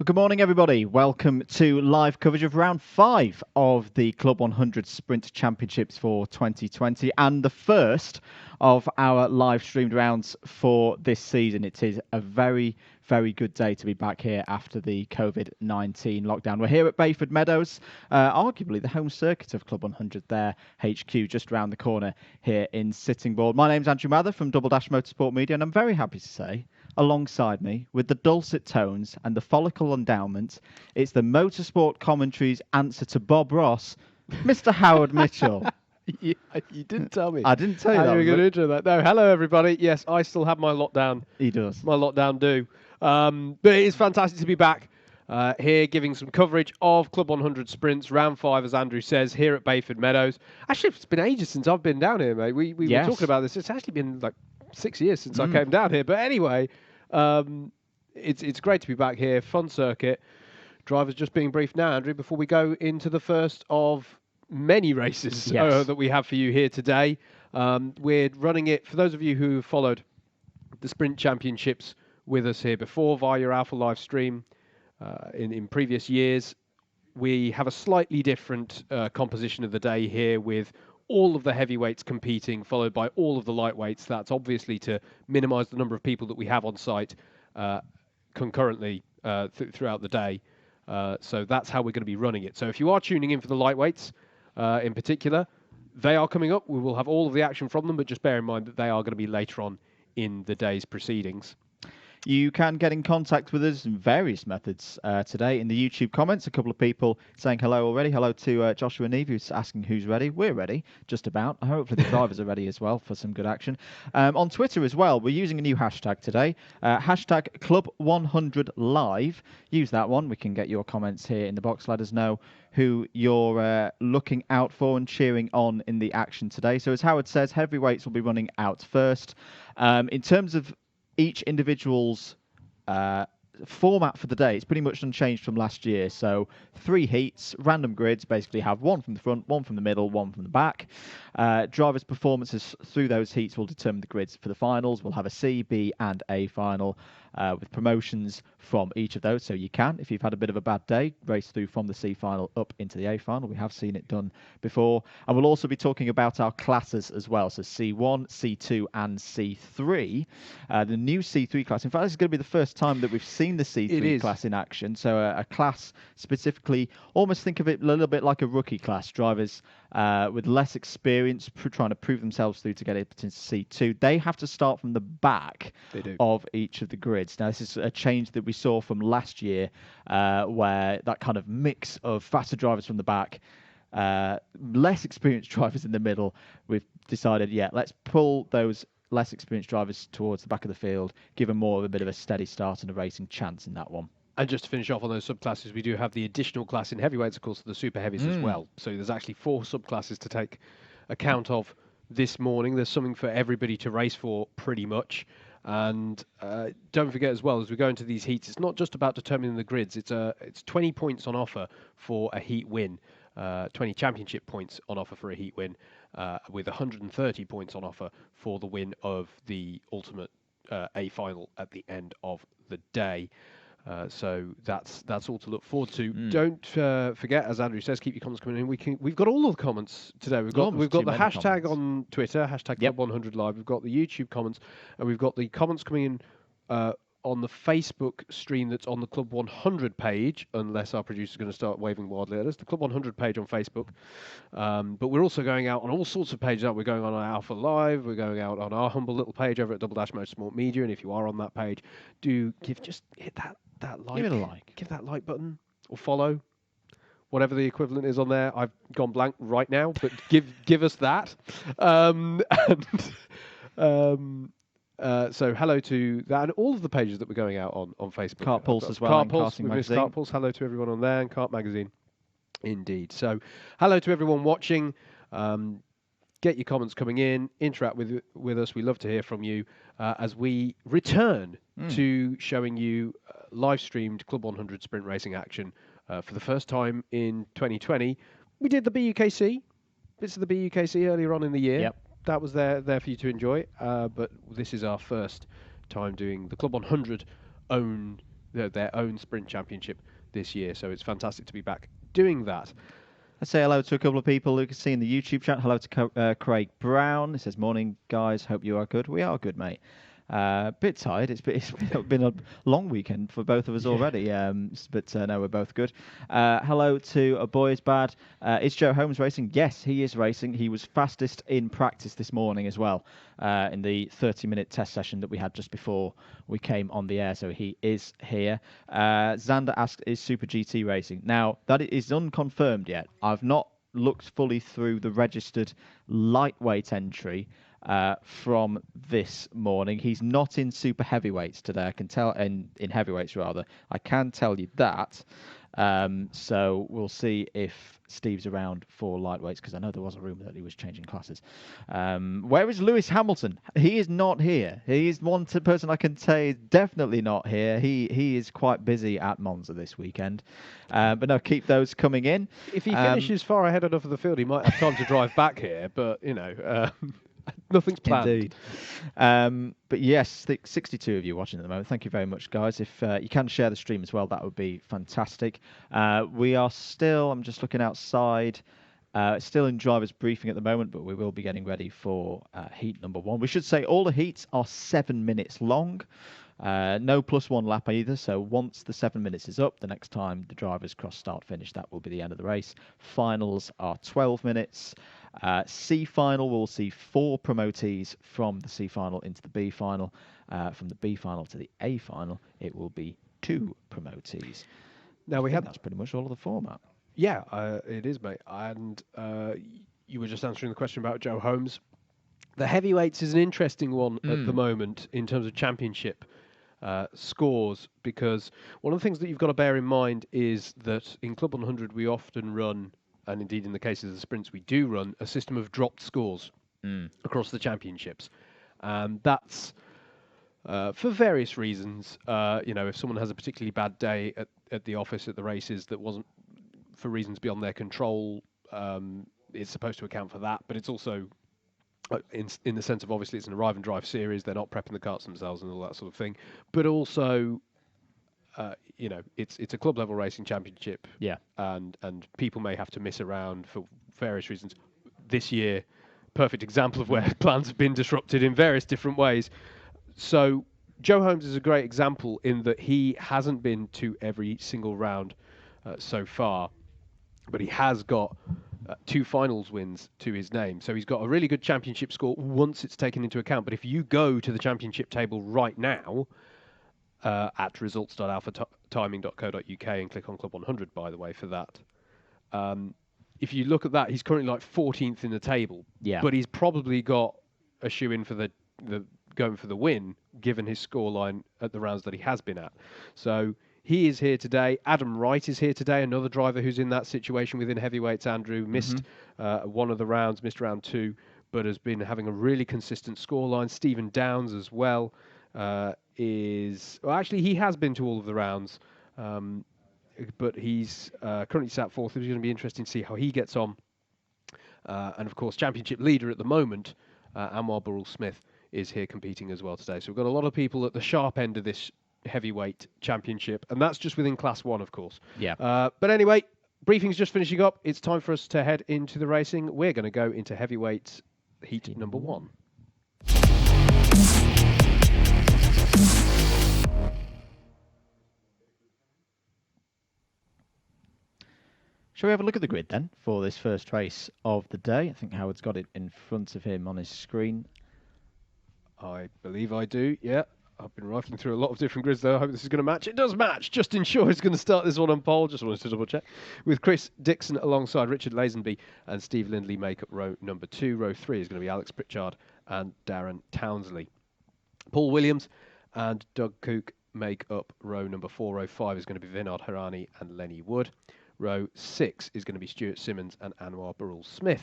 Well, good morning, everybody. Welcome to live coverage of round 5 of the Club 100 Sprint Championships for 2020 and the first of our live streamed rounds for this season. It is a very, very good day to be back here after the COVID-19 lockdown. We're here at Bayford Meadows, arguably the home circuit of Club 100, their HQ just around the corner here in Sittingbourne. My name's Andrew Mather from Double Dash Motorsport Media, and I'm very happy to say, alongside me, with the dulcet tones and the follicle endowment, it's the Motorsport Commentary's answer to Bob Ross, Mr. Howard Mitchell. You didn't tell me. I didn't tell you how that. You were going to intro that. No, hello everybody. Yes, I still have my lockdown. He does. My lockdown do. But it is fantastic to be back here giving some coverage of Club 100 Sprints, round 5, as Andrew says, here at Bayford Meadows. Actually, it's been ages since I've been down here, mate. We were talking about this. It's actually been like 6 years since I came down here. But anyway, it's great to be back here. Fun circuit. Drivers just being briefed now, Andrew, before we go into the first of many races that we have for you here today. We're running it, for those of you who followed the Sprint Championships with us here before via your Alpha live stream in previous years. We have a slightly different composition of the day here with all of the heavyweights competing, followed by all of the lightweights. That's obviously to minimize the number of people that we have on site concurrently throughout the day. So that's how we're going to be running it. So if you are tuning in for the lightweights in particular, they are coming up. We will have all of the action from them, but just bear in mind that they are going to be later on in the day's proceedings. You can get in contact with us in various methods today. In the YouTube comments, a couple of people saying hello already. Hello to Joshua Neve, who's asking who's ready. We're ready, just about. Hopefully the drivers are ready as well for some good action. On Twitter as well, we're using a new hashtag today. Hashtag Club100Live. Use that one. We can get your comments here in the box. Let us know who you're looking out for and cheering on in the action today. So as Howard says, heavyweights will be running out first. In terms of each individual's format for the day, it's pretty much unchanged from last year. So 3 heats, random grids, basically have 1 from the front, 1 from the middle, 1 from the back. Drivers' performances through those heats will determine the grids for the finals. We'll have a C, B and A final with promotions from each of those. So you can, if you've had a bit of a bad day, race through from the C final up into the A final. We have seen it done before. And we'll also be talking about our classes as well. So C1, C2 and C3. The new C3 class. In fact, this is going to be the first time that we've seen the C3 class in action. So a class specifically, almost think of it a little bit like a rookie class. Drivers with less experience trying to prove themselves through to get it into C2. They have to start from the back of each of the grids. Now, this is a change that we saw from last year where that kind of mix of faster drivers from the back, less experienced drivers in the middle. We've decided, let's pull those less experienced drivers towards the back of the field, give them more of a bit of a steady start and a racing chance in that one. And just to finish off on those subclasses, we do have the additional class in heavyweights, of course, the super heavies as well. So there's actually 4 subclasses to take account of this morning. There's something for everybody to race for, pretty much. And don't forget as well, as we go into these heats, it's not just about determining the grids. It's 20 points on offer for a heat win, 20 championship points on offer for a heat win, with 130 points on offer for the win of the ultimate A final at the end of the day. So that's all to look forward to. Don't forget, as Andrew says, keep your comments coming in. We've got all of the comments today. We've got the hashtag on Twitter, hashtag Club100Live. We've got the YouTube comments, and we've got the comments coming in on the Facebook stream that's on the Club 100 page, unless our producer's going to start waving wildly at us. The Club 100 page on Facebook. But we're also going out on all sorts of pages. We're going on Alpha Live. We're going out on our humble little page over at Double Dash Motorsport Media. And if you are on that page, just hit that like. Give it a like. Give that like button or follow. Whatever the equivalent is on there. I've gone blank right now, but give us that. So hello to that and all of the pages that we're going out on Facebook. Kart Pulse as well. Kart Pulse, we've missed Kart Pulse. Hello to everyone on there and Kart Magazine. Indeed. So hello to everyone watching. Get your comments coming in. Interact with us. We love to hear from you as we return to showing you live-streamed Club 100 sprint racing action for the first time in 2020. We did the BUKC, bits of the BUKC earlier on in the year. Yep. That was there for you to enjoy, but this is our first time doing the Club 100 own their own sprint championship this year. So it's fantastic to be back doing that. Let's say hello to a couple of people who can see in the YouTube chat. Hello to Craig Brown. He says, "Morning, guys. Hope you are good." We are good, mate. Bit tired. It's been a long weekend for both of us already. But no, we're both good. Hello to A Boy Is Bad. Is Joe Holmes racing? Yes, he is racing. He was fastest in practice this morning as well, in the 30-minute test session that we had just before we came on the air. So he is here. Xander asked, "Is Super GT racing?" Now, that is unconfirmed yet. I've not looked fully through the registered lightweight entry from this morning. He's not in super heavyweights today. I can tell, in heavyweights rather. I can tell you that. So we'll see if Steve's around for lightweights, because I know there was a rumour that he was changing classes. Where is Lewis Hamilton? He is not here. He is one person I can say is definitely not here. He is quite busy at Monza this weekend. But no, keep those coming in. If he finishes far ahead enough of the field, he might have time to drive back here. But nothing's planned. Indeed. But yes, 62 of you watching at the moment. Thank you very much, guys. If you can share the stream as well, that would be fantastic. We are still, I'm just looking outside, still in driver's briefing at the moment, but we will be getting ready for heat number 1. We should say all the heats are 7 minutes long. No +1 lap either, so once the 7 minutes is up, the next time the drivers cross start finish, that will be the end of the race. Finals are 12 minutes. C final, we'll see 4 promotees from the C final into the B final. From the B final to the A final, it will be 2 promotees. Now that's pretty much all of the format. Yeah, it is, mate. And you were just answering the question about Joe Holmes. The heavyweights is an interesting one at the moment in terms of championship scores, because one of the things that you've got to bear in mind is that in Club 100 we often run, and indeed in the case of the sprints we do run, a system of dropped scores across the championships. That's for various reasons. If someone has a particularly bad day at the office at the races that wasn't for reasons beyond their control, it's supposed to account for that, but it's also in the sense of, obviously it's an arrive and drive series, they're not prepping the karts themselves and all that sort of thing, but also it's a club level racing championship, and people may have to miss around for various reasons. This year, perfect example of where plans have been disrupted in various different ways. So Joe Holmes is a great example in that he hasn't been to every single round so far, but he has got 2 finals wins to his name. So he's got a really good championship score once it's taken into account. But if you go to the championship table right now at results.alphatiming.co.uk and click on Club 100, by the way, for that, if you look at that, he's currently like 14th in the table. Yeah. But he's probably got a shoe in for the going for the win, given his scoreline at the rounds that he has been at. So he is here today. Adam Wright is here today, another driver who's in that situation within heavyweights. Andrew missed one of the rounds, missed round 2, but has been having a really consistent scoreline. Stephen Downs as well he has been to all of the rounds, but he's currently sat 4th. It's going to be interesting to see how he gets on. And of course, championship leader at the moment, Anwar Burrell Smith, is here competing as well today. So we've got a lot of people at the sharp end of this heavyweight championship, and that's just within class 1, of course. But anyway, briefing's just finishing up. It's time for us to head into the racing. We're going to go into heavyweight heat number 1. Shall we have a look at the grid then for this first race of the day? I think Howard's got it in front of him on his screen. I believe I do, yeah. I've been rifling through a lot of different grids, though. I hope this is going to match. It does match. Justin Shaw is going to start this one on pole. Just wanted to double check. With Chris Dixon alongside Richard Lazenby and Steve Lindley make up row number 2. Row 3 is going to be Alex Pritchard and Darren Townsley. Paul Williams and Doug Cook make up row number 4. Row 5 is going to be Vinod Harani and Lenny Wood. Row 6 is going to be Stuart Simmons and Anwar Burrell Smith.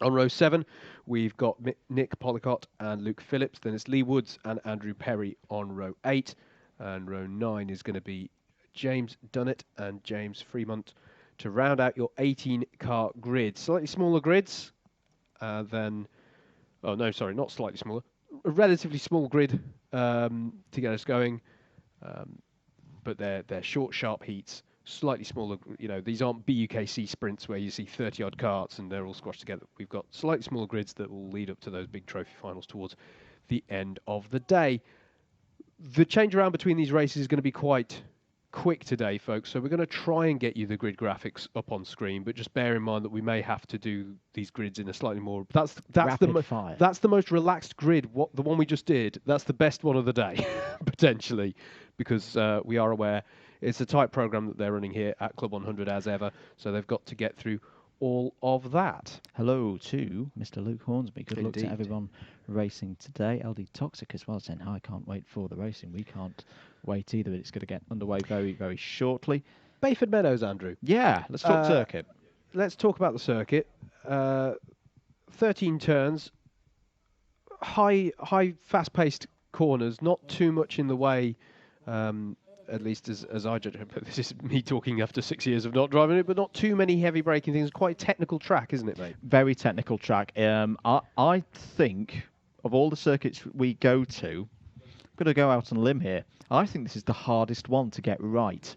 On row 7, we've got Nick Policott and Luke Phillips. Then it's Lee Woods and Andrew Perry on row 8. And row 9 is going to be James Dunnett and James Fremont to round out your 18-car grid. Slightly smaller grids than... Oh, no, sorry, not slightly smaller. A relatively small grid to get us going. but they're short, sharp heats, slightly smaller. These aren't BUKC sprints where you see 30-odd karts and they're all squashed together. We've got slightly smaller grids that will lead up to those big trophy finals towards the end of the day. The change around between these races is going to be quite quick today, folks, so we're going to try and get you the grid graphics up on screen, but just bear in mind that we may have to do these grids in a slightly more that's the most relaxed grid. The one we just did, that's the best one of the day potentially, because we are aware it's a tight program that they're running here at Club 100 as ever, so they've got to get through all of that. Hello to Mr. Luke Hornsby. Good luck Indeed. to everyone racing today. LD Toxic as well saying, I can't wait for the racing. We can't wait either. It's going to get underway very, very shortly. Bayford Meadows, Andrew. Yeah, let's talk circuit. Let's talk about the circuit. 13 turns, high, fast-paced corners, not too much in the way, at least as I judge it, but this is me talking after 6 years of not driving it, but not too many heavy braking things. Quite technical track, isn't it, mate? Very technical track. I think of all the circuits we go to, I'm going to go out on a limb here. I think this is the hardest one to get right.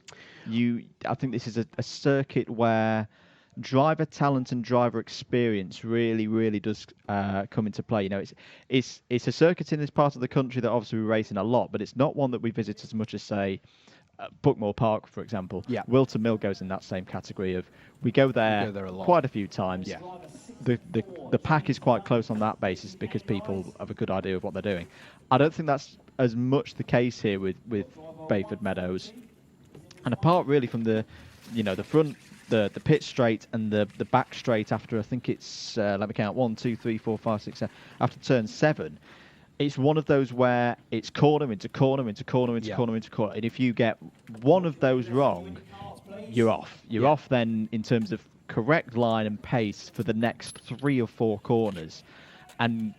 I think this is a circuit where driver talent and driver experience really, really does come into play. It's a circuit in this part of the country that obviously we race in a lot, but it's not one that we visit as much as, say, Buckmore Park, for example. Yeah. Wilton Mill goes in that same category of we go there a lot. quite a few times. Yeah. The pack is quite close on that basis because people have a good idea of what they're doing. I don't think that's as much the case here with Bayford Meadows. And apart really from the front, the pit straight and the back straight after, I think it's, let me count, 1, 2, 3, 4, 5, 6, 7, after turn 7, it's one of those where it's corner into corner into corner into corner into corner. And if you get one of those wrong, you're off. You're off then in terms of correct line and pace for the next 3 or 4 corners. And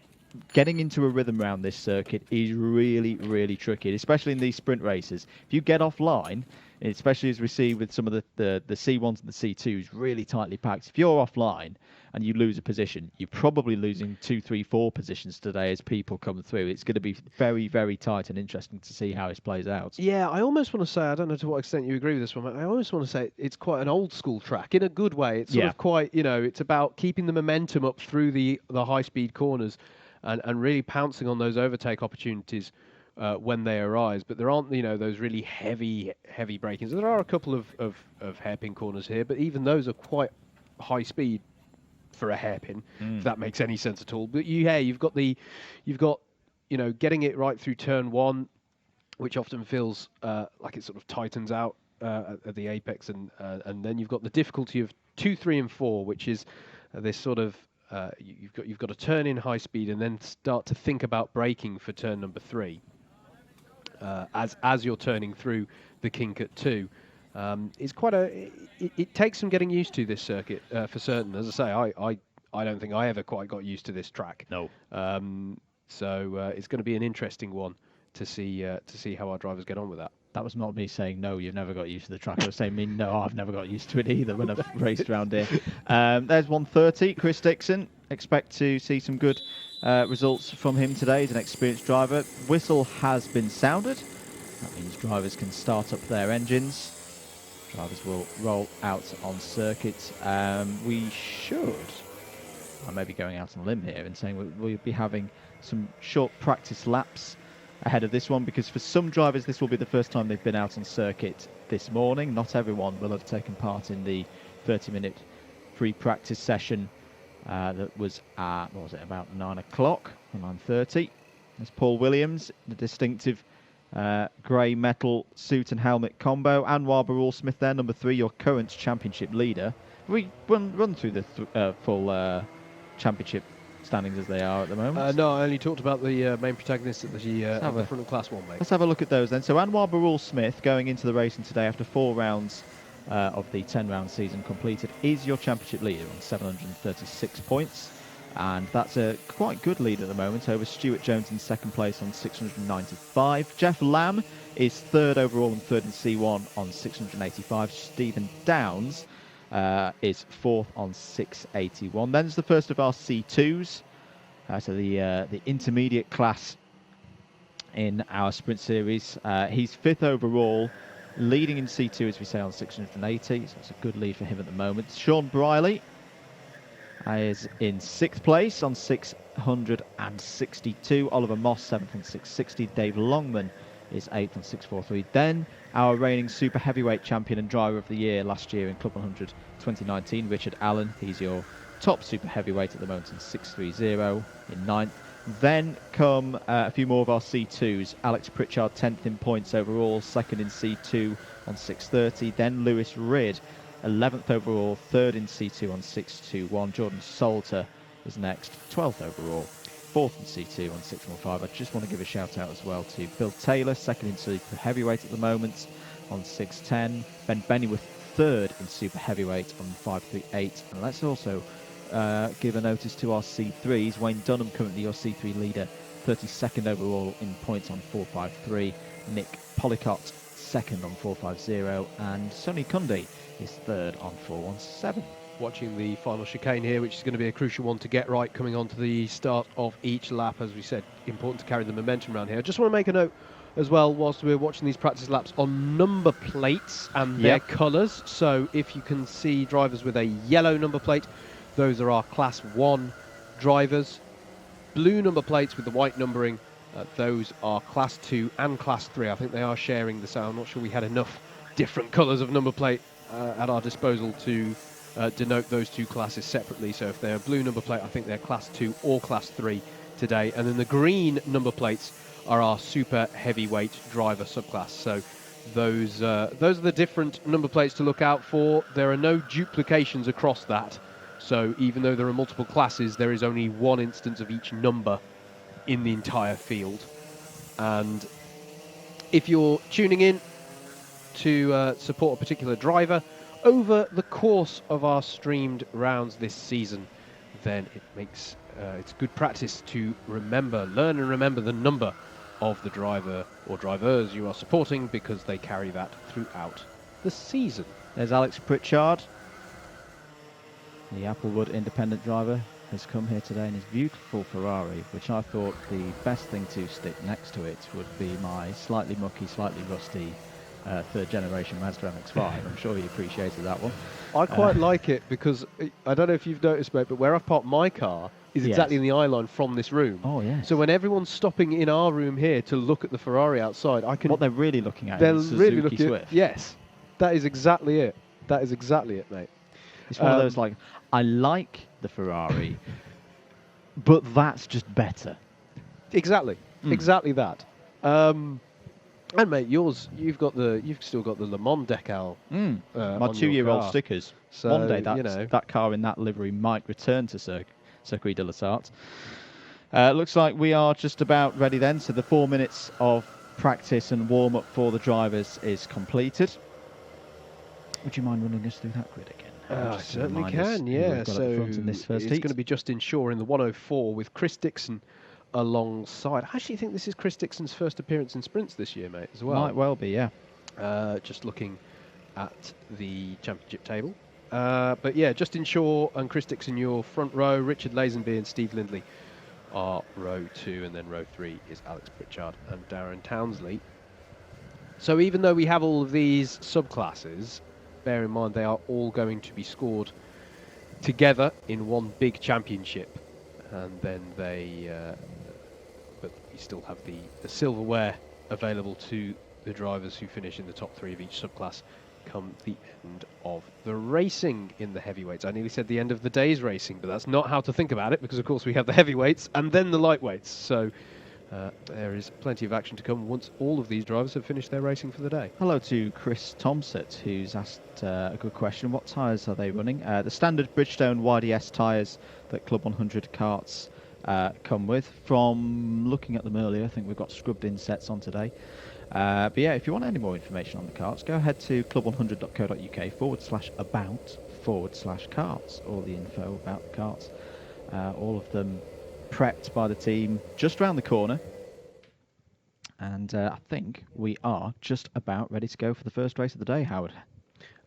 getting into a rhythm around this circuit is really, really tricky, especially in these sprint races. If you get offline, especially as we see with some of the C1s and the C2s really tightly packed, if you're offline and you lose a position, you're probably losing 2, 3, 4 positions today as people come through. It's going to be very, very tight and interesting to see how this plays out. Yeah, I almost want to say, I don't know to what extent you agree with this one, but I almost want to say it's quite an old school track in a good way. It's sort of quite, it's about keeping the momentum up through the high speed corners and really pouncing on those overtake opportunities when they arise. But there aren't, those really heavy break-ins. There are a couple of hairpin corners here, but even those are quite high speed for a hairpin, if that makes any sense at all. But you've got getting it right through turn 1, which often feels like it sort of tightens out at the apex, and then you've got the difficulty of 2, 3, and 4, which is this sort of you've got to turn in high speed and then start to think about braking for turn number 3 as you're turning through the kink at 2. It's quite it takes some getting used to, this circuit, for certain. As I say, I don't think I ever quite got used to this track. No. So it's going to be an interesting one to see how our drivers get on with that. That was not me saying, no, you've never got used to the track. I was saying, no, I've never got used to it either when I've raced around here. There's 130, Chris Dixon. Expect to see some good results from him today. He's an experienced driver. Whistle has been sounded. That means drivers can start up their engines. Drivers will roll out on circuit. We should, I may be going out on a limb here and saying we'll be having some short practice laps ahead of this one, because for some drivers this will be the first time they've been out on circuit this morning. Not everyone will have taken part in the 30-minute pre-practice session that was at, what was it, about 9 o'clock or 9:30. There's Paul Williams, the distinctive grey metal suit and helmet combo. Anwar Barul-Smith there, number 3, your current championship leader. We run through the full championship standings as they are at the moment. No, I only talked about the main protagonists at the front of Class 1, mate. Let's have a look at those then. So Anwar Barul-Smith, going into the racing today after 4 rounds of the 10-round season completed, is your championship leader on 736 points. And that's a quite good lead at the moment over Stuart Jones in second place on 695. Jeff Lamb is 3rd overall and 3rd in C1 on 685. Stephen Downs is 4th on 681. Then there's the first of our C2s, so the intermediate class in our sprint series. He's 5th overall leading in C2, as we say, on 680. So it's a good lead for him at the moment. Sean Briley is in 6th place on 662. Oliver Moss, 7th on 660. Dave Longman is 8th on 643. Then our reigning super heavyweight champion and driver of the year last year in Club 100 2019, Richard Allen. He's your top super heavyweight at the moment in 630 in 9th. Then come a few more of our C2s. Alex Pritchard, 10th in points overall, 2nd in C2 on 630. Then Lewis Ridd, 11th overall, 3rd in C2 on 621. Jordan Salter is next, 12th overall, 4th in C2 on 615. I just want to give a shout out as well to Bill Taylor, 2nd in super heavyweight at the moment on 610. Ben Bennyworth, 3rd in super heavyweight on 538. And let's also give a notice to our C3s. Wayne Dunham, currently your C3 leader, 32nd overall in points on 453. Nick Policott, 2nd on 450. And Sonny Cundy is 3rd on 417. Watching the final chicane here, which is going to be a crucial one to get right coming on to the start of each lap. As we said, important to carry the momentum around here. I just want to make a note as well, whilst we're watching these practice laps, on number plates and their colours. So if you can see drivers with a yellow number plate, those are our Class 1 drivers. Blue number plates with the white numbering, those are Class 2 and Class 3. I think they are sharing the same. I'm not sure we had enough different colours of number plate at our disposal to denote those two classes separately. So if they're blue number plate, I think they're Class 2 or Class 3 today. And then the green number plates are our super heavyweight driver subclass. So those are the different number plates to look out for. There are no duplications across that. So even though there are multiple classes, there is only one instance of each number in the entire field. And if you're tuning in to support a particular driver over the course of our streamed rounds this season, then it makes it's good practice to learn and remember the number of the driver or drivers you are supporting, because they carry that throughout the season. There's Alex Pritchard. The Applewood independent driver has come here today in his beautiful Ferrari, which I thought the best thing to stick next to it would be my slightly mucky, slightly rusty third generation Mazda MX-5. I'm sure he appreciated that one. I quite like it because, I don't know if you've noticed, mate, but where I've parked my car is exactly in the eye line from this room. Oh, yes. So when everyone's stopping in our room here to look at the Ferrari outside, I can... What they're really looking at they're is really Suzuki looking Swift. Yes, that is exactly it. That is exactly it, mate. It's one of those, like, I like the Ferrari, but that's just better. Exactly. Exactly that. And mate, you've still got the Le Mans decal. My on 2-year-old your stickers. So, one day that car in that livery might return to Circuit de la Sarthe. Looks like we are just about ready then. So the 4 minutes of practice and warm-up for the drivers is completed. Would you mind running us through that grid again? I certainly can, yeah. So it's going to be Justin Shaw in the 104 with Chris Dixon alongside. I actually think this is Chris Dixon's first appearance in sprints this year, mate, as well. Might well be, yeah. Just looking at the championship table. But yeah, Justin Shaw and Chris Dixon, your front row. Richard Lazenby and Steve Lindley are row 2, and then row 3 is Alex Pritchard and Darren Townsley. So even though we have all of these subclasses, bear in mind they are all going to be scored together in one big championship, and then but we still have the silverware available to the drivers who finish in the top 3 of each subclass come the end of the racing in the heavyweights. I nearly said the end of the day's racing, but that's not how to think about it, because of course we have the heavyweights and then the lightweights. So there is plenty of action to come once all of these drivers have finished their racing for the day. Hello to Chris Tomsett, who's asked a good question. What tyres are they running? The standard Bridgestone YDS tyres that Club 100 karts come with. From looking at them earlier, I think we've got scrubbed in sets on today. But yeah, if you want any more information on the karts, go ahead to club100.co.uk/about/karts. All the info about the karts. All of them prepped by the team just around the corner. And I think we are just about ready to go for the first race of the day, Howard.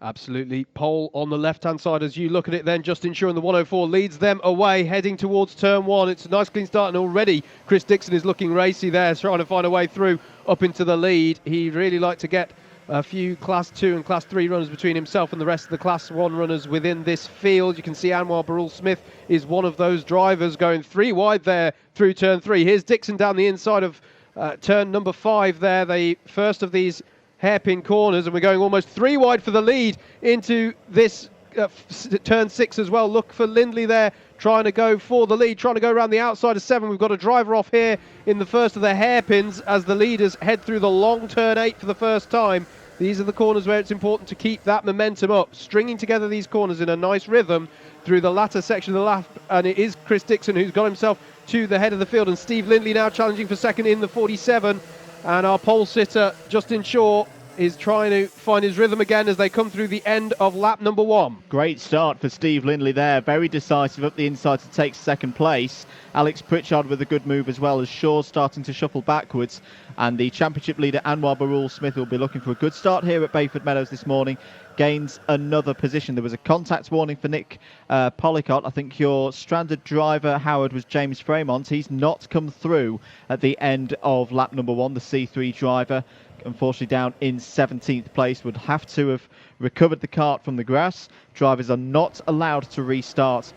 Absolutely. Pole on the left-hand side as you look at it then. Justin Shaw in the 104 leads them away, heading towards turn 1. It's a nice clean start, and already Chris Dixon is looking racy there, trying to find a way through up into the lead. He'd really like to get a few Class 2 and Class 3 runners between himself and the rest of the Class 1 runners within this field. You can see Anwar Barul-Smith is one of those drivers going 3 wide there through turn 3. Here's Dixon down the inside of turn number 5 there, the first of these hairpin corners, and we're going almost 3 wide for the lead into this turn 6 as well. Look for Lindley there, trying to go for the lead, trying to go around the outside of 7. We've got a driver off here in the first of the hairpins as the leaders head through the long turn 8 for the first time. These are the corners where it's important to keep that momentum up, stringing together these corners in a nice rhythm through the latter section of the lap, and it is Chris Dixon who's got himself to the head of the field, and Steve Lindley now challenging for second in the 47, and our pole sitter Justin Shaw is trying to find his rhythm again as they come through the end of lap number 1. Great start for Steve Lindley there, very decisive up the inside to take second place. Alex Pritchard with a good move as well, as Shaw starting to shuffle backwards, and the championship leader Anwar Barul-Smith will be looking for a good start here at Bayford Meadows this morning, gains another position. There was a contact warning for Nick Pollicott. I think your stranded driver Howard was James Fremont. He's not come through at the end of lap number 1, the C3 driver, unfortunately down in 17th place, would have to have recovered the kart from the grass. Drivers are not allowed to restart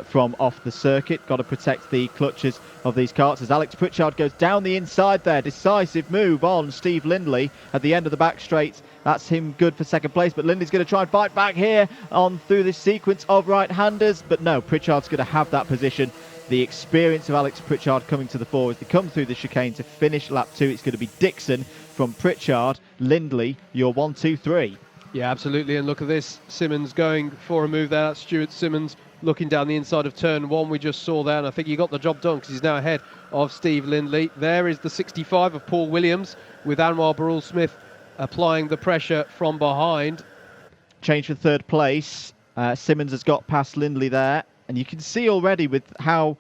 from off the circuit. Got to protect the clutches of these karts as Alex Pritchard goes down the inside there. Decisive move on Steve Lindley at the end of the back straight. That's him good for second place, but Lindley's going to try and fight back here on through this sequence of right-handers, but no, Pritchard's going to have that position. The experience of Alex Pritchard coming to the fore as they come through the chicane to finish lap 2. It's going to be Dixon from Pritchard, Lindley, your 1, 2, 3. Yeah, absolutely, and look at this. Simmons going for a move there. That's Stuart Simmons looking down the inside of turn 1 we just saw there, and I think he got the job done because he's now ahead of Steve Lindley. There is the 65 of Paul Williams with Anwar Barul-Smith applying the pressure from behind. Change for third place. Simmons has got past Lindley there, and you can see already with how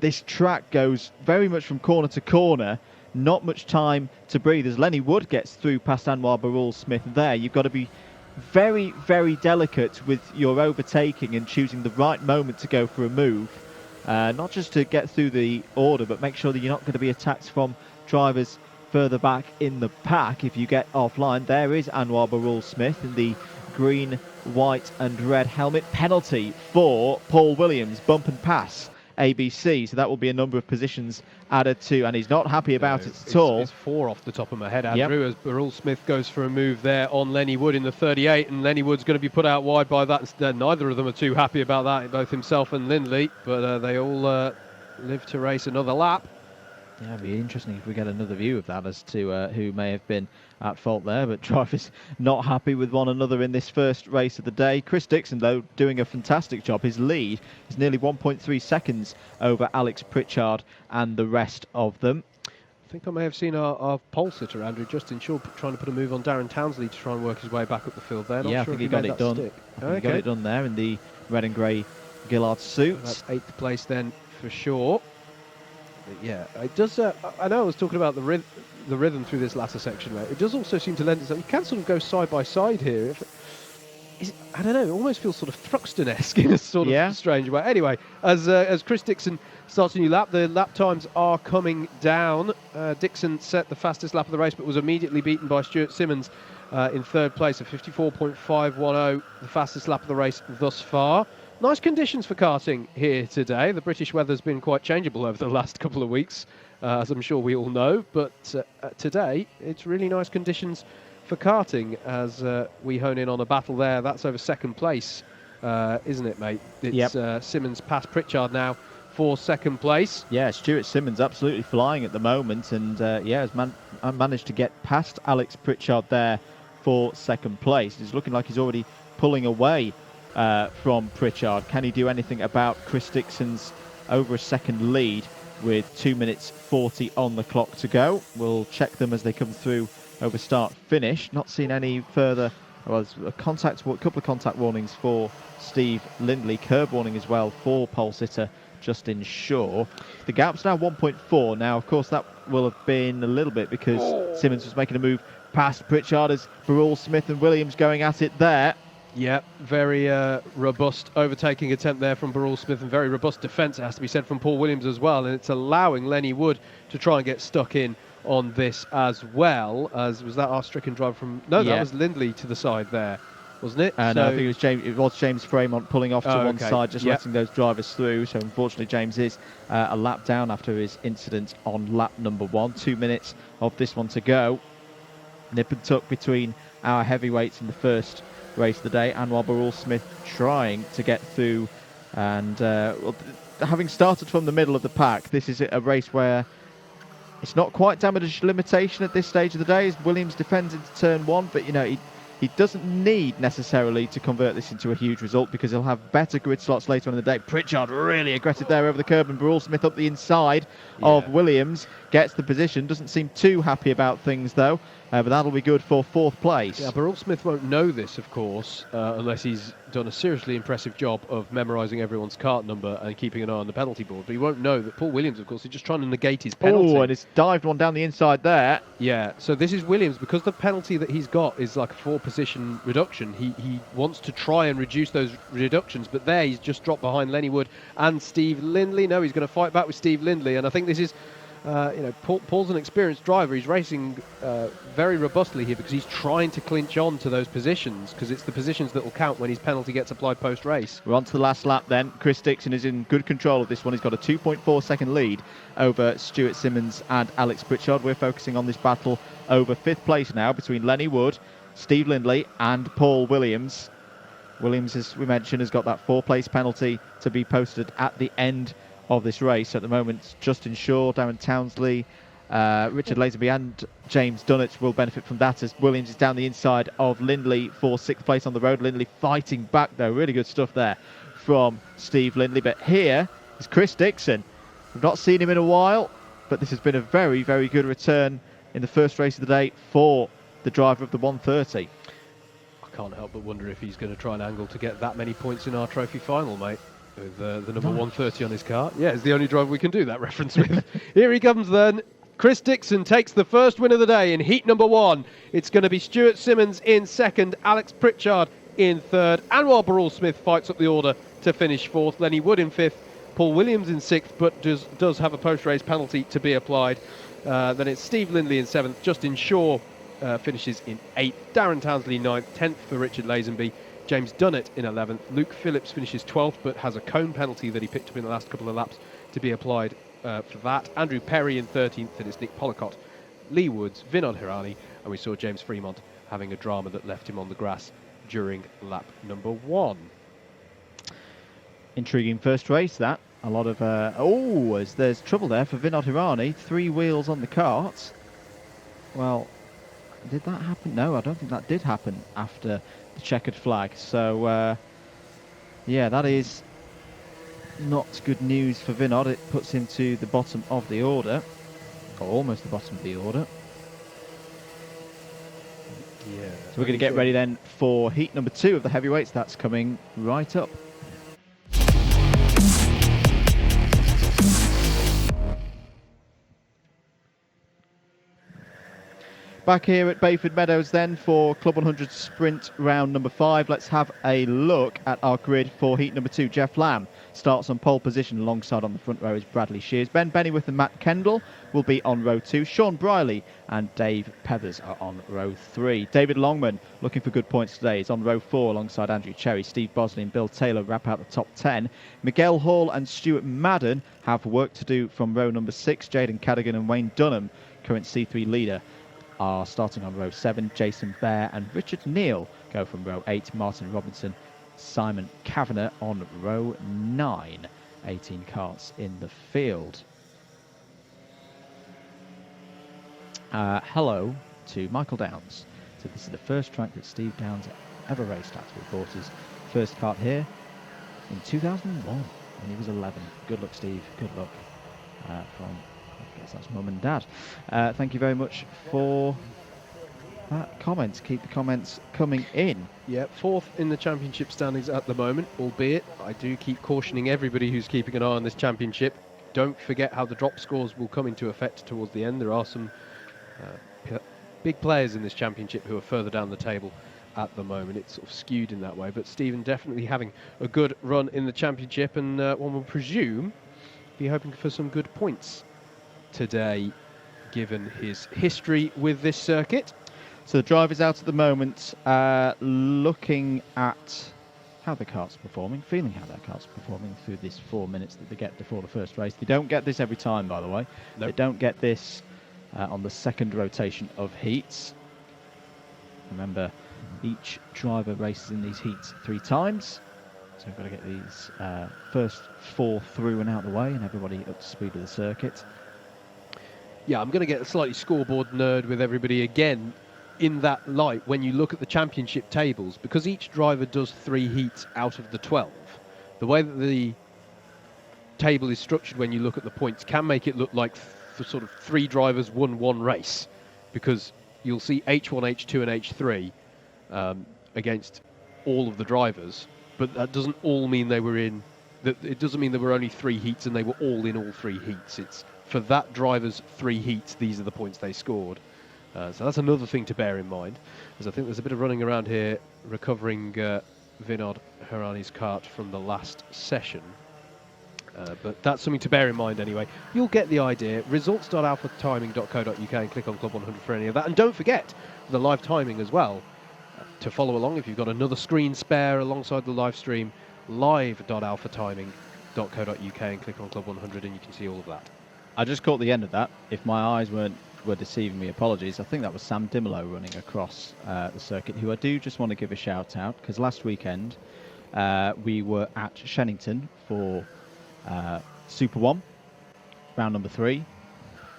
this track goes very much from corner to corner, not much time to breathe. As Lenny Wood gets through past Anwar Barul-Smith there, you've got to be very, very delicate with your overtaking and choosing the right moment to go for a move. Not just to get through the order, but make sure that you're not going to be attacked from drivers further back in the pack if you get offline. There is Anwar Barul-Smith in the green, white and red helmet. Penalty for Paul Williams, bump and pass, ABC, so that will be a number of positions added to, and he's not happy about it at all. It's 4 off the top of my head, Andrew, as Barul-Smith goes for a move there on Lenny Wood in the 38, and Lenny Wood's going to be put out wide by that. Neither of them are too happy about that, both himself and Lindley, but they all live to race another lap. Yeah, it'd be interesting if we get another view of that as to who may have been at fault there, but drivers not happy with one another in this first race of the day. Chris Dixon, though, doing a fantastic job. His lead is nearly 1.3 seconds over Alex Pritchard and the rest of them. I think I may have seen our pole sitter, Andrew, Justin Shaw, trying to put a move on Darren Townsley to try and work his way back up the field there. I think he got it done. I think he got it done there in the red and grey Gillard suit. That's 8th place then for sure. Yeah, it does. I know I was talking about the rhythm through this latter section, right? It does also seem to lend itself. You can sort of go side by side here. I don't know. It almost feels sort of Thruxton-esque in a sort of strange way. Anyway, as Chris Dixon starts a new lap, the lap times are coming down. Dixon set the fastest lap of the race, but was immediately beaten by Stuart Simmons in third place at 54.510, the fastest lap of the race thus far. Nice conditions for karting here today. The British weather's been quite changeable over the last couple of weeks, as I'm sure we all know. But today, it's really nice conditions for karting as we hone in on a battle there. That's over second place, isn't it, mate? It's Simmons past Pritchard now for second place. Yeah, Stuart Simmons absolutely flying at the moment, and has managed to get past Alex Pritchard there for second place. It's looking like he's already pulling away from Pritchard. Can he do anything about Chris Dixon's over a second lead with 2 minutes 40 on the clock to go? We'll check them as they come through over start finish. Not seen any further. Well, there's a couple of contact warnings for Steve Lindley, curb warning as well for pole sitter Justin Shaw. The gap's now 1.4. Now, of course, that will have been a little bit because Simmons was making a move past Pritchard as Barul-Smith and Williams going at it there. Yeah, very robust overtaking attempt there from Barul-Smith, and very robust defence, it has to be said, from Paul Williams as well. And it's allowing Lenny Wood to try and get stuck in on this as well. As was that our stricken drive from? No, that was Lindley to the side there, wasn't it? And I think it was James Fremont pulling off to one side, just letting those drivers through. So unfortunately, James is a lap down after his incident on lap number 1. 2 minutes of this one to go. Nip and tuck between our heavyweights in the first race of the day. Anwar Barrell-Smith trying to get through, and having started from the middle of the pack, this is a race where it's not quite damage limitation at this stage of the day, as Williams defends into turn 1, but you know, he doesn't need necessarily to convert this into a huge result, because he'll have better grid slots later on in the day. Pritchard really aggressive there over the curb, and Barrell-Smith up the inside of Williams, gets the position, doesn't seem too happy about things though, but that'll be good for 4th place. Yeah, Barrell-Smith won't know this, of course, unless he's done a seriously impressive job of memorising everyone's kart number and keeping an eye on the penalty board. But he won't know that Paul Williams, of course, is just trying to negate his penalty. Oh, and it's dived one down the inside there. Yeah, so this is Williams, because the penalty that he's got is like a 4-position reduction. He wants to try and reduce those reductions, but there he's just dropped behind Lenny Wood and Steve Lindley. No, he's going to fight back with Steve Lindley, and I think this is... Paul's an experienced driver. He's racing very robustly here, because he's trying to clinch on to those positions, because it's the positions that will count when his penalty gets applied post-race. We're on to the last lap then. Chris Dixon is in good control of this one. He's got a 2.4 second lead over Stuart Simmons and Alex Pritchard. We're focusing on this battle over 5th place now between Lenny Wood, Steve Lindley and Paul Williams. Williams, as we mentioned, has got that 4th-place penalty to be posted at the end of this race. At the moment, Justin Shaw, Darren Townsley, Richard Lazenby and James Dunnett will benefit from that, as Williams is down the inside of Lindley for 6th place on the road. Lindley fighting back though. Really good stuff there from Steve Lindley. But here is Chris Dixon. We've not seen him in a while, but this has been a very, very good return in the first race of the day for the driver of the 130. I can't help but wonder if he's going to try and angle to get that many points in our trophy final, mate. With the number 130 on his car. Yeah, it's the only driver we can do that reference with. Here he comes then. Chris Dixon takes the first win of the day in heat number 1. It's going to be Stuart Simmons in 2nd, Alex Pritchard in 3rd. Anwar Barrell-Smith fights up the order to finish 4th. Lenny Wood in 5th. Paul Williams in 6th, but does have a post-race penalty to be applied. Then it's Steve Lindley in 7th. Justin Shaw finishes in 8th. Darren Townsley 9th. 10th for Richard Lazenby. James Dunnett in 11th. Luke Phillips finishes 12th, but has a cone penalty that he picked up in the last couple of laps to be applied for that. Andrew Perry in 13th, and it's Nick Pollacott, Lee Woods, Vinod Hirani, and we saw James Fremont having a drama that left him on the grass during lap number 1. Intriguing first race, that. A lot of... as there's trouble there for Vinod Hirani. 3 wheels on the kart. Well, did that happen? No, I don't think that did happen after the checkered flag. So, yeah, that is not good news for Vinod. It puts him to the bottom of the order, or almost the bottom of the order. Yeah. So we're going to get ready then for heat number 2 of the heavyweights. That's coming right up. Back here at Bayford Meadows then for Club 100 Sprint round number 5. Let's have a look at our grid for heat number 2. Jeff Lamb starts on pole position. Alongside on the front row is Bradley Shears. Ben Bennyworth and Matt Kendall will be on row 2. Sean Briley and Dave Pevers are on row 3. David Longman, looking for good points today, is on row 4 alongside Andrew Cherry. Steve Bosley and Bill Taylor wrap out the top 10. Miguel Hall and Stuart Madden have work to do from row number 6. Jaden Cadigan and Wayne Dunham, current C3 leader, are starting on row 7. Jason Bear and Richard Neal go from row 8. Martin Robinson, Simon Kavanagh on row 9. 18 karts in the field. Hello to Michael Downs. So this is the first track that Steve Downs ever raced at. He bought his first kart here in 2001 when he was 11. Good luck, Steve. Good luck from... I guess that's Mum and Dad. Thank you very much for that comment. Keep the comments coming in. Yeah, 4th in the championship standings at the moment, albeit I do keep cautioning everybody who's keeping an eye on this championship. Don't forget how the drop scores will come into effect towards the end. There are some big players in this championship who are further down the table at the moment. It's sort of skewed in that way, but Stephen definitely having a good run in the championship, and one would presume be hoping for some good points today. given his history with this circuit. So the driver's out at the moment, looking at how the kart's performing, feeling how their kart's performing through this 4 minutes that they get before the first race. They don't get this every time, by the way. Nope. They don't get this on the second rotation of heats. Remember, each driver races in these heats 3 times. So we've got to get these first 4 through and out of the way, and everybody up to speed with the circuit. Yeah, I'm going to get a slightly scoreboard nerd with everybody again. In that light, when you look at the championship tables, because each driver does 3 heats out of the 12, the way that the table is structured when you look at the points can make it look like sort of 3 drivers won 1 race, because you'll see H1, H2 and H3 against all of the drivers, but that doesn't all mean they were in. It doesn't mean there were only 3 heats and they were all in all 3 heats. It's for that driver's 3 heats, these are the points they scored. So that's another thing to bear in mind, as I think there's a bit of running around here recovering Vinod Harani's kart from the last session. But that's something to bear in mind anyway. You'll get the idea. Results.alphatiming.co.uk and click on Club 100 for any of that. And don't forget the live timing as well to follow along if you've got another screen spare alongside the live stream. Live.alphatiming.co.uk and click on Club 100 and you can see all of that. I just caught the end of that. If my eyes were deceiving me, apologies. I think that was Sam Dimolo running across the circuit, who I do just want to give a shout out, because last weekend we were at Shennington for Super 1, round number 3.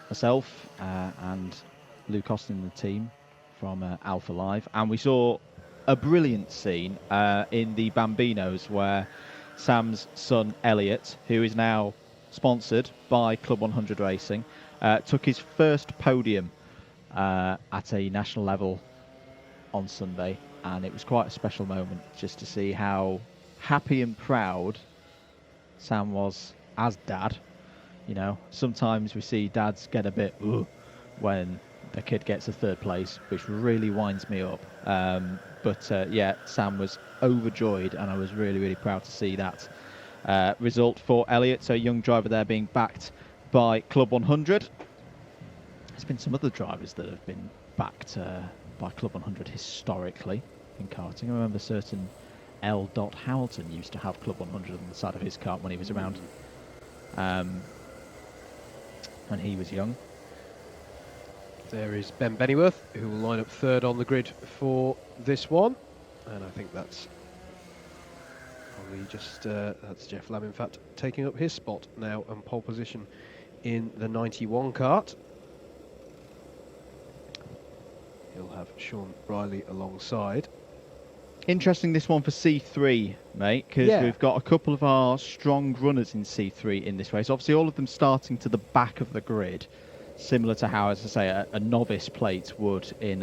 Myself and Luke Austin and the team from Alpha Live, and we saw a brilliant scene in the Bambinos where Sam's son Elliot, who is now sponsored by Club 100 Racing, took his first podium at a national level on Sunday, and it was quite a special moment just to see how happy and proud Sam was as dad. You know, sometimes we see dads get a bit when the kid gets a 3rd place, which really winds me up. But yeah, Sam was overjoyed, and I was really, really proud to see that result for Elliot. So a young driver there being backed by Club 100. There's been some other drivers that have been backed by Club 100 historically in karting. I remember certain L. Hamilton used to have Club 100 on the side of his kart when he was around, when he was young. There is Ben Bennyworth, who will line up 3rd on the grid for this one, and I think that's probably just that's Jeff Lamb, in fact, taking up his spot now on pole position in the 91 kart. He'll have Sean Riley alongside. Interesting this one for C3, mate, because we've got a couple of our strong runners in C3 in this race. Obviously, all of them starting to the back of the grid, similar to how, as I say, a novice plate would in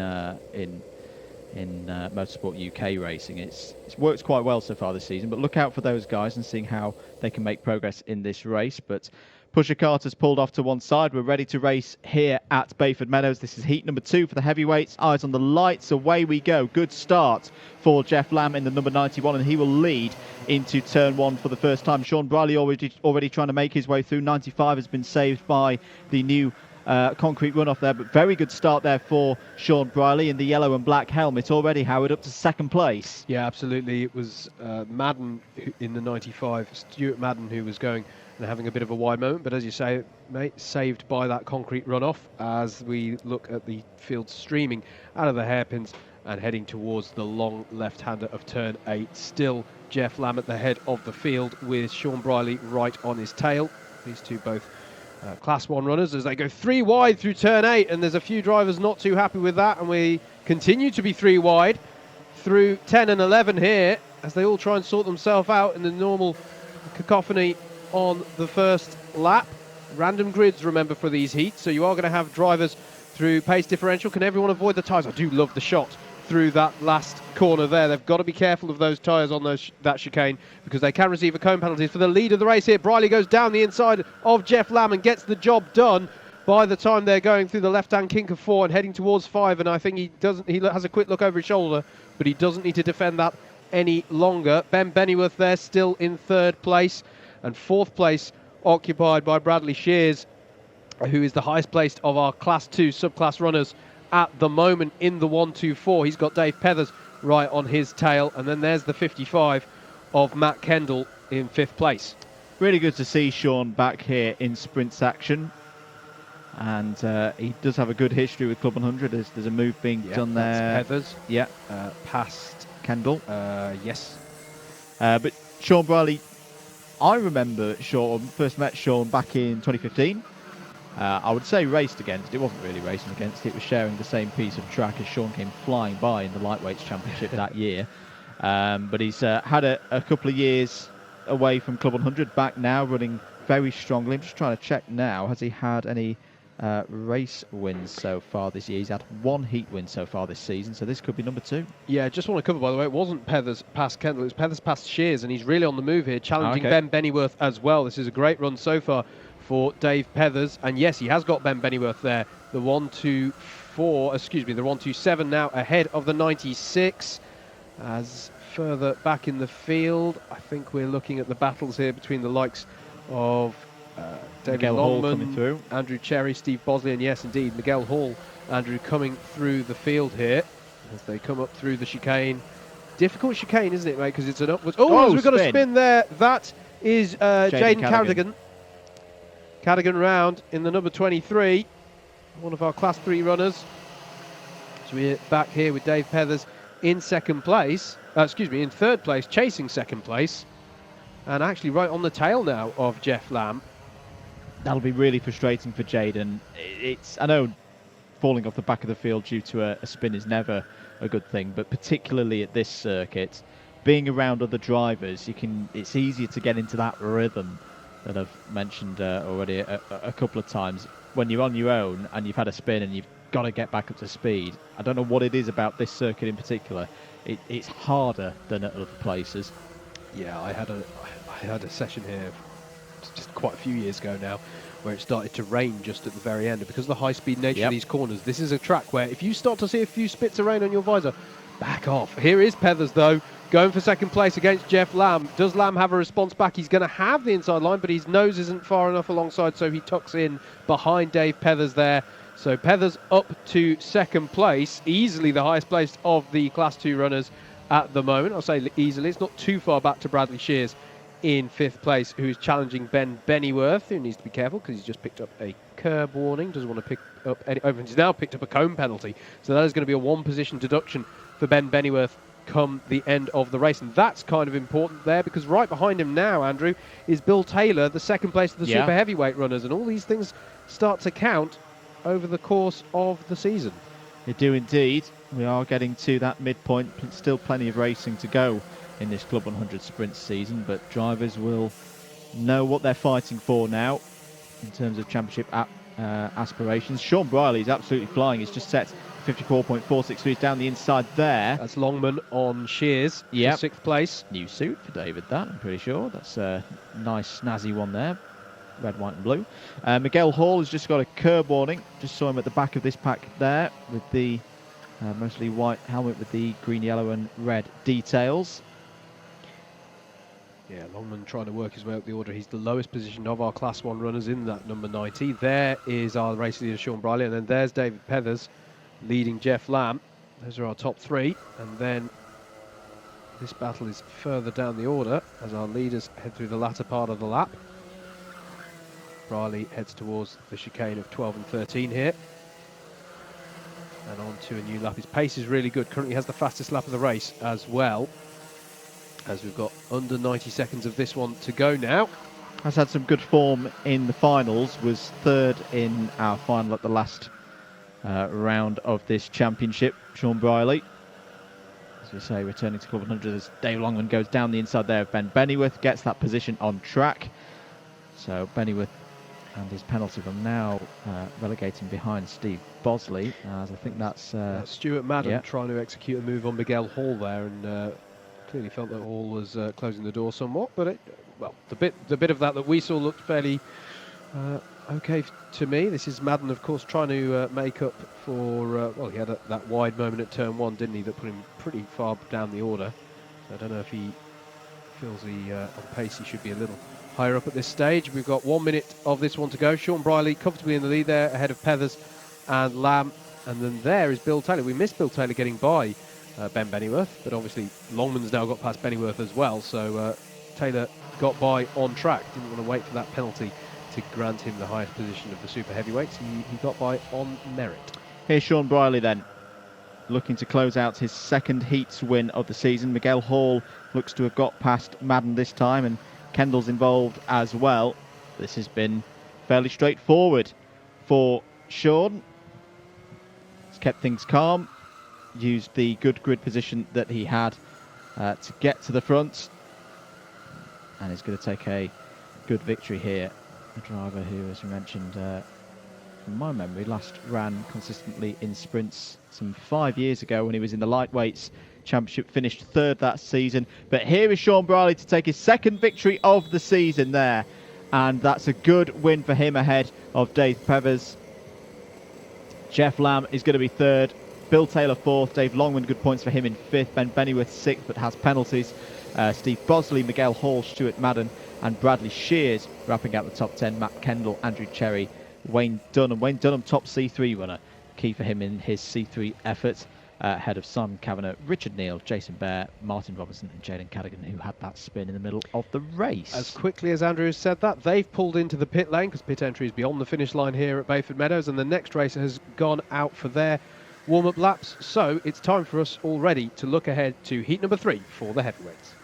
Motorsport UK racing. It's worked quite well so far this season, but look out for those guys and seeing how they can make progress in this race. But Pusher Carter's pulled off to one side. We're ready to race here at Bayford Meadows. This is heat number 2 for the heavyweights. Eyes on the lights. Away we go. Good start for Jeff Lamb in the number 91, and he will lead into turn 1 for the first time. Sean Briley already trying to make his way through. 95 has been saved by the new concrete runoff there, but very good start there for Sean Briley in the yellow and black helmet. Already, Howard, up to 2nd place. Yeah, absolutely. It was Madden in the 95, Stuart Madden, who was going and having a bit of a wide moment, but as you say, mate, saved by that concrete runoff as we look at the field streaming out of the hairpins and heading towards the long left-hander of turn 8. Still Jeff Lamb at the head of the field with Sean Briley right on his tail. These two both Class 1 runners as they go 3 wide through turn 8, and there's a few drivers not too happy with that, and we continue to be 3 wide through 10 and 11 here as they all try and sort themselves out in the normal cacophony on the first lap. Random grids, remember, for these heats, so you are going to have drivers through pace differential. Can everyone avoid the tyres? I do love the shot through that last corner there. They've got to be careful of those tyres on that chicane, because they can receive a cone penalty. For the lead of the race here, Briley goes down the inside of Jeff Lamb and gets the job done by the time they're going through the left-hand kink of 4 and heading towards 5, and I think he has a quick look over his shoulder, but he doesn't need to defend that any longer. Ben Bennyworth there still in 3rd place, and 4th place occupied by Bradley Shears who is the highest placed of our Class 2 subclass runners at the moment in the 124. He's got Dave Pethers right on his tail, and then there's the 55 of Matt Kendall in 5th place. Really good to see Sean back here in sprints action. And he does have a good history with Club 100. There's a move being done there. Pethers. Yeah. Past Kendall. Yes. But Sean Briley, I remember Sean, first met Sean back in 2015. I would say raced against. It wasn't really racing against. It was sharing the same piece of track as Sean came flying by in the Lightweights Championship that year. But he's had a couple of years away from Club 100, back now, running very strongly. I'm just trying to check now. Has he had any race wins so far this year? He's had 1 heat win so far this season, so this could be number 2. Yeah, just want to cover, by the way, it wasn't Pethers past Kendall, it was Pethers past Shears, and he's really on the move here, challenging Ben Bennyworth as well. This is a great run so far for Dave Pethers, and yes, he has got Ben Bennyworth there. The 127 now ahead of the 96. As further back in the field, I think we're looking at the battles here between the likes of David Miguel Longman, Hall coming through, Andrew Cherry, Steve Bosley, and yes, indeed, Miguel Hall, Andrew, coming through the field here as they come up through the chicane. Difficult chicane, isn't it, mate? Because it's an upwards. Oh, we've got a spin there. That is Jaden Cardigan. Cardigan round in the number 23, one of our Class 3 runners. So we're back here with Dave Pethers in 2nd place. In 3rd place, chasing 2nd place, and actually right on the tail now of Jeff Lamb. That'll be really frustrating for Jaden. I know falling off the back of the field due to a spin is never a good thing, but particularly at this circuit, being around other drivers, it's easier to get into that rhythm that I've mentioned already a couple of times. When you're on your own and you've had a spin and you've got to get back up to speed, I don't know what it is about this circuit in particular. It's harder than at other places. Yeah, I had a session here just quite a few years ago now, where it started to rain just at the very end. And because of the high-speed nature of these corners, this is a track where if you start to see a few spits of rain on your visor, back off. Here is Pethers, though, going for 2nd place against Jeff Lamb. Does Lamb have a response back? He's going to have the inside line, but his nose isn't far enough alongside, so he tucks in behind Dave Pethers there. So Pethers up to 2nd place, easily the highest placed of the Class 2 runners at the moment. I'll say easily. It's not too far back to Bradley Shears in 5th place, who's challenging Ben Bennyworth, who needs to be careful because he's just picked up a curb warning. Doesn't want to pick up any. He's now picked up a cone penalty, so that is going to be a 1-position deduction for Ben Bennyworth come the end of the race, and that's kind of important there because right behind him now, Andrew, is Bill Taylor, the 2nd place of the super heavyweight runners, and all these things start to count over the course of the season. They do indeed. We are getting to that midpoint. Still plenty of racing to go in this Club 100 sprint season, but drivers will know what they're fighting for now in terms of championship aspirations. Sean Briley is absolutely flying. He's just set 54.463 down the inside there. That's Longman on Shears for 6th place. New suit for David, that, I'm pretty sure. That's a nice snazzy one there. Red, white and blue. Miguel Hall has just got a curb warning. Just saw him at the back of this pack there with the mostly white helmet with the green, yellow and red details. Yeah, Longman trying to work his way up the order. He's the lowest positioned of our Class 1 runners in that number 90. There is our race leader, Sean Briley, and then there's David Pethers leading Jeff Lamb. Those are our top 3. And then this battle is further down the order as our leaders head through the latter part of the lap. Briley heads towards the chicane of 12 and 13 here. And on to a new lap. His pace is really good. Currently has the fastest lap of the race as well, as we've got under 90 seconds of this one to go now. Has had some good form in the finals, was 3rd in our final at the last round of this championship. Sean Briley, as we say, returning to Club 100 as Dave Longman goes down the inside there of Ben Bennyworth, gets that position on track. So Bennyworth and his penalty from now relegating behind Steve Bosley, as I think that's Stuart Madden trying to execute a move on Miguel Hall there, and clearly felt that Hall was closing the door somewhat, but the bit of that we saw looked fairly okay to me. This is Madden, of course, trying to make up for he had that wide moment at turn 1, didn't he, that put him pretty far down the order. So I don't know if he feels on pace he should be a little higher up at this stage. We've got 1 minute of this one to go. Sean Briley comfortably in the lead there, ahead of Pethers and Lamb. And then there is Bill Taylor. We missed Bill Taylor getting by Ben Bennyworth, but obviously Longman's now got past Bennyworth as well. So Taylor got by on track. Didn't want to wait for that penalty to grant him the highest position of the super heavyweights. He got by on merit. Here's Sean Briley then, looking to close out his second heats win of the season. Miguel Hall looks to have got past Madden this time, and Kendall's involved as well. This has been fairly straightforward for Sean. He's kept things calm, used the good grid position that he had to get to the front, and he's going to take a good victory here. A driver who, as we mentioned, from my memory, last ran consistently in sprints some 5 years ago when he was in the lightweights championship, finished third that season. But here is Sean Briley to take his second victory of the season there, and that's a good win for him ahead of Dave Pevers. Jeff Lamb is going to be third, Bill Taylor fourth, Dave Longman, good points for him in fifth, Ben Bennyworth sixth but has penalties, Steve Bosley, Miguel Hall, Stuart Madden and Bradley Shears wrapping out the top 10. Matt Kendall, Andrew Cherry, Wayne Dunham, top C3 runner, key for him in his C3 effort, ahead of Simon Kavanagh, Richard Neal, Jason Bear, Martin Robertson and Jaden Cadigan, who had that spin in the middle of the race. As quickly as Andrew has said that, they've pulled into the pit lane because pit entry is beyond the finish line here at Bayford Meadows, and the next racer has gone out for their warm-up laps. So it's time for us already to look ahead to heat number 3 for the heavyweights.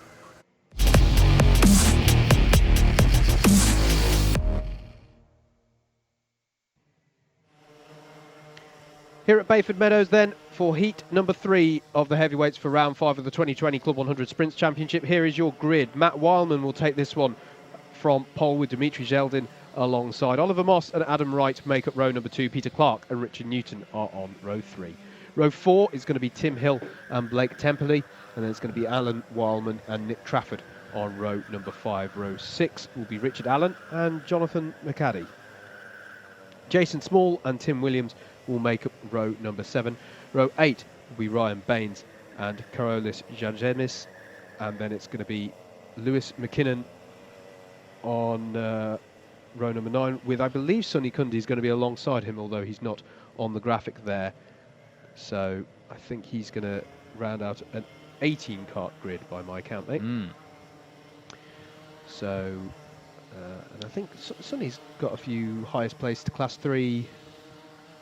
Here at Bayford Meadows then, for heat number 3 of the heavyweights for round 5 of the 2020 Club 100 Sprints Championship. Here is your grid. Matt Wildman will take this one from pole with Dimitri Zeldin alongside Oliver Moss and Adam Wright make up row number 2. Peter Clark and Richard Newton are on row 3. Row 4 is going to be Tim Hill and Blake Temperley, and then it's going to be Alan Wildman and Nick Trafford on row number 5. Row 6 will be Richard Allen and Jonathan McAddy. Jason Small and Tim Williams will make up row number 7. Row 8 will be Ryan Baines and Karolis Janjenis, and then it's going to be Lewis McKinnon on row number 9, with, I believe, Sonny Cundy is going to be alongside him, although he's not on the graphic there. So I think he's going to round out an 18 kart grid by my count, mate. So, and I think Sonny's got a few highest placed Class 3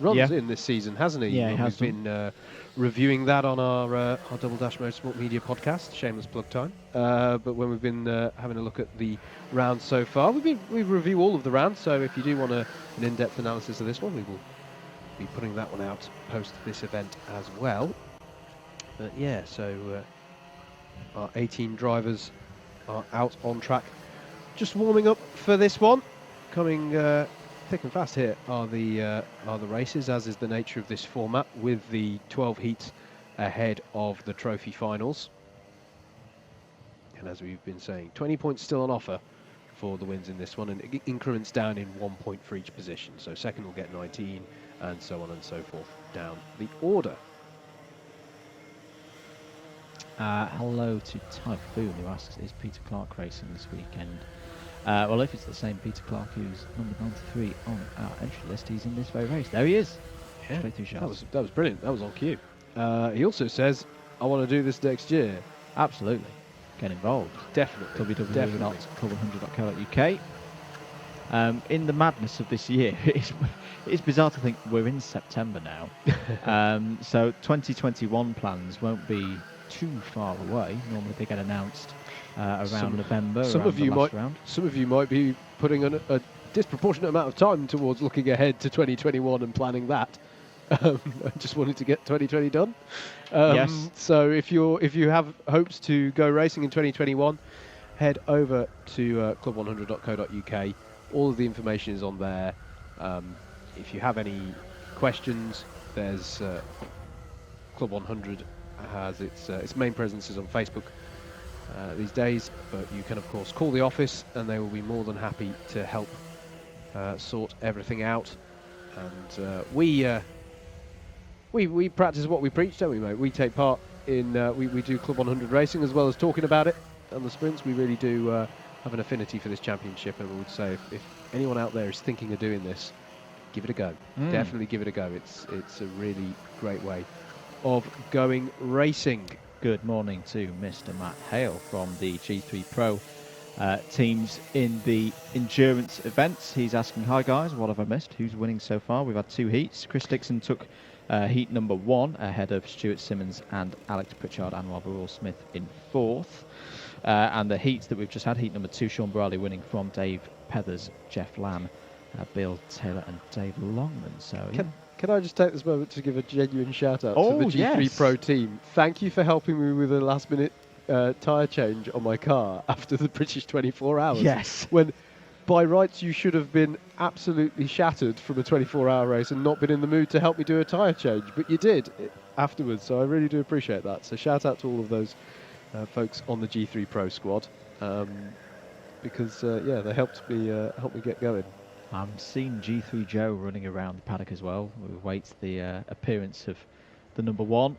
runs in this season, hasn't he? Yeah, he has. We've been reviewing that on our Double Dash Motorsport Media podcast, shameless plug time. But when we've been having a look at the rounds so far, we review all of the rounds, so if you do want an in-depth analysis of this one, we will be putting that one out post this event as well. But yeah, so our 18 drivers are out on track, just warming up for this one. Coming thick and fast here are the races, as is the nature of this format, with the 12 heats ahead of the trophy finals. And as we've been saying, 20 points still on offer for the wins in this one, and it increments down in 1 point for each position. So second will get 19, and so on and so forth down the order. Hello to Typhoon, who asks, is Peter Clark racing this weekend? Well, if it's the same Peter Clark who's number 93 on our entry list, he's in this very race. There he is. Yeah, straight through shots. That was brilliant. That was on cue. He also says, I want to do this next year. Absolutely. Get involved. Definitely. www.club100.co.uk. In the madness of this year, it's bizarre to think we're in September now. So 2021 plans won't be too far away. Normally they get announced around November. Some of you might be putting a disproportionate amount of time towards looking ahead to 2021 and planning that. I just wanted to get 2020 done. Yes. So if you have hopes to go racing in 2021, head over to club100.co.uk. All of the information is on there. If you have any questions, there's Club 100 has its main presence is on Facebook these days, but you can of course call the office and they will be more than happy to help sort everything out. And we practice what we preach, don't we, mate? We take part in we do Club 100 racing as well as talking about it on the sprints. We really do have an affinity for this championship, and would say if anyone out there is thinking of doing this, give it a go. Definitely give it a go. It's a really great way of going racing. Good morning to Mr. Matt Hale from the G3 Pro teams in the endurance events. He's asking, hi guys, what have I missed? Who's winning so far? We've had 2 heats. Chris Dixon took heat number 1 ahead of Stuart Simmons and Alex Pritchard and Robert Earl Smith in 4th. And the heats that we've just had, heat number 2, Sean Briley winning from Dave Pethers, Jeff Lamb, Bill Taylor and Dave Longman. So Can I just take this moment to give a genuine shout out Oh, to the G3 yes. Pro team? Thank you for helping me with a last minute tyre change on my car after the British 24 hours. Yes. When by rights you should have been absolutely shattered from a 24-hour race and not been in the mood to help me do a tyre change, but you did afterwards, so I really do appreciate that. So shout out to all of those folks on the G3 Pro squad, because yeah, they helped me get going. I'm seeing G3 Joe running around the paddock as well. We wait the appearance of the number 1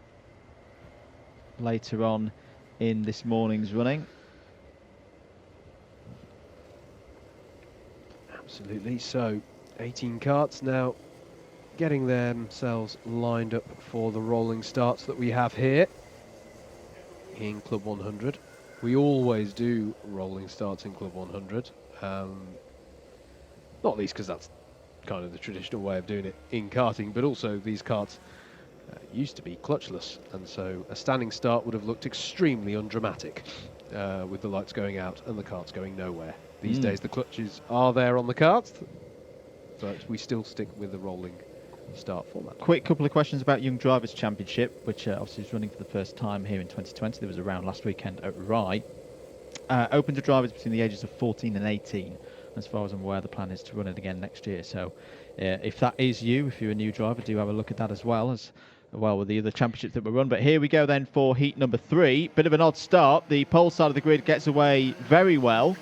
later on in this morning's running. Absolutely. So 18 karts now getting themselves lined up for the rolling starts that we have here in Club 100. We always do rolling starts in Club 100. Not least because that's kind of the traditional way of doing it in karting, but also these karts used to be clutchless, and so a standing start would have looked extremely undramatic with the lights going out and the karts going nowhere. These days the clutches are there on the karts, but we still stick with the rolling start format. Quick couple of questions about Young Drivers Championship, which obviously is running for the first time here in 2020. There was a round last weekend at Rye. Open to drivers between the ages of 14 and 18. As far as I'm aware, the plan is to run it again next year. So if that is you, if you're a new driver, do have a look at that as well with the other championships that were run. But here we go then for heat number 3. Bit of an odd start. The pole side of the grid gets away very well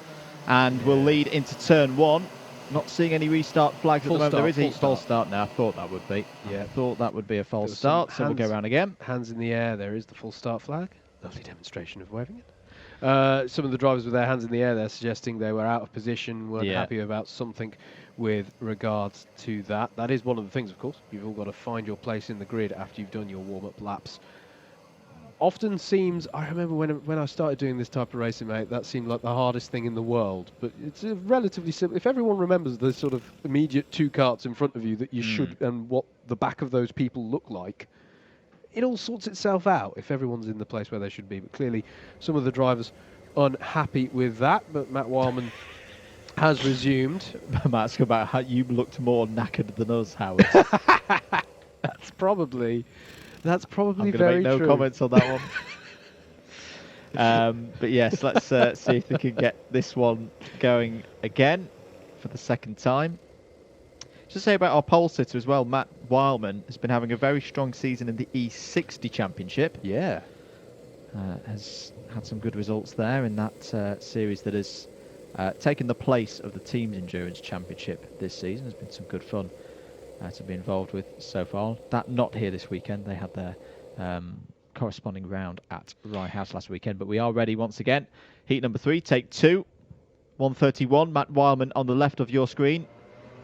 and will lead into turn 1. Not seeing any restart flags at the moment. There is a false start now. I thought that would be. Yeah, I thought that would be a false start. So we'll go around again. Hands in the air. There is the full start flag. Lovely demonstration of waving it. Some of the drivers with their hands in the air, they're suggesting they were out of position, weren't happy about something with regards to that. That is one of the things, of course. You've all got to find your place in the grid after you've done your warm-up laps. Often seems, I remember when I started doing this type of racing, mate, that seemed like the hardest thing in the world. But it's a relatively simple. If everyone remembers the sort of immediate 2 karts in front of you that you should, and what the back of those people look like, it all sorts itself out if everyone's in the place where they should be. But clearly some of the drivers unhappy with that, but Matt Wildman has resumed. Matt's about how you looked more knackered than us, Howard. That's probably I'm very make no true. comments on that one. But yes, let's see if they can get this one going again for the second time. Just say about our pole sitter as well, Matt Wildman has been having a very strong season in the E60 Championship. Yeah. Has had some good results there in that series that has taken the place of the Teams Endurance Championship this season. Has been some good fun to be involved with so far. That not here this weekend. They had their corresponding round at Rye House last weekend. But we are ready once again. Heat number 3, take 2. 1:31, Matt Wildman on the left of your screen.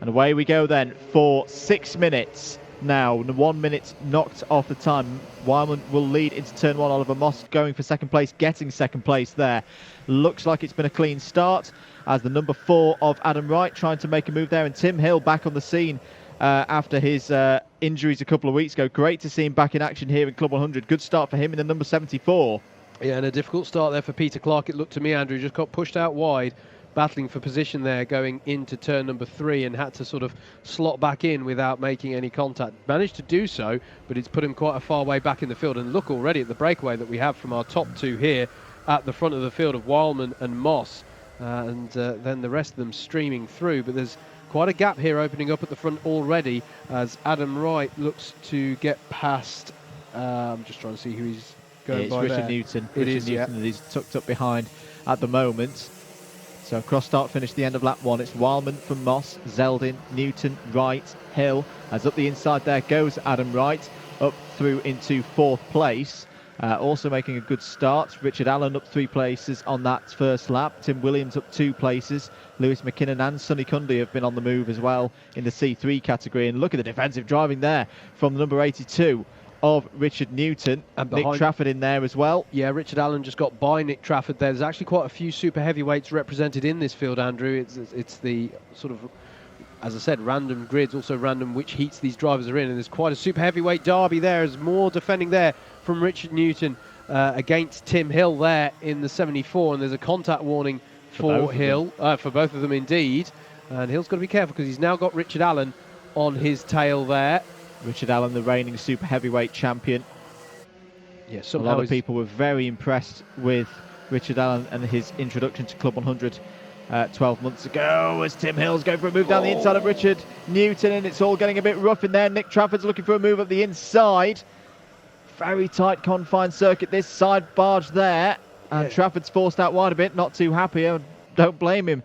And away we go then for 6 minutes now. 1 minute knocked off the time. Wildman will lead into turn 1. Oliver Moss going for second place, getting second place there. Looks like it's been a clean start as the number 4 of Adam Wright trying to make a move there. And Tim Hill back on the scene after his injuries a couple of weeks ago. Great to see him back in action here in Club 100. Good start for him in the number 74. Yeah, and a difficult start there for Peter Clark. It looked to me, Andrew, just got pushed out wide, battling for position there going into turn number 3, and had to sort of slot back in without making any contact. Managed to do so, but it's put him quite a far way back in the field. And look already at the breakaway that we have from our top 2 here at the front of the field of Wildman and Moss, and then the rest of them streaming through. But there's quite a gap here opening up at the front already as Adam Wright looks to get past. I'm just trying to see who he's going by. It's Richard there. Newton. It Richard is, Newton yeah. that he's tucked up behind at the moment. So cross start finish the end of lap 1. It's Wildman from Moss, Zeldin, Newton, Wright, Hill. As up the inside there goes Adam Wright up through into 4th place. Also making a good start. Richard Allen up 3 places on that first lap. Tim Williams up 2 places. Lewis McKinnon and Sonny Cundy have been on the move as well in the C3 category. And look at the defensive driving there from the number 82 of Richard Newton. And Nick Trafford in there as well. Yeah, Richard Allen just got by Nick Trafford. There's actually quite a few super heavyweights represented in this field, Andrew. It's the sort of, as I said, random grids, also random which heats these drivers are in. And there's quite a super heavyweight derby there. There's more defending there from Richard Newton against Tim Hill there in the 74. And there's a contact warning for Hill, for both of them indeed. And Hill's got to be careful because he's now got Richard Allen on his tail there. Richard Allen, the reigning super heavyweight champion. Yeah, a lot of people were very impressed with Richard Allen and his introduction to Club 100 12 months ago, as Tim Hill's going for a move down the inside of Richard Newton, and it's all getting a bit rough in there. Nick Trafford's looking for a move up the inside. Very tight confined circuit, this side barge there, and Trafford's forced out wide a bit, not too happy. I don't blame him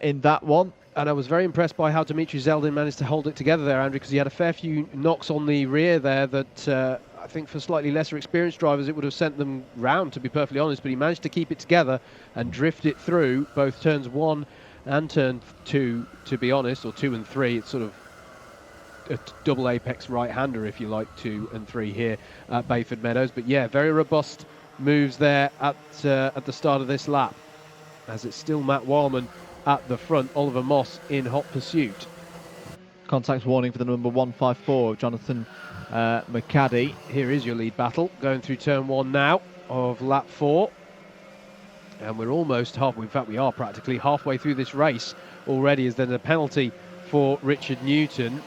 in that one. And I was very impressed by how Dimitri Zeldin managed to hold it together there, Andrew, because he had a fair few knocks on the rear there that I think for slightly lesser experienced drivers it would have sent them round, to be perfectly honest, but he managed to keep it together and drift it through both turns 1 and turn 2, to be honest, or 2 and 3. It's sort of a double apex right-hander, if you like, 2 and 3 here at Bayford Meadows. But yeah, very robust moves there at the start of this lap, as it's still Matt Wildman at the front, Oliver Moss in hot pursuit. Contact warning for the number 154 of Jonathan McCaddy. Here is your lead battle going through turn 1 now of lap 4, and we're almost halfway. In fact, we are practically halfway through this race already, as there's a penalty for Richard Newton,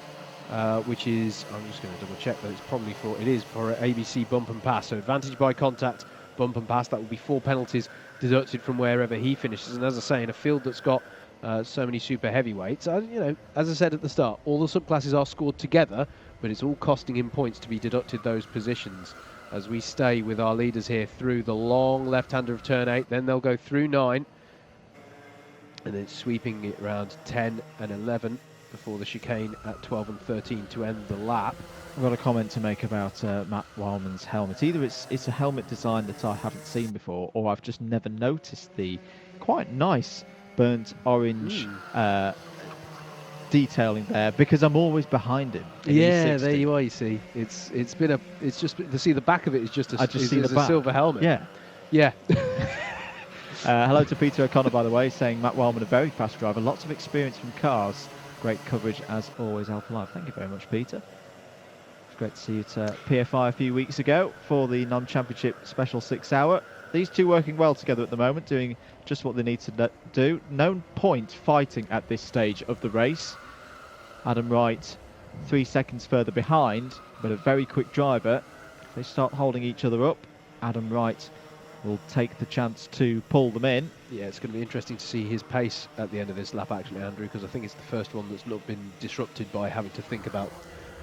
which is, I'm just going to double check that it is for ABC bump and pass. So advantage by contact, bump and pass. That will be 4 penalties deducted from wherever he finishes. And as I say, in a field that's got so many super heavyweights, you know, as I said at the start, all the subclasses are scored together, but it's all costing him points to be deducted those positions. As we stay with our leaders here through the long left-hander of turn 8, then they'll go through 9, and then sweeping it around 10 and 11 before the chicane at 12 and 13 to end the lap. I've got a comment to make about Matt Wildman's helmet. Either it's a helmet design that I haven't seen before, or I've just never noticed the quite nice burnt orange detailing there, because I'm always behind him. Yeah, there you are. You see, it's just to see the back of it is just a silver helmet. Yeah. Hello to Peter O'Connor, by the way, saying Matt Wildman, a very fast driver, lots of experience from cars. Great coverage as always, Alpha Live. Thank you very much, Peter. It's great to see you at PFI a few weeks ago for the non-championship special 6 hour. These two working well together at the moment, doing just what they need to do. No point fighting at this stage of the race. Adam Wright 3 seconds further behind, but a very quick driver. If they start holding each other up, Adam Wright will take the chance to pull them in. Yeah, it's going to be interesting to see his pace at the end of this lap, actually, Andrew, because I think it's the first one that's not been disrupted by having to think about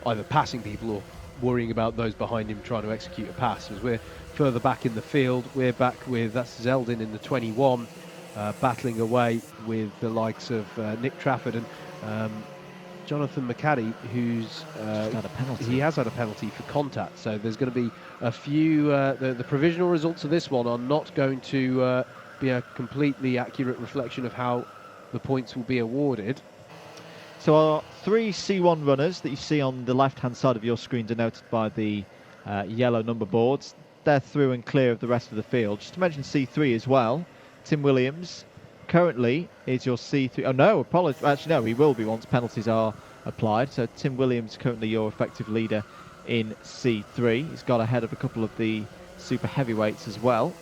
either passing people or worrying about those behind him trying to execute a pass. As we're further back in the field, we're back with, that's Zeldin in the 21, battling away with the likes of Nick Trafford and Jonathan McCaddy, who's had a penalty. He has had a penalty for contact, so there's going to be a few. The provisional results of this one are not going to be a completely accurate reflection of how the points will be awarded. So our 3 C1 runners that you see on the left-hand side of your screen, denoted by the yellow number boards, they're through and clear of the rest of the field. Just to mention C3 as well, Tim Williams currently is your C3. Oh no, apologies. Actually, no, he will be once penalties are applied. So Tim Williams currently your effective leader in C3. He's got ahead of a couple of the super heavyweights as well.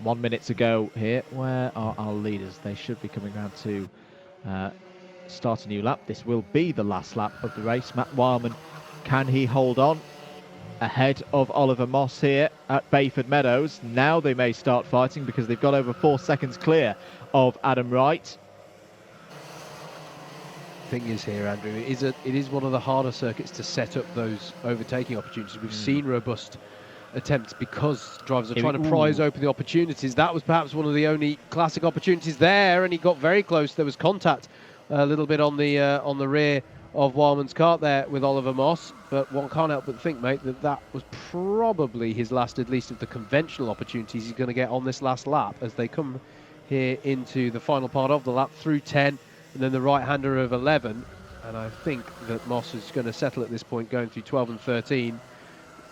1 minute to go here. Where are our leaders? They should be coming around to start a new lap. This will be the last lap of the race. Matt Wildman, can he hold on? Ahead of Oliver Moss here at Bayford Meadows. Now they may start fighting because they've got over 4 seconds clear of Adam Wright. Thing is here, Andrew, it is one of the harder circuits to set up those overtaking opportunities. We've seen robust attempts because drivers are trying to prize open the opportunities. That was perhaps one of the only classic opportunities there, and he got very close. There was contact a little bit on the rear of Wildman's kart there with Oliver Moss, but one can't help but think, mate, that was probably his last, at least of the conventional opportunities he's going to get on this last lap as they come here into the final part of the lap through 10 and then the right-hander of 11. And I think that Moss is going to settle at this point going through 12 and 13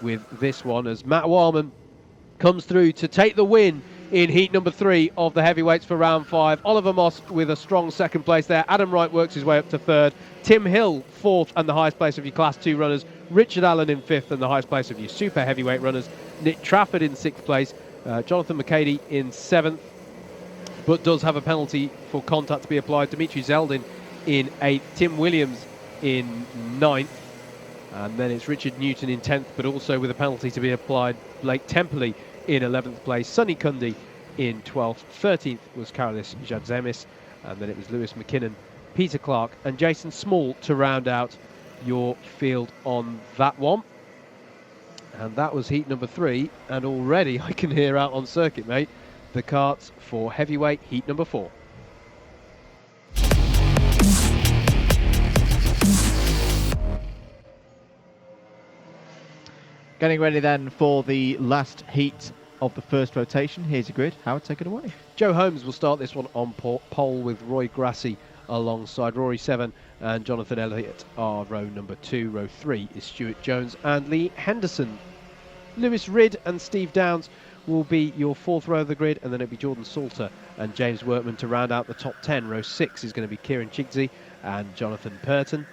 with this one as Matt Wildman comes through to take the win in heat number 3 of the heavyweights for round 5. Oliver Moss with a strong second place there. Adam Wright works his way up to 3rd. Tim Hill 4th and the highest place of your Class 2 runners. Richard Allen in 5th and the highest place of your super heavyweight runners. Nick Trafford in 6th place. Jonathan McCady in 7th, but does have a penalty for contact to be applied. Dimitri Zeldin in 8th. Tim Williams in 9th. And then it's Richard Newton in 10th, but also with a penalty to be applied, Blake Temperley in 11th place, Sonny Cundy in 12th, 13th was Karolis Jadzemis, and then it was Lewis McKinnon, Peter Clark and Jason Small to round out your field on that one. And that was heat number 3, and already I can hear out on circuit, mate, the karts for heavyweight heat number 4. Getting ready then for the last heat of the first rotation. Here's your grid. Howard, take it away. Joe Holmes will start this one on pole with Roy Grassi alongside Rory 7 and Jonathan Elliott are row number 2. Row 3 is Stuart Jones and Lee Henderson. Lewis Ridd and Steve Downs will be your 4th row of the grid, and then it'll be Jordan Salter and James Workman to round out the top 10. Row 6 is going to be Kieran Chigsey and Jonathan Purton.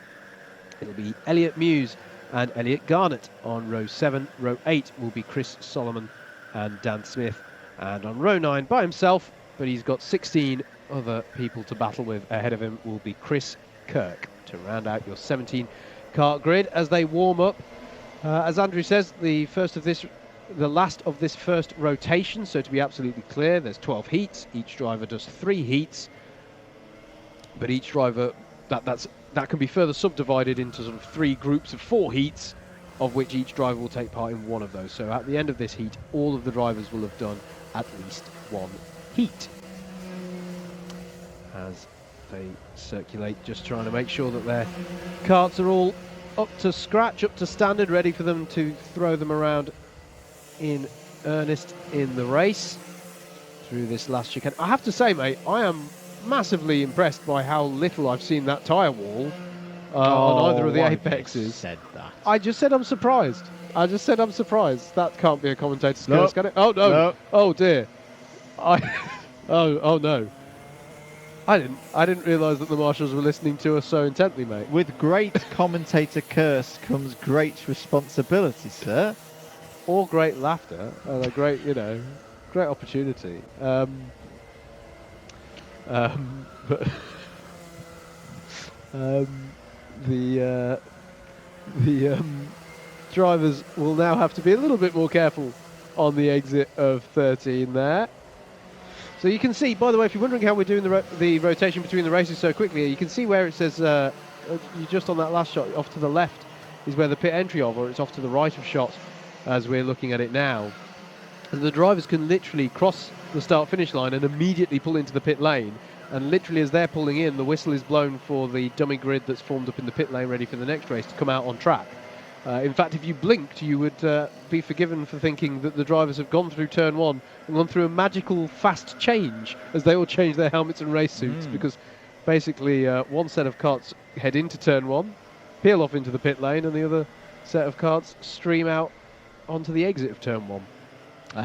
It'll be Elliot Muse and Elliot Garnett on row 7. Row 8 will be Chris Solomon and Dan Smith. And on row 9 by himself, but he's got 16 other people to battle with ahead of him, will be Chris Kirk to round out your 17 kart grid as they warm up. As Andrew says, the last of this first rotation, so to be absolutely clear, there's 12 heats. Each driver does 3 heats, but each driver, that can be further subdivided into sort of 3 groups of 4 heats, of which each driver will take part in one of those. So at the end of this heat, all of the drivers will have done at least 1 heat. As they circulate, just trying to make sure that their karts are all up to scratch, up to standard, ready for them to throw them around in earnest in the race through this last chicane. I have to say, mate, I am massively impressed by how little I've seen that tyre wall on either of the apexes. Said that. I just said I'm surprised. That can't be a commentator's curse, can it? Oh no. No. Oh dear. Oh no. I didn't realise that the marshals were listening to us so intently, mate. With great commentator curse comes great responsibility, sir. Or great laughter, and a great, great opportunity. But the drivers will now have to be a little bit more careful on the exit of 13 there. So you can see, by the way, if you're wondering how we're doing the rotation between the races so quickly, you can see where it says, you just on that last shot, off to the left is where the pit entry of, or it's off to the right of shot as we're looking at it now. And the drivers can literally cross the start-finish line and immediately pull into the pit lane. And literally as they're pulling in, the whistle is blown for the dummy grid that's formed up in the pit lane ready for the next race to come out on track. In fact, if you blinked, you would be forgiven for thinking that the drivers have gone through turn 1 and gone through a magical fast change as they all change their helmets and race suits, because basically one set of karts head into turn 1, peel off into the pit lane, and the other set of karts stream out onto the exit of turn 1.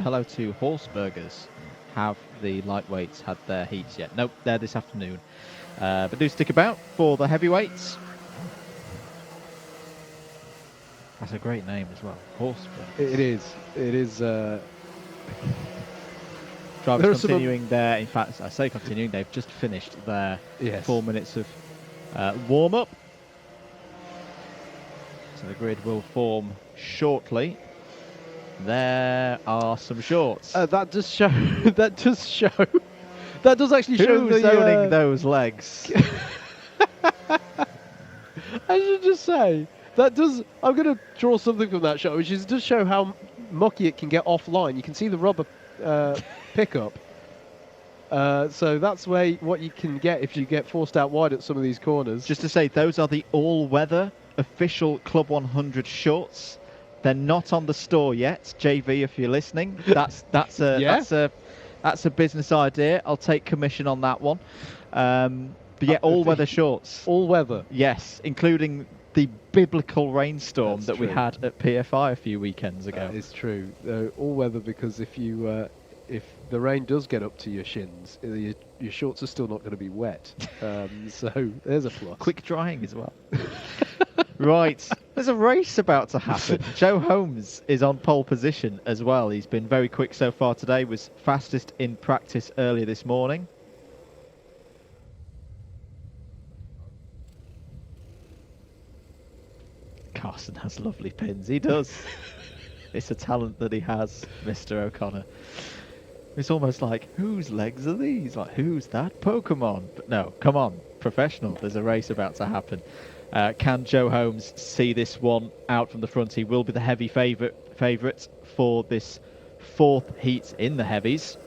Hello to Horseburgers. Have the lightweights had their heats yet? Nope, they're this afternoon. But do stick about for the heavyweights. That's a great name as well, Horseburgers. It is. Drivers continuing their, in fact, I say continuing, they've just finished their 4 minutes of warm-up. So the grid will form shortly. There are some shorts. That does show. That does actually show. Who's owning those legs? I should just say that does. I'm going to draw something from that shot, which is just show how mucky it can get offline. You can see the rubber pickup So that's what you can get if you get forced out wide at some of these corners. Just to say, those are the all-weather official Club 100 shorts. They're not on the store yet. JV, if you're listening, that's a business idea. I'll take commission on that one. But yeah, all-weather shorts. All weather. Yes, including the biblical rainstorm that we true. had at PFI a few weekends ago. It's true. All weather, because if the rain does get up to your shins, your shorts are still not going to be wet. So there's a plus. Quick drying as well. Right, there's a race about to happen. Joe Holmes is on pole position as well. He's been very quick so far today, was fastest in practice earlier this morning. Carson has lovely pins. He does. It's a talent that he has, Mr. O'Connor. It's almost like, whose legs are these? Like, who's that Pokemon? But no, come on, professional. There's a race about to happen. Can Joe Holmes see this one out from the front? He will be the heavy favourite for this fourth heat in the heavies.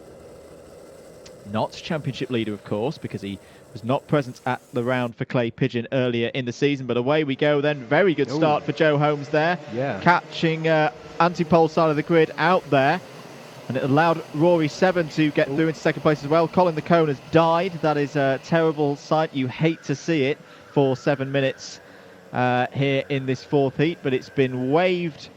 Not championship leader, of course, because he was not present at the round for Clay Pigeon earlier in the season. But away we go then. Very good start for Joe Holmes there. Yeah. Catching anti-pole side of the grid out there. And it allowed Rory7 to get through into second place as well. Colin the Cone has died. That is a terrible sight. You hate to see it for 7 minutes here in this fourth heat. But it's been waved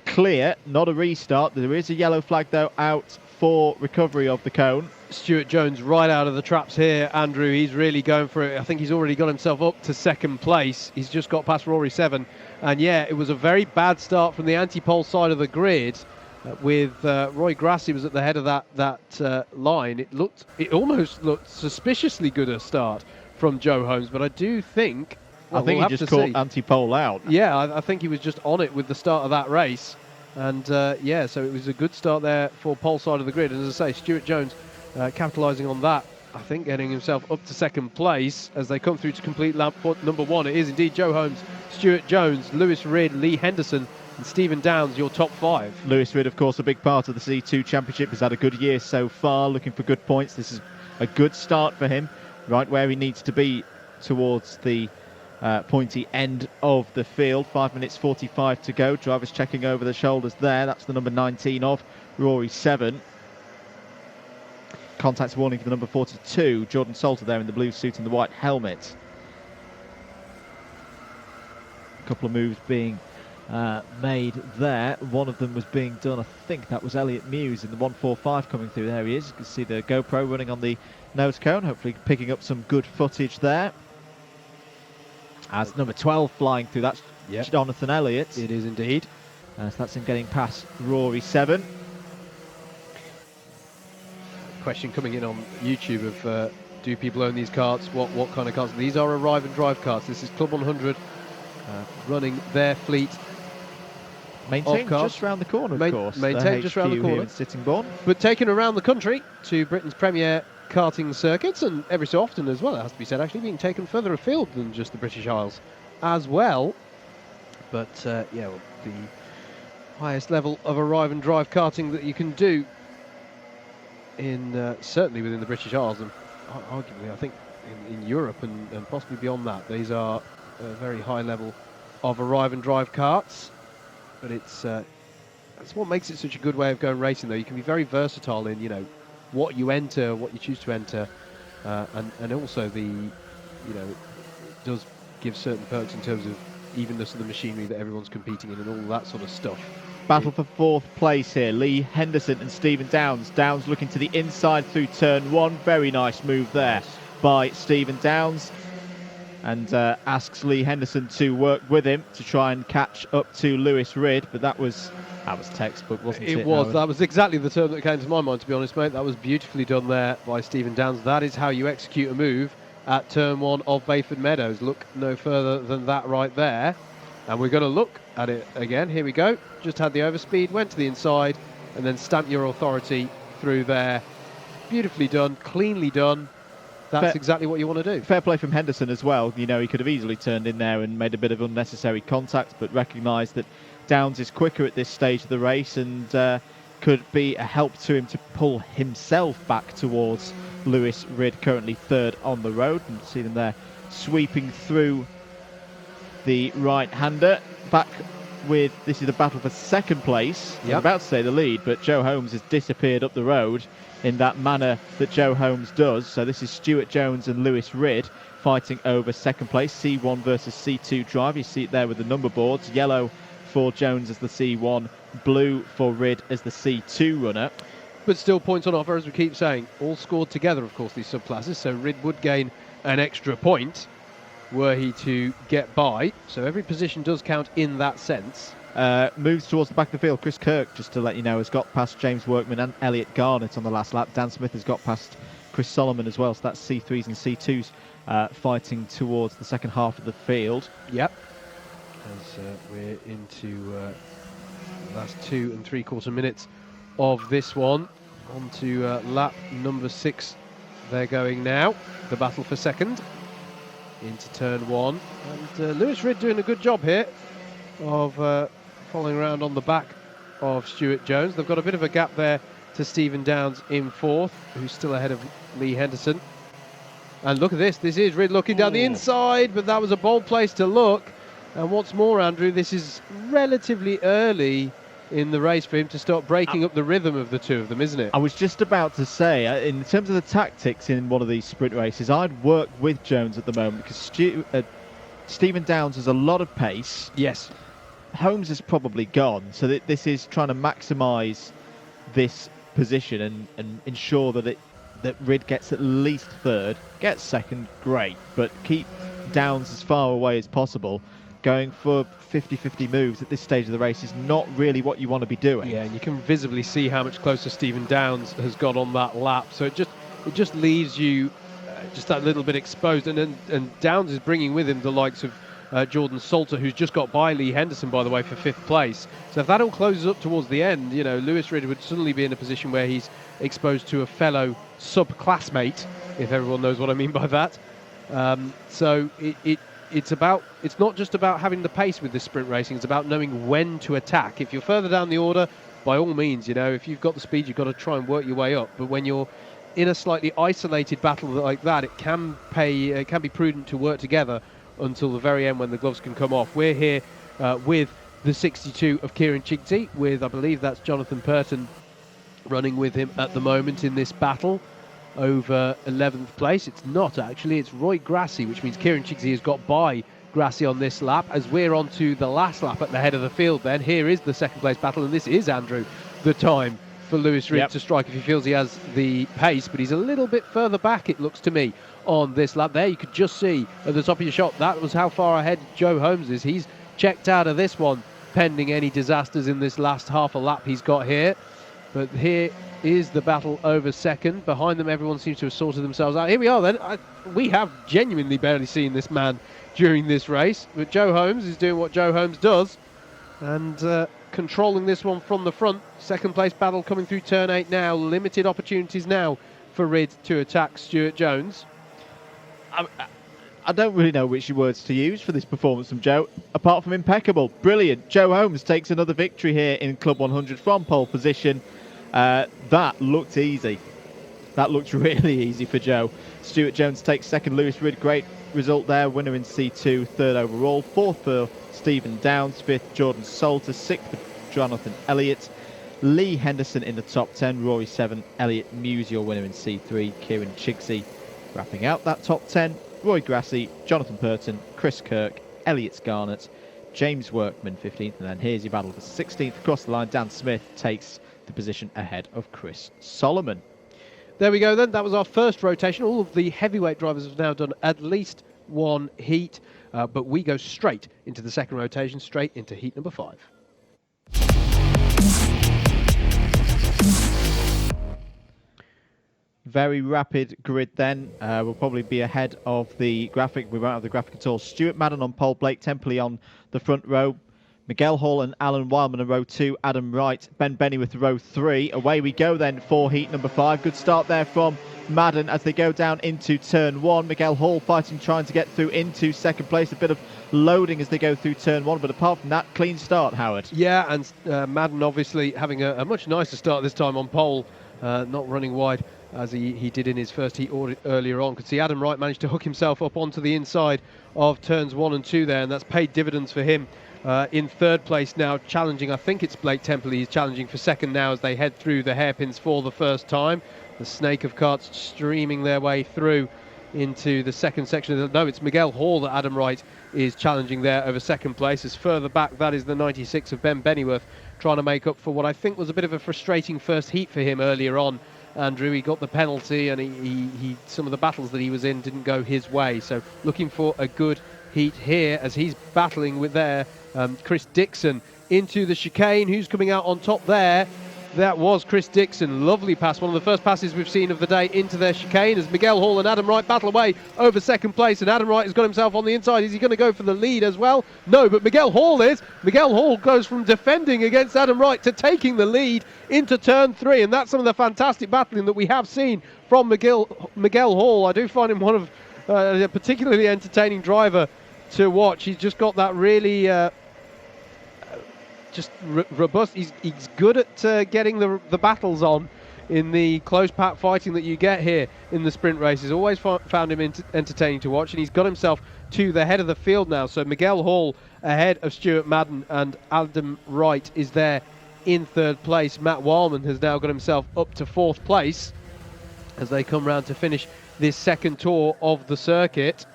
clear, not a restart. There is a yellow flag, though, out for recovery of the cone. Stuart Jones right out of the traps here, Andrew. He's really going for it. I think he's already got himself up to second place. He's just got past Rory7. And yeah, it was a very bad start from the anti-pole side of the grid. With Roy Grassi was at the head of that line. It almost looked suspiciously good a start from Joe Holmes, but I do think... I think he just caught anti-pole out. Yeah, I think he was just on it with the start of that race. And yeah, so it was a good start there for pole side of the grid. And as I say, Stuart Jones capitalising on that, I think getting himself up to second place as they come through to complete lap number one. It is indeed Joe Holmes, Stuart Jones, Lewis Ridd, Lee Henderson, and Stephen Downs, your top five. Lewis Ridd, of course, a big part of the C2 Championship, has had a good year so far, looking for good points. This is a good start for him, right where he needs to be towards the pointy end of the field. 5 minutes 45 to go. Drivers checking over the shoulders there. That's the number 19 of Rory7. Contact warning for the number 42, Jordan Salter there in the blue suit and the white helmet. A couple of moves being made there. One of them was being done, I think that was Elliot Muse in the 145 coming through. There he is. You can see the GoPro running on the nose cone, hopefully picking up some good footage there. As number 12 flying through, that's Jonathan Elliott. It is indeed. So that's him getting past Rory7. Question coming in on YouTube of do people own these carts? What kind of carts? These are arrive and drive carts. This is Club 100 running their fleet. Maintained just round the corner, of course. Maintained just round the corner. Sittingbourne. But taken around the country to Britain's premier karting circuits, and every so often as well, it has to be said, actually being taken further afield than just the British Isles as well. But yeah, well, the highest level of arrive and drive karting that you can do in certainly within the British Isles, and arguably I think in Europe and possibly beyond that. These are a very high level of arrive and drive karts, but it's that's what makes it such a good way of going racing, though. You can be very versatile in, you know, what you enter, what you choose to enter, and also it does give certain perks in terms of evenness of the machinery that everyone's competing in and all that sort of stuff. Battle for fourth place here. Lee Henderson and Stephen Downs. Downs looking to the inside through turn one. Very nice move there by Stephen Downs. And asks Lee Henderson to work with him to try and catch up to Lewis Ridd. But that was textbook, wasn't it? It was. That was exactly the term that came to my mind, to be honest, mate. That was beautifully done there by Stephen Downs. That is how you execute a move at turn one of Bayford Meadows. Look no further than that right there. And we're going to look at it again. Here we go. Just had the overspeed, went to the inside, and then stamp your authority through there. Beautifully done, cleanly done. That's exactly what you want to do. Fair play from Henderson as well. You know, he could have easily turned in there and made a bit of unnecessary contact, but recognised that Downs is quicker at this stage of the race and could be a help to him to pull himself back towards Lewis Ridd currently third on the road. And see them there sweeping through the right-hander. Back with, this is the battle for second place. I was about to say the lead, but Joe Holmes has disappeared up the road in that manner that Joe Holmes does. So this is Stuart Jones and Lewis Ridd fighting over second place. C1 versus C2 drive. You see it there with the number boards. Yellow for Jones as the C1, blue for Ridd as the C2 runner. But still points on offer, as we keep saying. All scored together, of course, these subclasses. So Ridd would gain an extra point were he to get by. So every position does count in that sense. Moves towards the back of the field. Chris Kirk, just to let you know, has got past James Workman and Elliot Garnett on the last lap. Dan Smith has got past Chris Solomon as well. So that's C3s and C2s fighting towards the second half of the field. Yep. As we're into the last 2 3/4 minutes of this one. On to lap number 6. They're going now. The battle for second. Into turn 1. And Lewis Ridd doing a good job here of following around on the back of Stuart Jones. They've got a bit of a gap there to Stephen Downs in 4th, who's still ahead of Lee Henderson. And look at this. This is Ridd looking down the inside, but that was a bold place to look. And what's more, Andrew, this is relatively early in the race for him to start breaking up the rhythm of the two of them, isn't it? I was just about to say, in terms of the tactics in one of these sprint races, I'd work with Jones at the moment because Stephen Downs has a lot of pace. Yes. Holmes is probably gone, so this is trying to maximise this position and ensure that Ridd gets at least third, gets second, great, but keep Downs as far away as possible. Going for 50-50 moves at this stage of the race is not really what you want to be doing. Yeah, and you can visibly see how much closer Stephen Downs has got on that lap. So it just leaves you just that little bit exposed. And Downs is bringing with him the likes of Jordan Salter, who's just got by Lee Henderson, by the way, for 5th place. So if that all closes up towards the end, you know, Lewis Ridd would suddenly be in a position where he's exposed to a fellow sub-classmate, if everyone knows what I mean by that. So it's not just about having the pace with this sprint racing, it's about knowing when to attack. If you're further down the order, by all means, you know, if you've got the speed, you've got to try and work your way up. But when you're in a slightly isolated battle like that, it can be prudent to work together until the very end when the gloves can come off. We're here with the 62 of Kieran Chigsey, with, I believe that's Jonathan Purton running with him at the moment in this battle over 11th place. It's not actually, it's Roy Grassi, which means Kieran Chigsey has got by Grassi on this lap. As we're on to the last lap at the head of the field then, here is the second place battle, and this is, Andrew, the time for Lewis Ridd to strike if he feels he has the pace, but he's a little bit further back, it looks to me, on this lap. There you could just see at the top of your shot, that was how far ahead Joe Holmes is. He's checked out of this one, pending any disasters in this last half a lap he's got here. But here is the battle over second. Behind them, everyone seems to have sorted themselves out. Here we are then. We have genuinely barely seen this man during this race. But Joe Holmes is doing what Joe Holmes does and controlling this one from the front. Second place battle coming through turn 8 now. Limited opportunities now for Ridd to attack Stuart Jones. I don't really know which words to use for this performance from Joe, apart from impeccable. Brilliant. Joe Holmes takes another victory here in Club 100 from pole position. That looked easy. That looked really easy for Joe. Stuart Jones takes second. Lewis Ridd, great result there. Winner in C2, third overall. Fourth for Stephen Downs. Fifth, Jordan Salter. Sixth for Jonathan Elliott. Lee Henderson in the top 10. Rory 7. Elliot Muse, your winner in C3. Kieran Chigsey wrapping out that top 10. Roy Grassi, Jonathan Purton, Chris Kirk, Elliot Garnett, James Workman 15th, and then here's your battle for 16th. Across the line, Dan Smith takes the position ahead of Chris Solomon. There we go then. That was our first rotation. All of the heavyweight drivers have now done at least one heat, but we go straight into the second rotation, straight into heat number 5. Very rapid grid then. We'll probably be ahead of the graphic. We won't have the graphic at all. Stuart Madden on pole, Blake Templey on the front row, Miguel Hall and Alan Wildman in row 2, Adam Wright, Ben Bennyworth row 3. Away we go then for heat number 5. Good start there from Madden as they go down into turn 1. Miguel Hall fighting, trying to get through into second place. A bit of loading as they go through turn 1, but apart from that, clean start, Howard. Yeah, and Madden obviously having a much nicer start this time on pole, not running wide as he did in his first heat earlier on. Could see Adam Wright managed to hook himself up onto the inside of turns 1 and 2 there, and that's paid dividends for him. In third place now, challenging, I think it's Blake Temple, he's challenging for second now as they head through the hairpins for the first time. The snake of karts streaming their way through into the second section. No, it's Miguel Hall that Adam Wright is challenging there over second place. As further back, that is the 96 of Ben Bennyworth, trying to make up for what I think was a bit of a frustrating first heat for him earlier on. Andrew, he got the penalty, and he some of the battles that he was in didn't go his way. So looking for a good heat here as he's battling with Chris Dixon into the chicane. Who's coming out on top there? That was Chris Dixon. Lovely pass, one of the first passes we've seen of the day into their chicane as Miguel Hall and Adam Wright battle away over second place, and Adam Wright has got himself on the inside. Is he going to go for the lead as well? No, but Miguel Hall is. Miguel Hall goes from defending against Adam Wright to taking the lead into turn 3, and that's some of the fantastic battling that we have seen from Miguel Hall. I do find him one of a particularly entertaining driver to watch. He's just got that really robust. He's good at getting the battles on in the close pack fighting that you get here in the sprint races. Always found him entertaining to watch, and he's got himself to the head of the field now. So Miguel Hall ahead of Stuart Madden, and Adam Wright is there in third place. Matt Wildman has now got himself up to fourth place as they come round to finish this second tour of the circuit.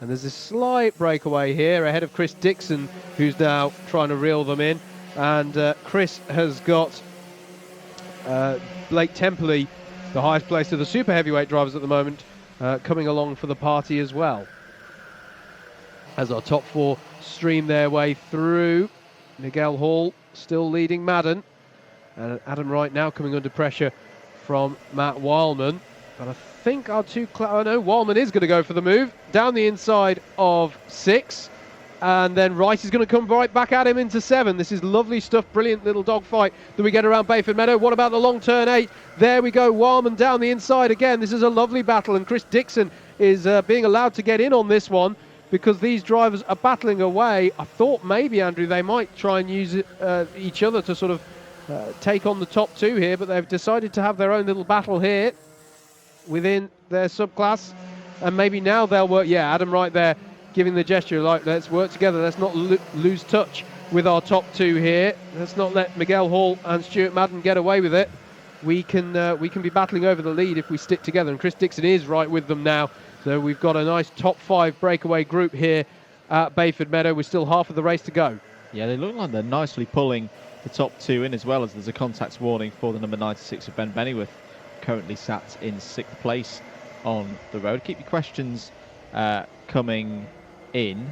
And there's a slight breakaway here ahead of Chris Dixon, who's now trying to reel them in. And Chris has got Blake Templey, the highest place of the super heavyweight drivers at the moment, coming along for the party as well. As our top 4 stream their way through, Miguel Hall still leading Madden, and Adam Wright now coming under pressure from Matt Wildman. But I think our two... Wildman is going to go for the move down the inside of 6. And then Wright is going to come right back at him into 7. This is lovely stuff, brilliant little dogfight that we get around Bayford Meadow. What about the long turn 8? There we go, Wildman down the inside again. This is a lovely battle, and Chris Dixon is being allowed to get in on this one because these drivers are battling away. I thought maybe, Andrew, they might try and use each other to sort of take on the top 2 here, but they've decided to have their own little battle here within their subclass, and maybe now they'll work. Yeah, Adam Wright there giving the gesture like, let's work together, let's not lose touch with our top 2 here, let's not let Miguel Hall and Stuart Madden get away with it. We can be battling over the lead if we stick together, and Chris Dixon is right with them now. So we've got a nice top 5 breakaway group here at Bayford Meadow with still half of the race to go. Yeah, they look like they're nicely pulling the top 2 in, as well as there's a contacts warning for the number 96 of Ben Bennyworth, currently sat in 6th place on the road. Keep your questions coming in.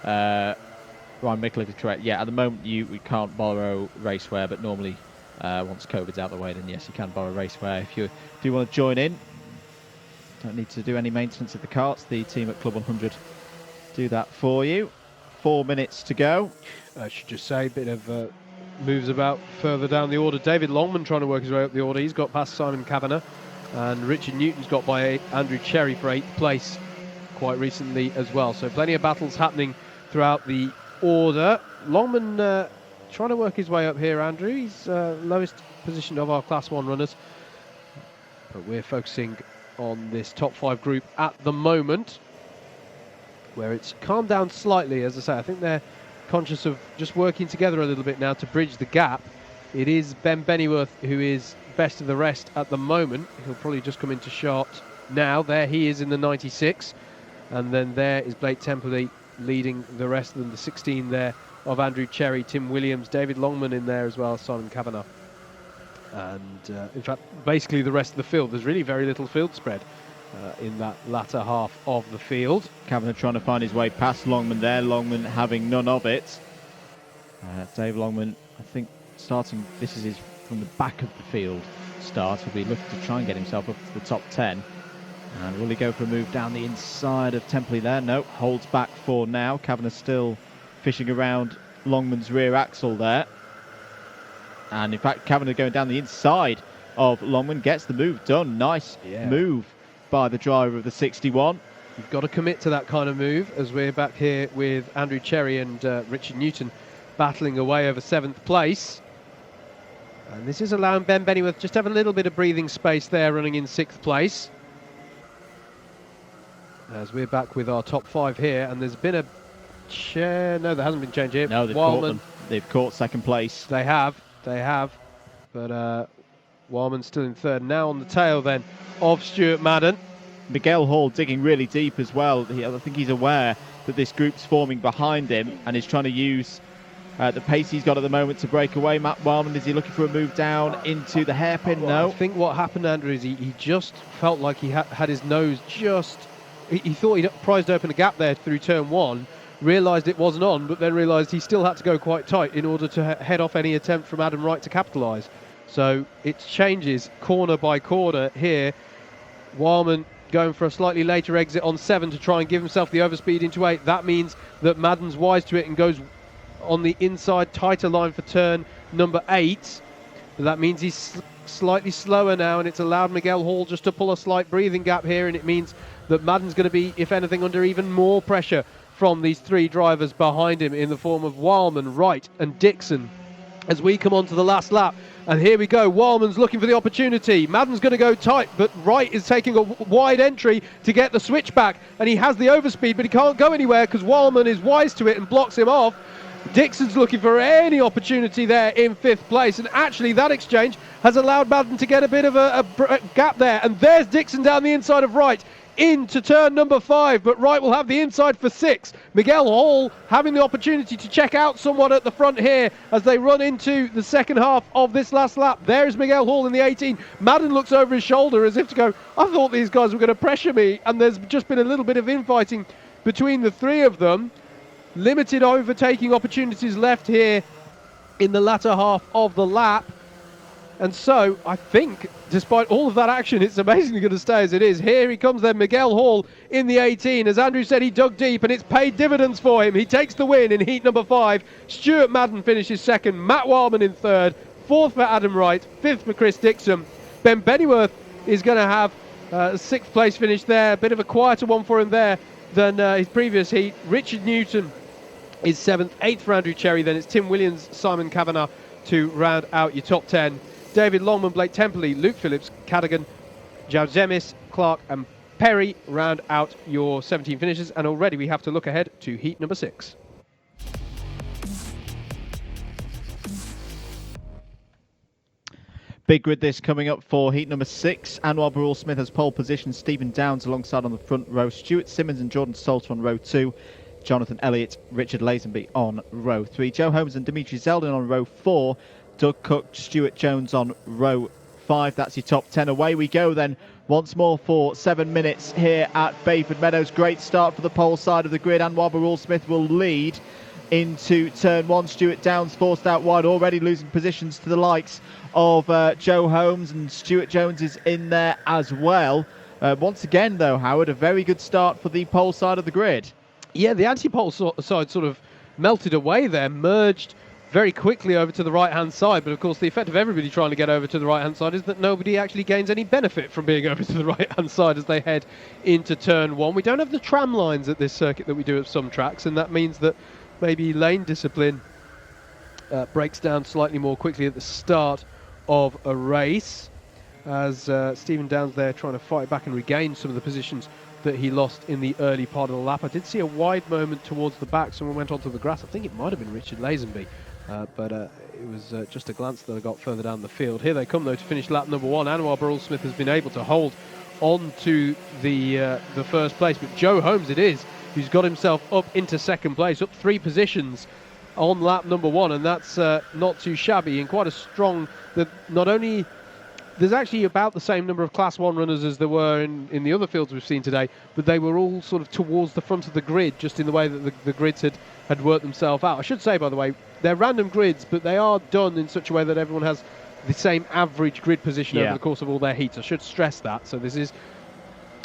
Ryan Mickliffe is correct. Yeah, at the moment we can't borrow racewear, but normally once COVID's out of the way, then yes, you can borrow racewear. If you do want to join in, don't need to do any maintenance of the carts. The team at Club 100 do that for you. 4 minutes to go. I should just say, a bit of moves about further down the order. David Longman trying to work his way up the order. He's got past Simon Kavanagh, and Richard Newton's got by Andrew Cherry for 8th place quite recently as well. So plenty of battles happening throughout the order. Longman trying to work his way up here, Andrew. He's lowest position of our Class 1 runners. But we're focusing on this top 5 group at the moment, where it's calmed down slightly. As I say, I think they're conscious of just working together a little bit now to bridge the gap. It is Ben Bennyworth who is best of the rest at the moment. He'll probably just come into shot now. There he is in the 96. And then there is Blake Templey leading the rest of them. The 16 there of Andrew Cherry, Tim Williams, David Longman in there as well, Simon Kavanagh. And in fact, basically the rest of the field. There's really very little field spread in that latter half of the field. Kavanagh trying to find his way past Longman there. Longman having none of it. Dave Longman, I think, starting, this is his from the back of the field start. He'll be looking to try and get himself up to the top 10. And will he go for a move down the inside of Templey there? No, holds back for now. Kavanagh still fishing around Longman's rear axle there. And in fact, Kavanagh going down the inside of Longman, gets the move done. Nice move by the driver of the 61. You've got to commit to that kind of move, as we're back here with Andrew Cherry and Richard Newton battling away over 7th place. And this is allowing Ben Bennyworth just have a little bit of breathing space there, running in 6th place. As we're back with our top 5 here, and there's been a no, there hasn't been change here. No, they've caught them. They've caught 2nd place. They have. But Wildman's still in 3rd. Now on the tail then of Stuart Madden. Miguel Hall digging really deep as well. I think he's aware that this group's forming behind him and is trying to use the pace he's got at the moment to break away. Matt Wildman, is he looking for a move down into the hairpin? No. I think what happened, Andrew, is he just felt like he had his nose just... He thought he'd prized open a gap there through turn 1, realised it wasn't on, but then realised he still had to go quite tight in order to head off any attempt from Adam Wright to capitalise. So it changes corner by corner here. Wildman going for a slightly later exit on 7 to try and give himself the overspeed into 8. That means that Madden's wise to it and goes on the inside tighter line for turn number 8. But that means he's slightly slower now, and it's allowed Miguel Hall just to pull a slight breathing gap here, and it means that Madden's going to be, if anything, under even more pressure from these 3 drivers behind him in the form of Wildman, Wright and Dixon as we come on to the last lap. And here we go. Wildman's looking for the opportunity. Madden's going to go tight, but Wright is taking a wide entry to get the switchback, and he has the overspeed, but he can't go anywhere because Wildman is wise to it and blocks him off. Dixon's looking for any opportunity there in 5th place, and actually that exchange has allowed Madden to get a bit of a gap there. And there's Dixon down the inside of Wright into turn number 5, but Wright will have the inside for 6. Miguel Hall having the opportunity to check out someone at the front here as they run into the second half of this last lap. There's Miguel Hall in the 18. Madden looks over his shoulder as if to go, I thought these guys were going to pressure me, and there's just been a little bit of infighting between the 3 of them. Limited overtaking opportunities left here in the latter half of the lap. And so, I think, despite all of that action, it's amazingly going to stay as it is. Here he comes then, Miguel Hall in the 18. As Andrew said, he dug deep, and it's paid dividends for him. He takes the win in heat number 5. Stuart Madden finishes 2nd. Matt Wildman in 3rd. 4th for Adam Wright. 5th for Chris Dixon. Ben Bennyworth is going to have a 6th place finish there. A bit of a quieter one for him there than his previous heat. Richard Newton is 7th. 8th for Andrew Cherry. Then it's Tim Williams, Simon Kavanagh to round out your top 10. David Longman, Blake Temperley, Luke Phillips, Cadogan, Jauzemis, Clark and Perry round out your 17 finishes. And already we have to look ahead to heat number 6. Big grid this coming up for heat number 6. Anwar Barul Smith has pole position. Stephen Downs alongside on the front row. Stuart Simmons and Jordan Salter on row 2. Jonathan Elliott, Richard Lazenby on row 3. Joe Holmes and Dimitri Zeldin on row 4. Doug Cook, Stuart Jones on row 5. That's your top 10. Away we go then once more for 7 minutes here at Bayford Meadows. Great start for the pole side of the grid. Anwar Barul Smith will lead into turn 1. Stuart Downs forced out wide, already losing positions to the likes of Joe Holmes, and Stuart Jones is in there as well. Once again though, Howard, a very good start for the pole side of the grid. Yeah, the anti-pole side sort of melted away there, merged very quickly over to the right-hand side, but of course the effect of everybody trying to get over to the right-hand side is that nobody actually gains any benefit from being over to the right-hand side as they head into turn 1. We don't have the tram lines at this circuit that we do at some tracks, and that means that maybe lane discipline breaks down slightly more quickly at the start of a race, as Stephen Downs there trying to fight back and regain some of the positions that he lost in the early part of the lap. I did see a wide moment towards the back. Someone went onto the grass. I think it might have been Richard Lazenby. But it was just a glance that I got further down the field. Here they come, though, to finish lap number 1. Anwar Barul Smith has been able to hold on to the first place, but Joe Holmes it is who's got himself up into 2nd place, up 3 positions on lap number 1, and that's not too shabby, and quite a strong... Not only... There's actually about the same number of Class 1 runners as there were in the other fields we've seen today, but they were all sort of towards the front of the grid, just in the way that the grids had worked themselves out. I should say, by the way, they're random grids, but they are done in such a way that everyone has the same average grid position over the course of all their heats. I should stress that, so this is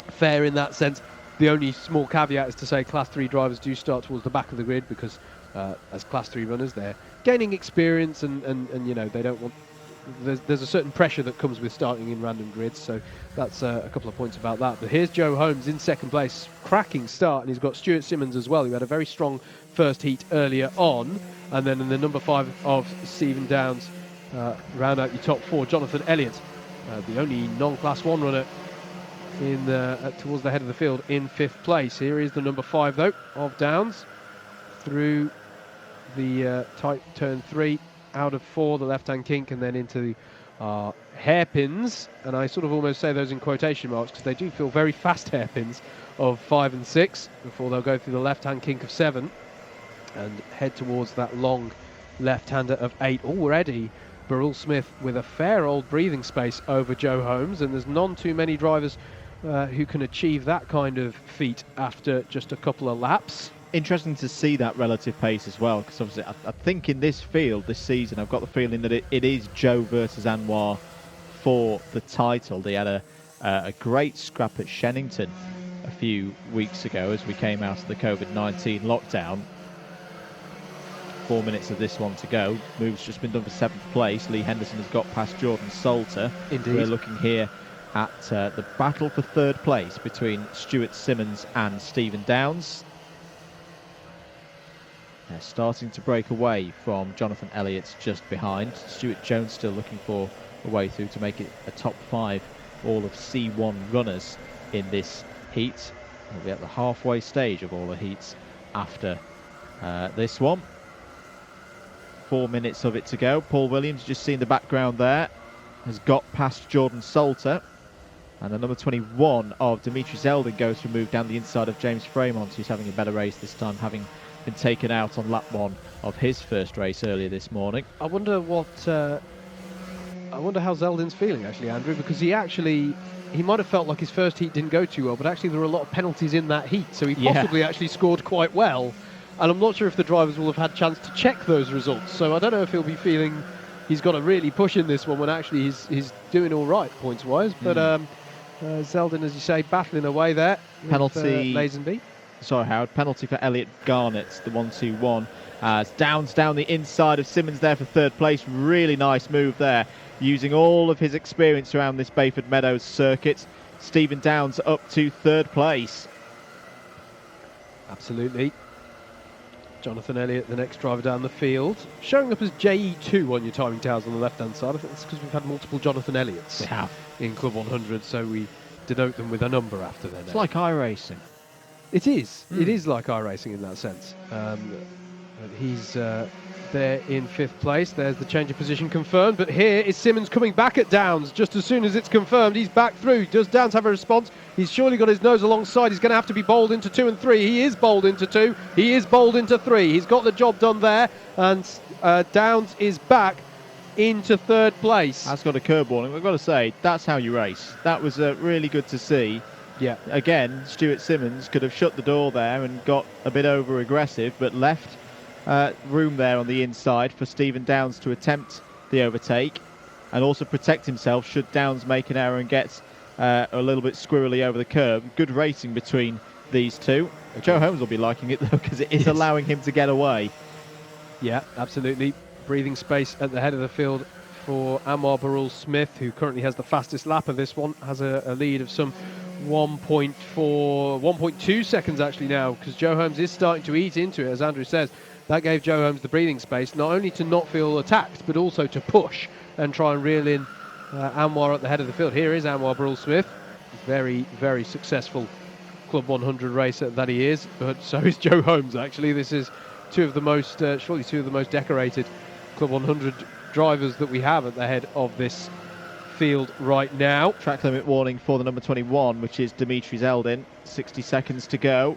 fair in that sense. The only small caveat is to say Class 3 drivers do start towards the back of the grid because as Class 3 runners, they're gaining experience and you know, they don't want... There's a certain pressure that comes with starting in random grids, so that's a couple of points about that. But here's Joe Holmes in 2nd place, cracking start, and he's got Stuart Simmons as well, who had a very strong first heat earlier on, and then in the number 5 of Stephen Downs round out your top 4. Jonathan Elliott, the only non-Class 1 runner in towards the head of the field, in 5th place. Here is the number 5 though of Downs through the tight turn 3, out of 4, the left-hand kink, and then into the hairpins, and I sort of almost say those in quotation marks because they do feel very fast hairpins, of 5 and 6 before they'll go through the left-hand kink of 7 and head towards that long left-hander of 8. Already Burrell Smith with a fair old breathing space over Joe Holmes, and there's none too many drivers who can achieve that kind of feat after just a couple of laps. Interesting to see that relative pace as well, because obviously I think in this field this season I've got the feeling that it is Joe versus Anwar for the title. They had a great scrap at Shennington a few weeks ago as we came out of the COVID-19 lockdown. 4 minutes of this one to go. Move's just been done for 7th place. Lee Henderson has got past Jordan Salter. Indeed. We're looking here at the battle for 3rd place between Stuart Simmons and Stephen Downs. They're starting to break away from Jonathan Elliott's just behind. Stuart Jones still looking for a way through to make it a top 5 all of C1 runners in this heat. We'll be at the halfway stage of all the heats after this one. 4 minutes of it to go. Paul Williams, just seen the background there, has got past Jordan Salter. And the number 21 of Dimitri Zeldin goes for a move down the inside of James Fremont, who's having a better race this time, having been taken out on lap 1 of his first race earlier this morning. I wonder how Zeldin's feeling actually, Andrew, because he might have felt like his first heat didn't go too well, but actually there were a lot of penalties in that heat, so he possibly actually scored quite well. And I'm not sure if the drivers will have had a chance to check those results, so I don't know if he'll be feeling he's got to really push in this one when actually he's doing all right points-wise. But Zeldin, as you say, battling away there. Penalty. Lazenby. Sorry, Howard. Penalty for Elliot Garnett, the 1-2-1. As Downs down the inside of Simmons there for 3rd place. Really nice move there, using all of his experience around this Bayford Meadows circuit. Stephen Downs up to 3rd place. Absolutely. Jonathan Elliott, the next driver down the field, showing up as JE2 on your timing towers on the left-hand side. I think that's because we've had multiple Jonathan Elliots in Club 100, so we denote them with a number after their name. It's like iRacing. It is. It is like iRacing in that sense. He's there in 5th place. There's the change of position confirmed. But here is Simmons coming back at Downs. Just as soon as it's confirmed, he's back through. Does Downs have a response? He's surely got his nose alongside. He's going to have to be bowled into 2 and 3. He is bowled into 2. He is bowled into 3. He's got the job done there. And Downs is back into 3rd place. That's got a curb warning. We've got to say, that's how you race. That was really good to see. Yeah. Again, Stuart Simmons could have shut the door there and got a bit over aggressive, but left room there on the inside for Stephen Downs to attempt the overtake and also protect himself should Downs make an error and get a little bit squirrely over the curb. Good racing between these two. Okay. Joe Holmes will be liking it though, because it is allowing him to get away. Yeah, absolutely. Breathing space at the head of the field for Anwar Burrell Smith, who currently has the fastest lap of this one, has a lead of some 1.2 seconds actually now, because Joe Holmes is starting to eat into it, as Andrew says. That gave Joe Holmes the breathing space, not only to not feel attacked, but also to push and try and reel in Anwar at the head of the field. Here is Anwar Burrell Smith, very, very successful Club 100 racer that he is, but so is Joe Holmes actually. This is surely two of the most decorated Club 100 drivers that we have at the head of this field right now. Track limit warning for the number 21, which is Dimitri Zeldin. 60 seconds to go.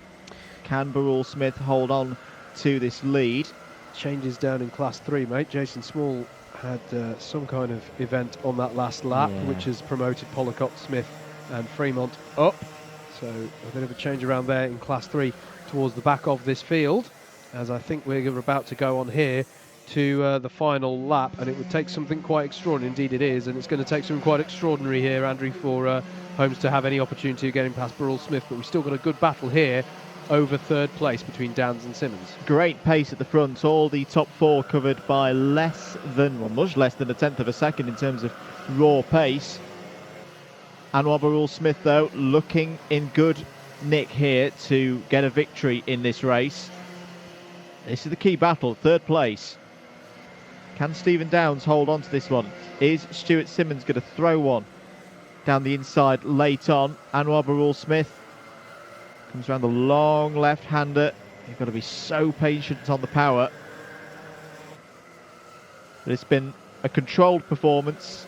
Can Burrell Smith hold on to this lead? Changes down in Class 3, mate. Jason Small had some kind of event on that last lap, which has promoted Pollicott, Smith and Fremont up. So a bit of a change around there in Class 3 towards the back of this field, as I think we're about to go on here to the final lap, and it would take something quite extraordinary. Indeed it is, and it's going to take something quite extraordinary here, Andrew, for Holmes to have any opportunity of getting past Burrell Smith, but we've still got a good battle here over 3rd place between Downs and Simmons. Great pace at the front. All the top 4 covered by much less than a tenth of a second in terms of raw pace. Anwar Burrell Smith, though, looking in good nick here to get a victory in this race. This is the key battle, 3rd place. Can Stephen Downs hold on to this one? Is Stuart Simmons going to throw one down the inside late on? Anwar Barul-Smith comes around the long left-hander. You've got to be so patient on the power. But it's been a controlled performance,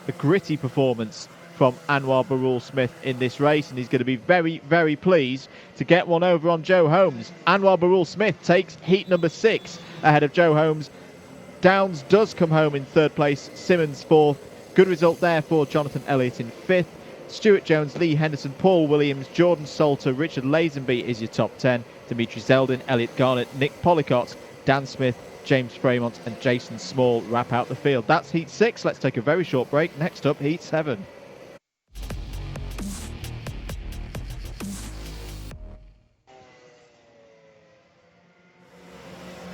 a gritty performance from Anwar Barul-Smith in this race, and he's going to be very, very pleased to get one over on Joe Holmes. Anwar Barul-Smith takes heat number 6 ahead of Joe Holmes. Downs does come home in 3rd place, Simmons 4th. Good result there for Jonathan Elliott in 5th. Stuart Jones, Lee Henderson, Paul Williams, Jordan Salter, Richard Lazenby is your top 10. Dimitri Zeldin, Elliot Garnett, Nick Policott, Dan Smith, James Fremont and Jason Small wrap out the field. That's heat 6. Let's take a very short break. Next up, heat 7.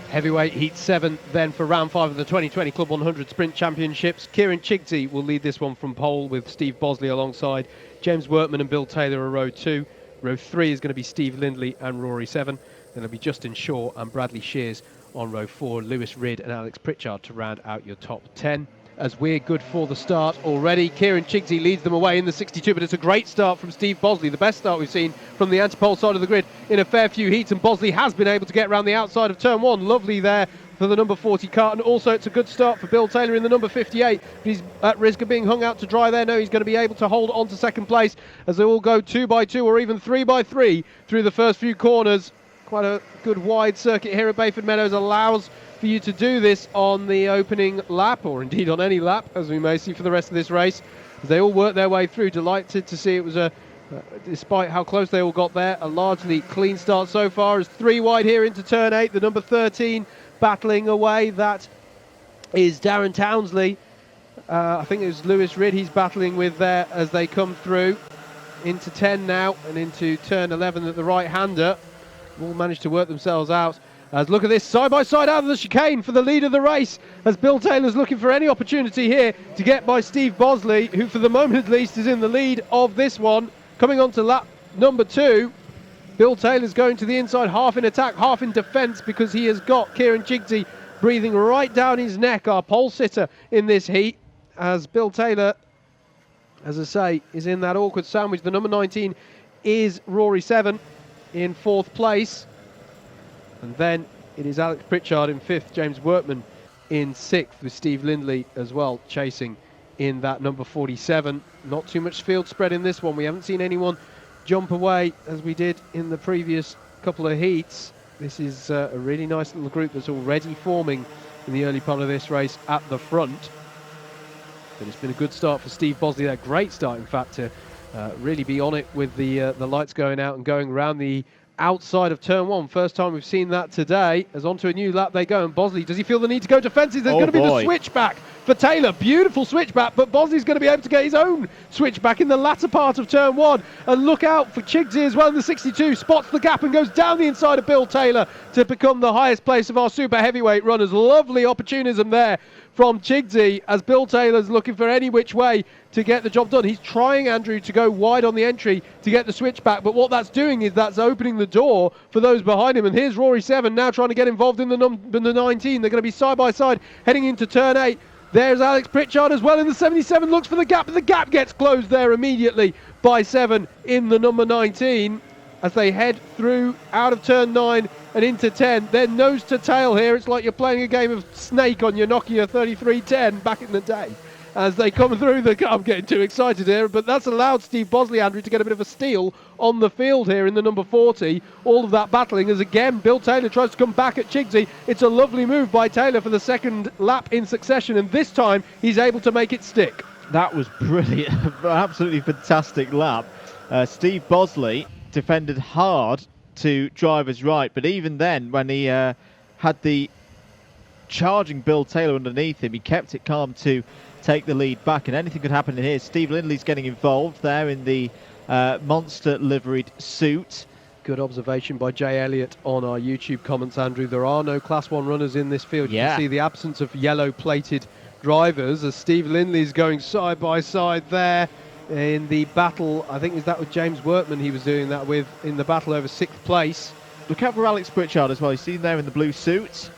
Heavyweight Heat 7 then for round 5 of the 2020 Club 100 Sprint Championships. Kieran Chigty will lead this one from pole with Steve Bosley alongside James Workman and Bill Taylor are row 2. Row 3 is going to be Steve Lindley and Rory 7. Then it'll be Justin Shaw and Bradley Shears on row 4. Lewis Ridd and Alex Pritchard to round out your top 10. As we're good for the start already, Kieran Chigty leads them away in the 62, but it's a great start from Steve Bosley, the best start we've seen from the anti-pole side of the grid in a fair few heats, and Bosley has been able to get around the outside of turn 1. Lovely there for the number 40 Karting. Also, it's a good start for Bill Taylor in the number 58, but he's at risk of being hung out to dry there. No, he's going to be able to hold on to second place as they all go 2 by 2 or even 3 by 3 through the first few corners. Quite a good wide circuit here at Bayford Meadows allows for you to do this on the opening lap, or indeed on any lap, as we may see for the rest of this race. As they all work their way through, delighted to see it was despite how close they all got there, a largely clean start so far. As 3 wide here into turn 8, the number 13 battling away. That is Darren Townsley. I think it was Lewis Ridd he's battling with there as they come through into 10 now and into turn 11 at the right-hander. All managed to work themselves out. As look at this, side by side out of the chicane for the lead of the race, as Bill Taylor's looking for any opportunity here to get by Steve Bosley, who for the moment at least is in the lead of this one. Coming on to lap number 2, Bill Taylor's going to the inside, half in attack, half in defence, because he has got Kieran Chigty breathing right down his neck, our pole sitter in this heat, as Bill Taylor, as I say, is in that awkward sandwich. The number 19 is Rory 7 in 4th place. And then it is Alex Pritchard in 5th, James Workman in 6th, with Steve Lindley as well chasing in that number 47. Not too much field spread in this one. We haven't seen anyone jump away as we did in the previous couple of heats. This is a really nice little group that's already forming in the early part of this race at the front. But it's been a good start for Steve Bosley there. Great start, in fact, to really be on it with the lights going out and going around the outside of turn 1. First time we've seen that today. As onto a new lap they go, and Bosley, does he feel the need to go defensive? There's going to be the switchback for Taylor. Beautiful switchback, but Bosley's going to be able to get his own switchback in the latter part of turn 1. And look out for Chigty as well in the 62. Spots the gap and goes down the inside of Bill Taylor to become the highest place of our super heavyweight runners. Lovely opportunism there from Chigty as Bill Taylor's looking for any which way to get the job done. He's trying, Andrew, to go wide on the entry to get the switchback, but what that's doing is that's opening the door for those behind him. And here's Rory 7 now trying to get involved in the number 19. They're going to be side by side heading into turn 8. There's Alex Pritchard as well in the 77, looks for the gap, but the gap gets closed there immediately by 7 in the number 19 as they head through out of turn 9 and into 10. They're nose to tail here. It's like you're playing a game of Snake on your Nokia 3310 back in the day. As they come through I'm getting too excited here, but that's allowed Steve Bosley, Andrew, to get a bit of a steal on the field here in the number 40. All of that battling as again Bill Taylor tries to come back at Chigty. It's a lovely move by Taylor for the second lap in succession, and this time he's able to make it stick. That was brilliant. Absolutely fantastic lap. Steve Bosley defended hard to driver's right, but even then when he had the charging Bill Taylor underneath him, he kept it calm to take the lead back, and anything could happen in here. Steve Lindley's getting involved there in the monster liveried suit. Good observation by Jay Elliott on our YouTube comments, Andrew. There are no Class 1 runners in this field. You can see the absence of yellow plated drivers as Steve Lindley's going side by side there in the battle. I think is that with James Workman he was doing that with in the battle over 6th place. Look out for Alex Pritchard as well. You see him there in the blue suit.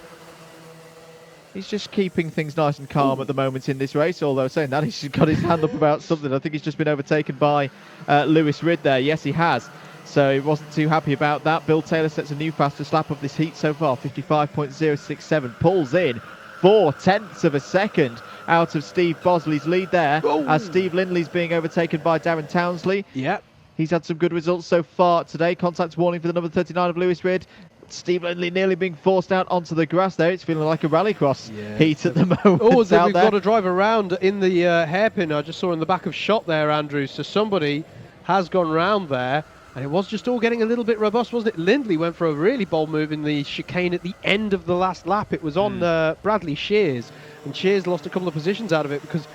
He's just keeping things nice and calm at the moment in this race, although saying that, he's got his hand up about something. I think he's just been overtaken by Lewis Ridd there. Yes, he has. So he wasn't too happy about that. Bill Taylor sets a new fastest lap of this heat so far, 55.067. Pulls in 0.4 of a second out of Steve Bosley's lead there, as Steve Lindley's being overtaken by Darren Townsley. Yep. He's had some good results so far today. Contact warning for the number 39 of Lewis Ridd. Steve Lindley nearly being forced out onto the grass there. It's feeling like a rallycross heat at the moment. Oh, so we've got to drive around in the hairpin. I just saw in the back of shot there, Andrew. So somebody has gone round there. And it was just all getting a little bit robust, wasn't it? Lindley went for a really bold move in the chicane at the end of the last lap. It was on Bradley Shears. And Shears lost a couple of positions out of it because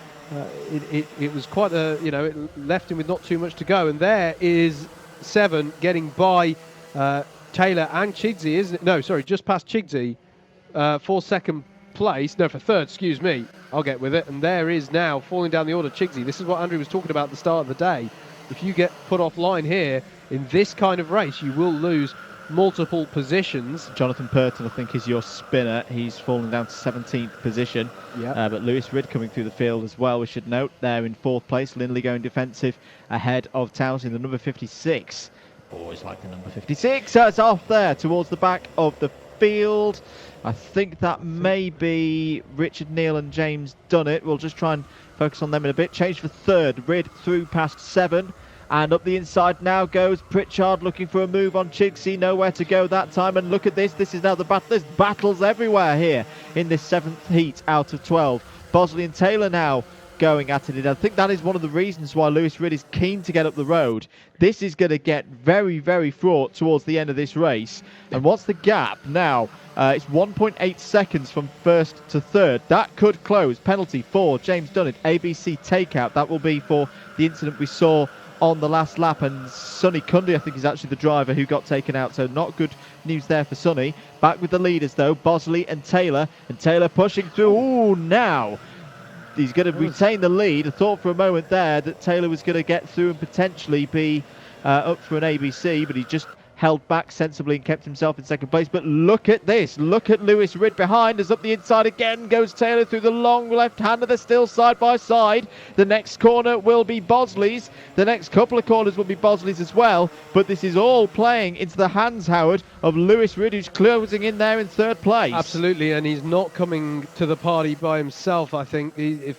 it was quite a, it left him with not too much to go. And there is 7 getting by Taylor and Chigsey, isn't it? No, sorry, just past Chigsey for second place. No, for third, excuse me. I'll get with it. And there is now, falling down the order, Chigsey. This is what Andrew was talking about at the start of the day. If you get put offline here in this kind of race, you will lose multiple positions. Jonathan Purton, I think, is your spinner. He's fallen down to 17th position. But Lewis Ridd coming through the field as well, we should note. There in 4th place. Lindley going defensive ahead of Townsley, the number 56. Always like the number 56. So it's off there towards the back of the field. I think that may be Richard Neal and James Dunnett. We'll just try and focus on them in a bit. Change for 3rd. Ridd through past 7. And up the inside now goes Pritchard, looking for a move on Chigsey. Nowhere to go that time. And look at this. This is now the battle. There's battles everywhere here in this 7th heat out of 12. Bosley and Taylor now going at it. I think that is one of the reasons why Lewis Ridd is keen to get up the road. This is going to get very, very fraught towards the end of this race. And what's the gap now? It's 1.8 seconds from 1st to 3rd. That could close. Penalty for James Dunnett. ABC takeout. That will be for the incident we saw on the last lap, and Sonny Cundy, I think, is actually the driver who got taken out, so not good news there for Sonny. Back with the leaders though, Bosley and Taylor pushing through. Ooh, now he's going to retain the lead. I thought for a moment there that Taylor was going to get through and potentially be up for an ABC, but he just held back sensibly and kept himself in 2nd place. But look at this. Look at Lewis Ridd behind us. Up the inside again goes Taylor through the long left-hander. They're still side by side. The next corner will be Bosley's. The next couple of corners will be Bosley's as well. But this is all playing into the hands, Howard, of Lewis Ridd, who's closing in there in 3rd place. Absolutely, and he's not coming to the party by himself, I think. He's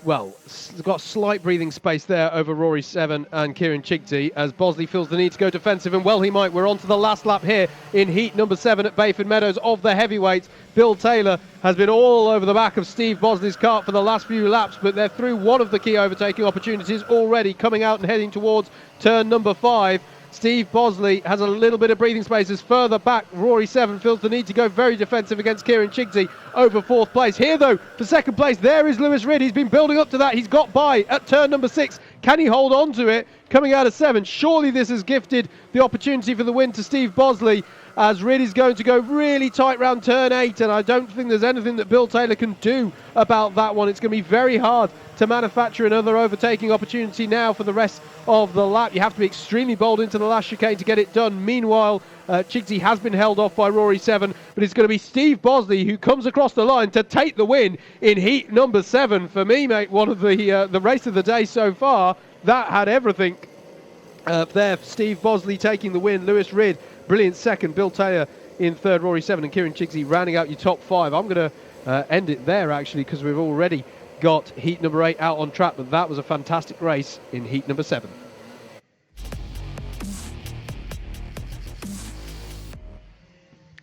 got slight breathing space there over Rory 7 and Kieran Chigsey as Bosley feels the need to go defensive, and well he might. We're on to the last lap here in heat number 7 at Bayford Meadows of the heavyweights. Bill Taylor has been all over the back of Steve Bosley's kart for the last few laps, but they're through one of the key overtaking opportunities already, coming out and heading towards turn number 5. Steve Bosley has a little bit of breathing space as further back Rory 7 feels the need to go very defensive against Kieran Chigsey over 4th place. Here though, for 2nd place, there is Lewis Ridd. He's been building up to that. He's got by at turn number 6. Can he hold on to it coming out of 7? Surely this has gifted the opportunity for the win to Steve Bosley, as Ridd is going to go really tight round turn 8, and I don't think there's anything that Bill Taylor can do about that one. It's going to be very hard to manufacture another overtaking opportunity now for the rest of the lap. You have to be extremely bold into the last chicane to get it done. Meanwhile, Chigsey has been held off by Rory 7, but it's going to be Steve Bosley who comes across the line to take the win in heat number 7. For me, mate, one of the race of the day so far. That had everything there. Steve Bosley taking the win. Lewis Ridd, brilliant 2nd. Bill Taylor in 3rd. Rory 7 and Kieran Chigsey rounding out your top 5. I'm going to end it there, actually, because we've already got heat number 8 out on track, but that was a fantastic race in heat number 7.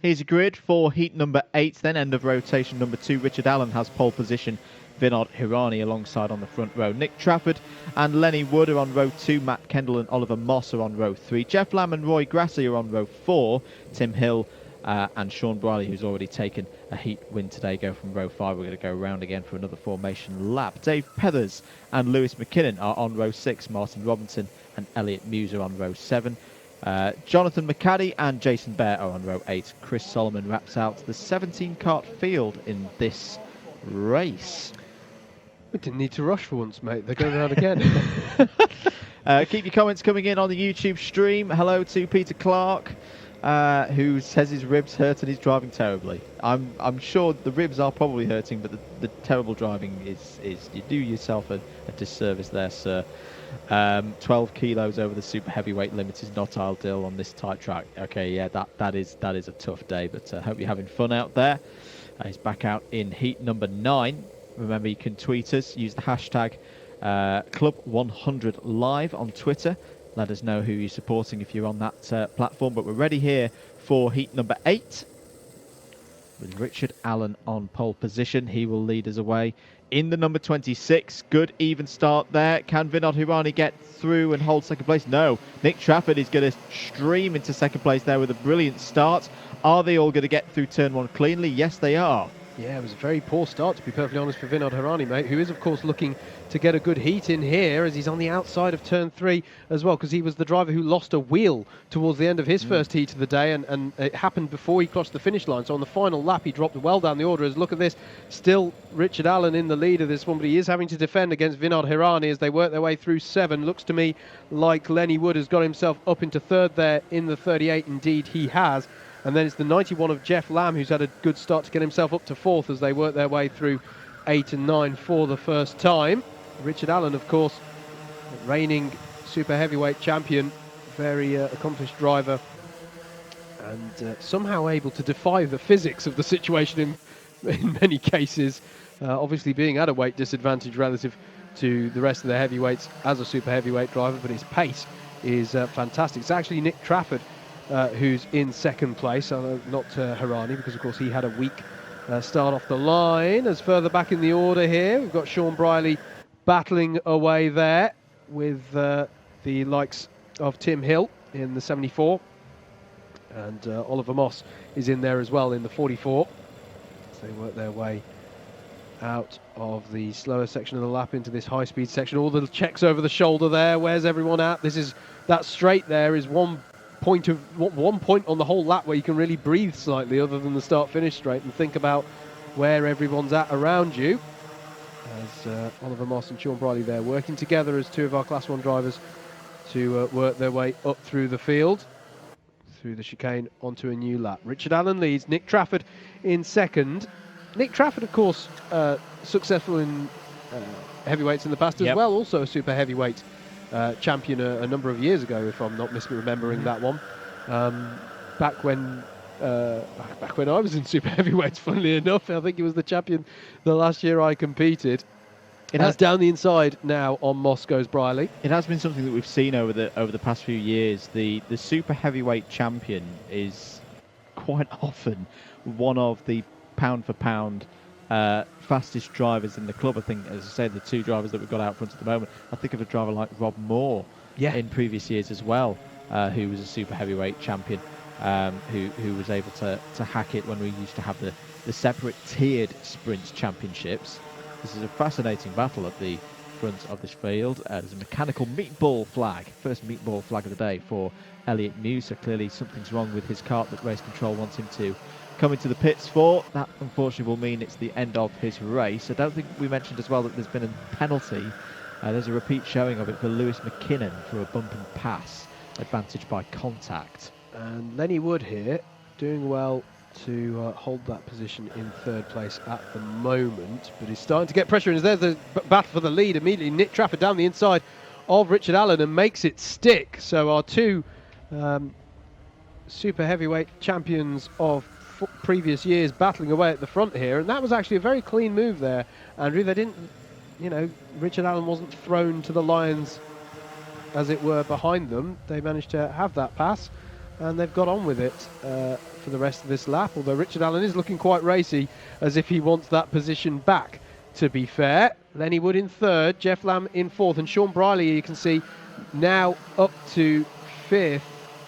Here's a grid for heat number 8, then end of rotation number 2. Richard Allen has pole position. Vinod Hirani alongside on the front row. Nick Trafford and Lenny Wood are on row 2. Matt Kendall and Oliver Moss are on row 3. Jeff Lamb and Roy Grassi are on row 4. Tim Hill and Sean Briley, who's already taken a heat win today, go from row 5. We're going to go around again for another formation lap. Dave Pethers and Lewis McKinnon are on row 6. Martin Robinson and Elliot Muse are on row 7. Jonathan McCaddy and Jason Bear are on row 8. Chris Solomon wraps out the 17 kart field in this race. We didn't need to rush for once, mate. They're going around again. Keep your comments coming in on the YouTube stream. Hello to Peter Clark. who says his ribs hurt and he's driving terribly. I'm sure the ribs are probably hurting, but the terrible driving is you do yourself a disservice there, sir. 12 kilos over the super heavyweight limit is not ideal on this tight track. Okay, yeah, that is a tough day, but hope you're having fun out there. He's back out in heat number 9. Remember, you can tweet us, use the hashtag Club100 Live on Twitter. Let us know who you're supporting if you're on that platform. But we're ready here for heat number 8 with Richard Allen on pole position. He will lead us away in the number 26. Good even start there. Can Vinod Hirani get through and hold second place? No. Nick Trafford is going to stream into second place there with a brilliant start. Are they all going to get through turn 1 cleanly? Yes, they are. Yeah, it was a very poor start, to be perfectly honest, for Vinod Hirani, mate, who is, of course, looking to get a good heat in here as he's on the outside of turn 3 as well, because he was the driver who lost a wheel towards the end of his first heat of the day, and it happened before he crossed the finish line. So on the final lap, he dropped well down the order. As look at this, still Richard Allen in the lead of this one, but he is having to defend against Vinod Hirani as they work their way through 7. Looks to me like Lenny Wood has got himself up into 3rd there in the 38. Indeed, he has. And then it's the 91 of Jeff Lamb, who's had a good start to get himself up to 4th as they work their way through 8 and 9 for the first time. Richard Allen, of course, reigning super heavyweight champion, very accomplished driver, and somehow able to defy the physics of the situation in many cases, obviously being at a weight disadvantage relative to the rest of the heavyweights as a super heavyweight driver, but his pace is fantastic. It's actually Nick Trafford who's in second place, not Hirani, because of course he had a weak start off the line. As further back in the order here, we've got Sean Briley battling away there with the likes of Tim Hill in the 74, and Oliver Moss is in there as well in the 44. So they work their way out of the slower section of the lap into this high-speed section. All the checks over the shoulder there. Where's everyone at? That straight there is one point on the whole lap where you can really breathe slightly, other than the start-finish straight, and think about where everyone's at around you. As Oliver Moss and Sean Briley there working together as 2 of our Class 1 drivers to work their way up through the field, through the chicane onto a new lap. Richard Allen leads, Nick Trafford in second. Nick Trafford, of course, successful in heavyweights in the past as well, also a super heavyweight champion a number of years ago, if I'm not misremembering that one. Back when I was in super heavyweights, funnily enough, I think he was the champion the last year I competed. It has down the inside now on Moscow's Briley. It has been something that we've seen over the past few years. The super heavyweight champion is quite often one of the pound for pound fastest drivers in the club. I think, as I say, the 2 drivers that we've got out front at the moment, I think of a driver like Rob Moore in previous years as well, who was a super heavyweight champion, who was able to hack it when we used to have the separate tiered sprints championships. This is a fascinating battle at the front of this field. There's a mechanical meatball flag, first meatball flag of the day for Elliot Muse. So clearly something's wrong with his kart that race control wants him to come into the pits for. That unfortunately will mean it's the end of his race. I don't think we mentioned as well that there's been a penalty. There's a repeat showing of it for Lewis McKinnon for a bump and pass, advantage by contact. And Lenny Wood here doing well to hold that position in 3rd place at the moment, but he's starting to get pressure, and there's the battle for the lead immediately. Nick Trafford down the inside of Richard Allen and makes it stick. So our 2 super heavyweight champions of previous years battling away at the front here, and that was actually a very clean move there, Andrew. They didn't, Richard Allen wasn't thrown to the lions, as it were, behind them. They managed to have that pass, and they've got on with it for the rest of this lap, although Richard Allen is looking quite racy, as if he wants that position back, to be fair. Lenny Wood in 3rd, Jeff Lamb in 4th, and Sean Briley, you can see, now up to 5th.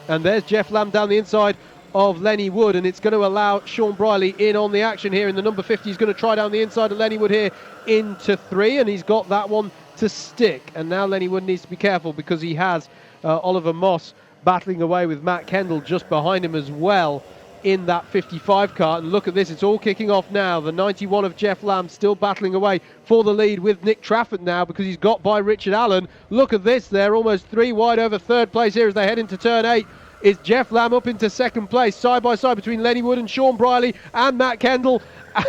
And there's Jeff Lamb down the inside of Lenny Wood, and it's going to allow Sean Briley in on the action here in the number 50. He's going to try down the inside of Lenny Wood here into 3, and he's got that one to stick. And now Lenny Wood needs to be careful, because he has Oliver Moss battling away with Matt Kendall just behind him as well in that 55 car. And look at this, it's all kicking off now. The 91 of Jeff Lamb still battling away for the lead with Nick Trafford now, because he's got by Richard Allen. Look at this, they're almost 3 wide over 3rd place here as they head into turn 8 It's Jeff Lamb up into second place, side by side between Lenny Wood and Sean Briley and Matt Kendall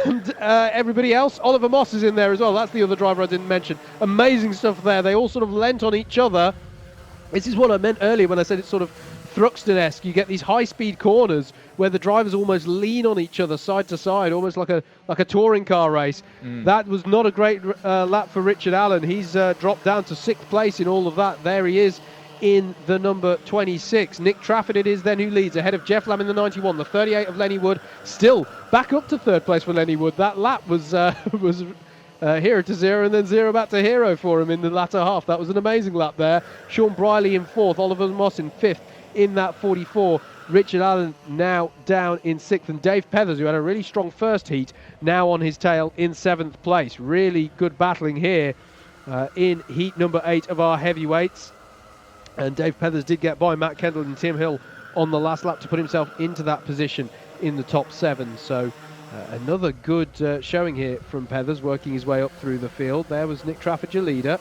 and everybody else. Oliver Moss is in there as well. That's the other driver I didn't mention. Amazing stuff there. They all sort of lent on each other. This is what I meant earlier when I said it's sort of Thruxton-esque. You get these high-speed corners where the drivers almost lean on each other side to side, almost like a touring car race. That was not a great lap for Richard Allen. He's dropped down to 6th place in all of that. There he is in the number 26. Nick Trafford it is then who leads ahead of Jeff Lamb in the 91. The 38 of Lenny Wood still back up to 3rd place for Lenny Wood. That lap was hero to 0 and then 0 back to hero for him in the latter half. That was an amazing lap there. Sean Briley in 4th, Oliver Moss in 5th in that 44. Richard Allen now down in 6th, and Dave Pethers, who had a really strong first heat, now on his tail in 7th place. Really good battling here in heat number 8 of our heavyweights. And Dave Pethers did get by Matt Kendall and Tim Hill on the last lap to put himself into that position in the top 7. So another good showing here from Pethers, working his way up through the field. There was Nick Trafford, your leader,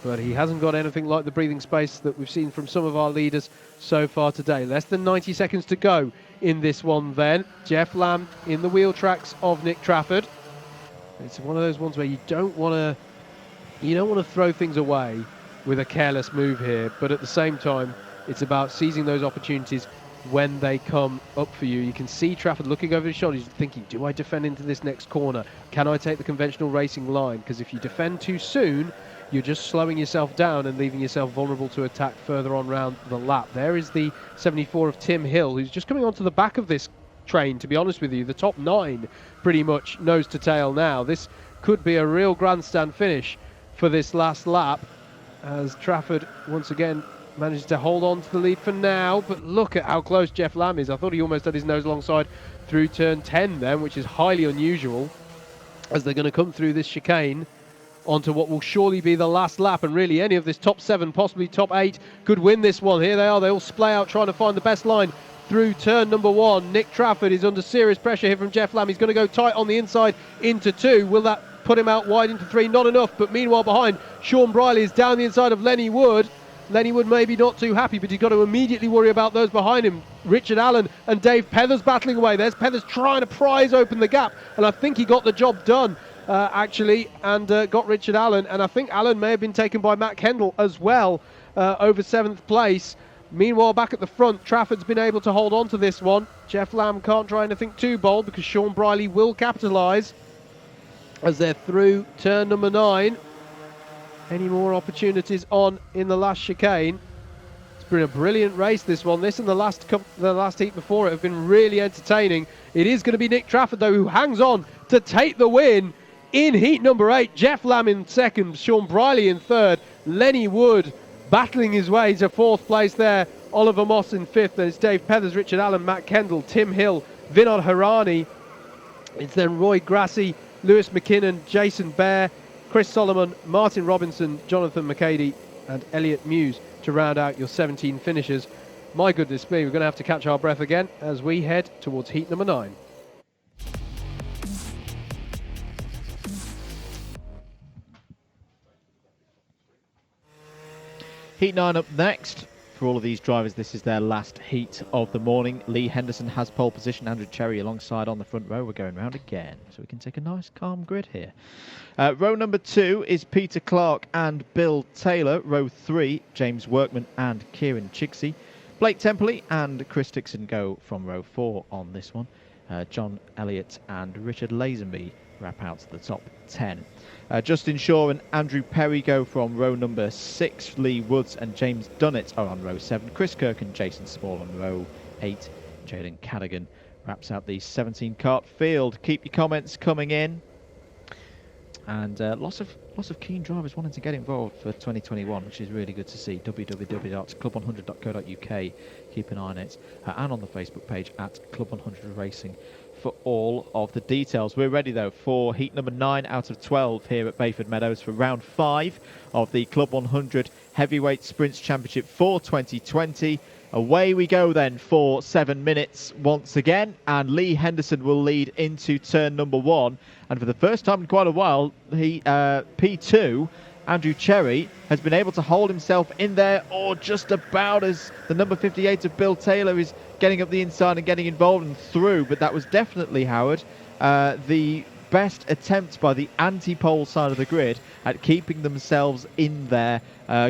but he hasn't got anything like the breathing space that we've seen from some of our leaders so far today. Less than 90 seconds to go in this one then. Jeff Lamb in the wheel tracks of Nick Trafford. It's one of those ones where you don't want to throw things away with a careless move here, but at the same time it's about seizing those opportunities when they come up for you. You can see Trafford looking over his shoulder. He's thinking, do I defend into this next corner? Can I take the conventional racing line? Because if you defend too soon, you're just slowing yourself down and leaving yourself vulnerable to attack further on round the lap. There is the 74 of Tim Hill, who's just coming onto the back of this train, to be honest with you. The top 9 pretty much nose to tail now. This could be a real grandstand finish for this last lap, as Trafford once again manages to hold on to the lead for now. But look at how close Jeff Lamb is. I thought he almost had his nose alongside through turn 10 then, which is highly unusual, as they're going to come through this chicane onto what will surely be the last lap. And really any of this top 7, possibly top 8, could win this one. Here they are, they all splay out trying to find the best line through turn number 1. Nick Trafford is under serious pressure here from Jeff Lamb. He's going to go tight on the inside into 2. Will that put him out wide into 3? Not enough, but meanwhile behind, Sean Briley is down the inside of Lenny Wood. Lenny Wood maybe not too happy, but he's got to immediately worry about those behind him. Richard Allen and Dave Pethers battling away. There's Pethers trying to prise open the gap, and I think he got the job done actually, and got Richard Allen, and I think Allen may have been taken by Matt Kendall as well over 7th place. Meanwhile, back at the front, Trafford's been able to hold on to this one. Jeff Lamb can't try anything too bold because Sean Briley will capitalise as they're through turn number 9. Any more opportunities on in the last chicane? It's been a brilliant race, this one. This and the last heat before it have been really entertaining. It is going to be Nick Trafford, though, who hangs on to take the win in heat number 8. Jeff Lamb in 2nd, Sean Briley in 3rd, Lenny Wood battling his way to 4th place there, Oliver Moss in 5th, and it's Dave Pethers, Richard Allen, Matt Kendall, Tim Hill, Vinod Harani. It's then Roy Grassi, Lewis McKinnon, Jason Bear, Chris Solomon, Martin Robinson, Jonathan McCady and Elliot Muse to round out your 17 finishers. My goodness me, we're going to have to catch our breath again as we head towards heat number 9. Heat 9 up next. For all of these drivers, this is their last heat of the morning. Lee Henderson has pole position. Andrew Cherry alongside on the front row. We're going round again, so we can take a nice calm grid here. Row number 2 is Peter Clark and Bill Taylor. Row 3, James Workman and Kieran Chicksey. Blake Templey and Chris Dixon go from row 4 on this one. John Elliott and Richard Lazenby wrap out to the top 10. Justin Shaw and Andrew Perry go from row number 6. Lee Woods and James Dunnett are on row 7. Chris Kirk and Jason Small on row 8. Jaden Cadigan wraps out the 17 kart field. Keep your comments coming in. And lots of keen drivers wanting to get involved for 2021, which is really good to see. www.club100.co.uk. Keep an eye on it. And on the Facebook page at Club100 Racing for all of the details. We're ready, though, for heat number 9 out of 12 here at Bayford Meadows for round 5 of the Club 100 Heavyweight Sprints Championship for 2020. Away we go then for 7 minutes once again, and Lee Henderson will lead into turn number 1. And for the first time in quite a while, P2 Andrew Cherry has been able to hold himself in there, or just about, as the number 58 of Bill Taylor is getting up the inside and getting involved and through. But that was definitely, Howard, the best attempt by the anti-pole side of the grid at keeping themselves in there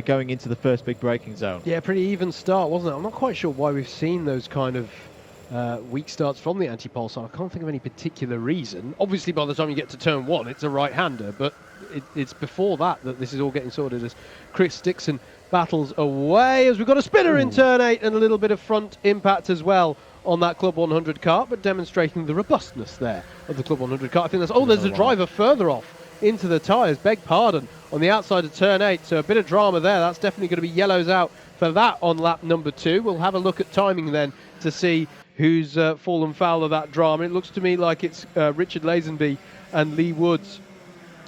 going into the first big braking zone. Yeah, pretty even start, wasn't it? I'm not quite sure why we've seen those kind of weak starts from the anti-pole side. I can't think of any particular reason. Obviously, by the time you get to turn 1, it's a right-hander, but it's before that this is all getting sorted as Chris Dixon battles away, as we've got a spinner in turn 8 and a little bit of front impact as well on that Club 100 kart, but demonstrating the robustness there of the Club 100 kart. I think there's a driver further off into the tyres, beg pardon, on the outside of turn 8, so a bit of drama there. That's definitely going to be yellows out for that on lap number 2. We'll have a look at timing then to see who's fallen foul of that drama. It looks to me like it's Richard Lazenby and Lee Woods,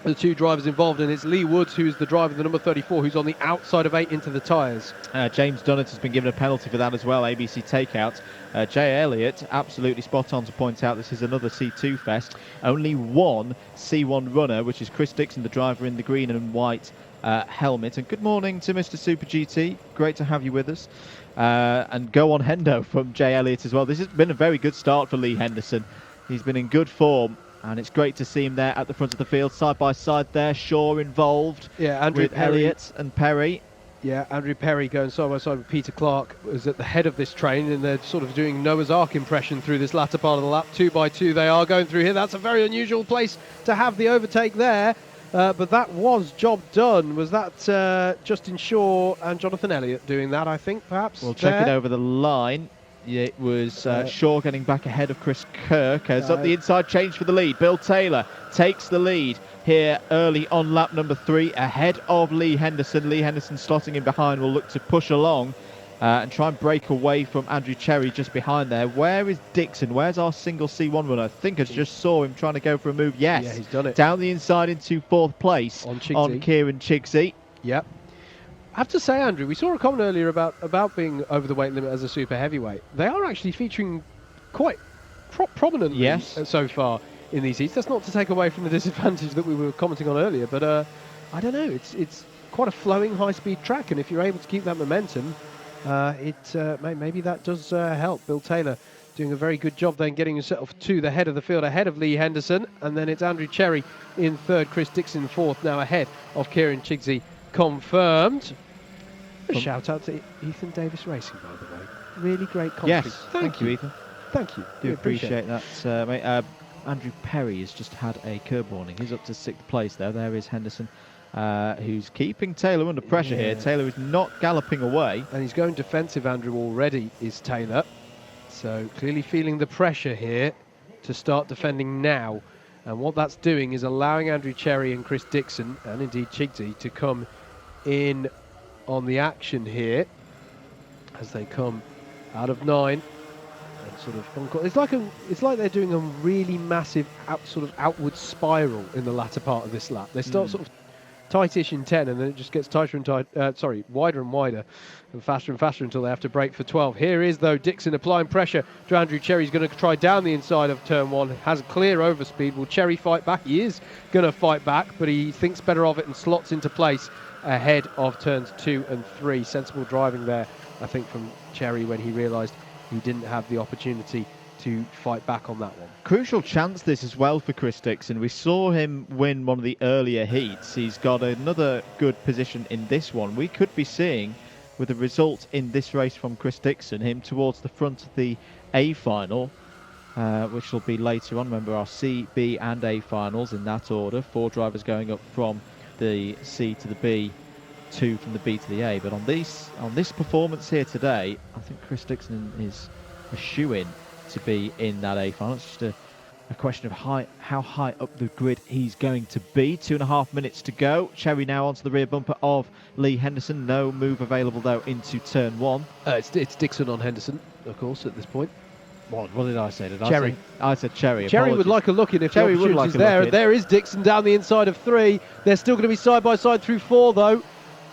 the two drivers involved, and it's Lee Woods who's the driver, the number 34, who's on the outside of 8 into the tyres. James Dunnett has been given a penalty for that as well, ABC takeout. Jay Elliott, absolutely spot on to point out this is another C2 fest. Only one C1 runner, which is Chris Dixon, the driver in the green and white helmet. And good morning to Mr. Super GT. Great to have you with us. And go on Hendo from Jay Elliott as well. This has been a very good start for Lee Henderson. He's been in good form, and it's great to see him there at the front of the field, side by side there. Shaw involved, Andrew with Perry. Elliott and Perry. Yeah, Andrew Perry going side by side with Peter Clark was at the head of this train, and they're sort of doing Noah's Ark impression through this latter part of the lap. 2 by 2 they are going through here. That's a very unusual place to have the overtake there, but that was job done. Was that Justin Shaw and Jonathan Elliott doing that, I think, perhaps? We'll check it over the line. It was Shaw getting back ahead of Chris Kirk as up the inside, change for the lead. Bill Taylor takes the lead here early on lap number 3 ahead of Lee Henderson. Lee Henderson slotting in behind will look to push along and try and break away from Andrew Cherry just behind there. Where is Dixon? Where's our single C1 runner? I think I just saw him trying to go for a move. Yes, yeah, he's done it. Down the inside into 4th place on Kieran Chigsey. Yep. I have to say, Andrew, we saw a comment earlier about being over the weight limit as a super heavyweight. They are actually featuring quite prominently so far in these heats. That's not to take away from the disadvantage that we were commenting on earlier, but I don't know. It's quite a flowing, high-speed track, and if you're able to keep that momentum, maybe that does help. Bill Taylor doing a very good job then getting himself to the head of the field, ahead of Lee Henderson, and then it's Andrew Cherry in 3rd, Chris Dixon 4th, now ahead of Kieran Chigsey, confirmed. A shout out to Ethan Davis Racing, by the way. Really great commentary. Yes, thank you, Ethan. Thank you. Do appreciate that, mate. Andrew Perry has just had a curb warning. He's up to 6th place there. There is Henderson, who's keeping Taylor under pressure here. Taylor is not galloping away. And he's going defensive, Andrew, already, is Taylor. So clearly feeling the pressure here to start defending now. And what that's doing is allowing Andrew Cherry and Chris Dixon, and indeed Chigsey, to come in on the action here as they come out of 9 and sort of it's like they're doing a really massive outward spiral in the latter part of this lap. They start sort of tightish in 10, and then it just gets wider and wider and faster until they have to brake for 12. Here is, though, Dixon applying pressure to Andrew Cherry. He's going to try down the inside of turn 1, has clear overspeed. Will Cherry fight back? He is going to fight back, but he thinks better of it and slots into place ahead of turns 2 and 3. Sensible driving there, I think, from Cherry when he realised he didn't have the opportunity to fight back on that one. Crucial chance this as well for Chris Dixon. We saw him win one of the earlier heats. He's got another good position in this one. We could be seeing, with the result in this race from Chris Dixon, him towards the front of the A final, which will be later on. Remember, our C, B and A finals in that order. 4 drivers going up from the C to the B, 2 from the B to the A. But on this performance here today, I think Chris Dixon is a shoe-in to be in that A final. It's just a question of how high up the grid he's going to be. 2.5 minutes to go. Cherry now onto the rear bumper of Lee Henderson. No move available though into turn 1. It's Dixon on Henderson, of course, at this point. What did I say? Cherry. I said Cherry. Cherry Apologies. would like a look in if Cherry the opportunity's would like there. a look in. There is Dixon down the inside of 3. They're still going to be side by side through 4 though,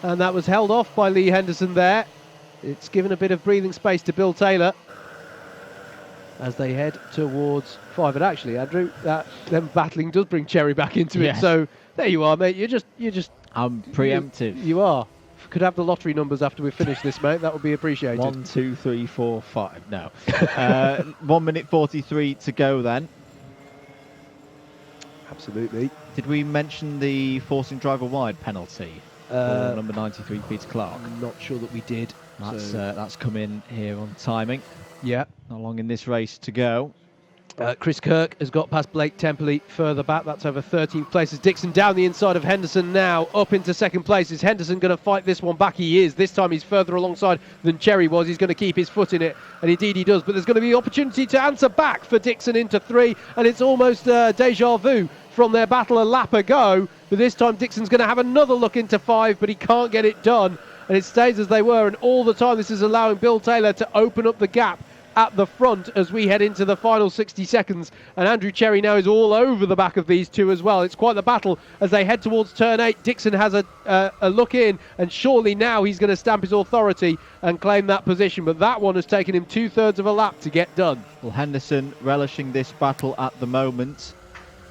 and that was held off by Lee Henderson there. It's given a bit of breathing space to Bill Taylor. as they head towards 5. And actually, Andrew, them battling does bring Cherry back into it. Yes. So there you are, mate. You're just. I'm preemptive. You are. Could have the lottery numbers after we finish this, mate. That would be appreciated. 1, 2, 3, 4, 5. No. 1 minute 43 to go then. Absolutely. Did we mention the forcing driver wide penalty? For number 93, Peter Clark. I'm not sure that we did. That's come in here on timing. Yeah. Not long in this race to go. Chris Kirk has got past Blake Temperley further back. That's over 13th places. Dixon down the inside of Henderson now, up into second place. Is Henderson going to fight this one back? He is. This time he's further alongside than Cherry was. He's going to keep his foot in it, and indeed he does. But there's going to be opportunity to answer back for Dixon into 3, and it's almost deja vu from their battle a lap ago. But this time Dixon's going to have another look into 5, but he can't get it done. And it stays as they were, and all the time this is allowing Bill Taylor to open up the gap at the front as we head into the final 60 seconds. And Andrew Cherry now is all over the back of these two as well. It's quite the battle as they head towards turn 8. Dixon has a look in, and surely now he's going to stamp his authority and claim that position. But that one has taken him 2/3 of a lap to get done. Well, Henderson relishing this battle at the moment.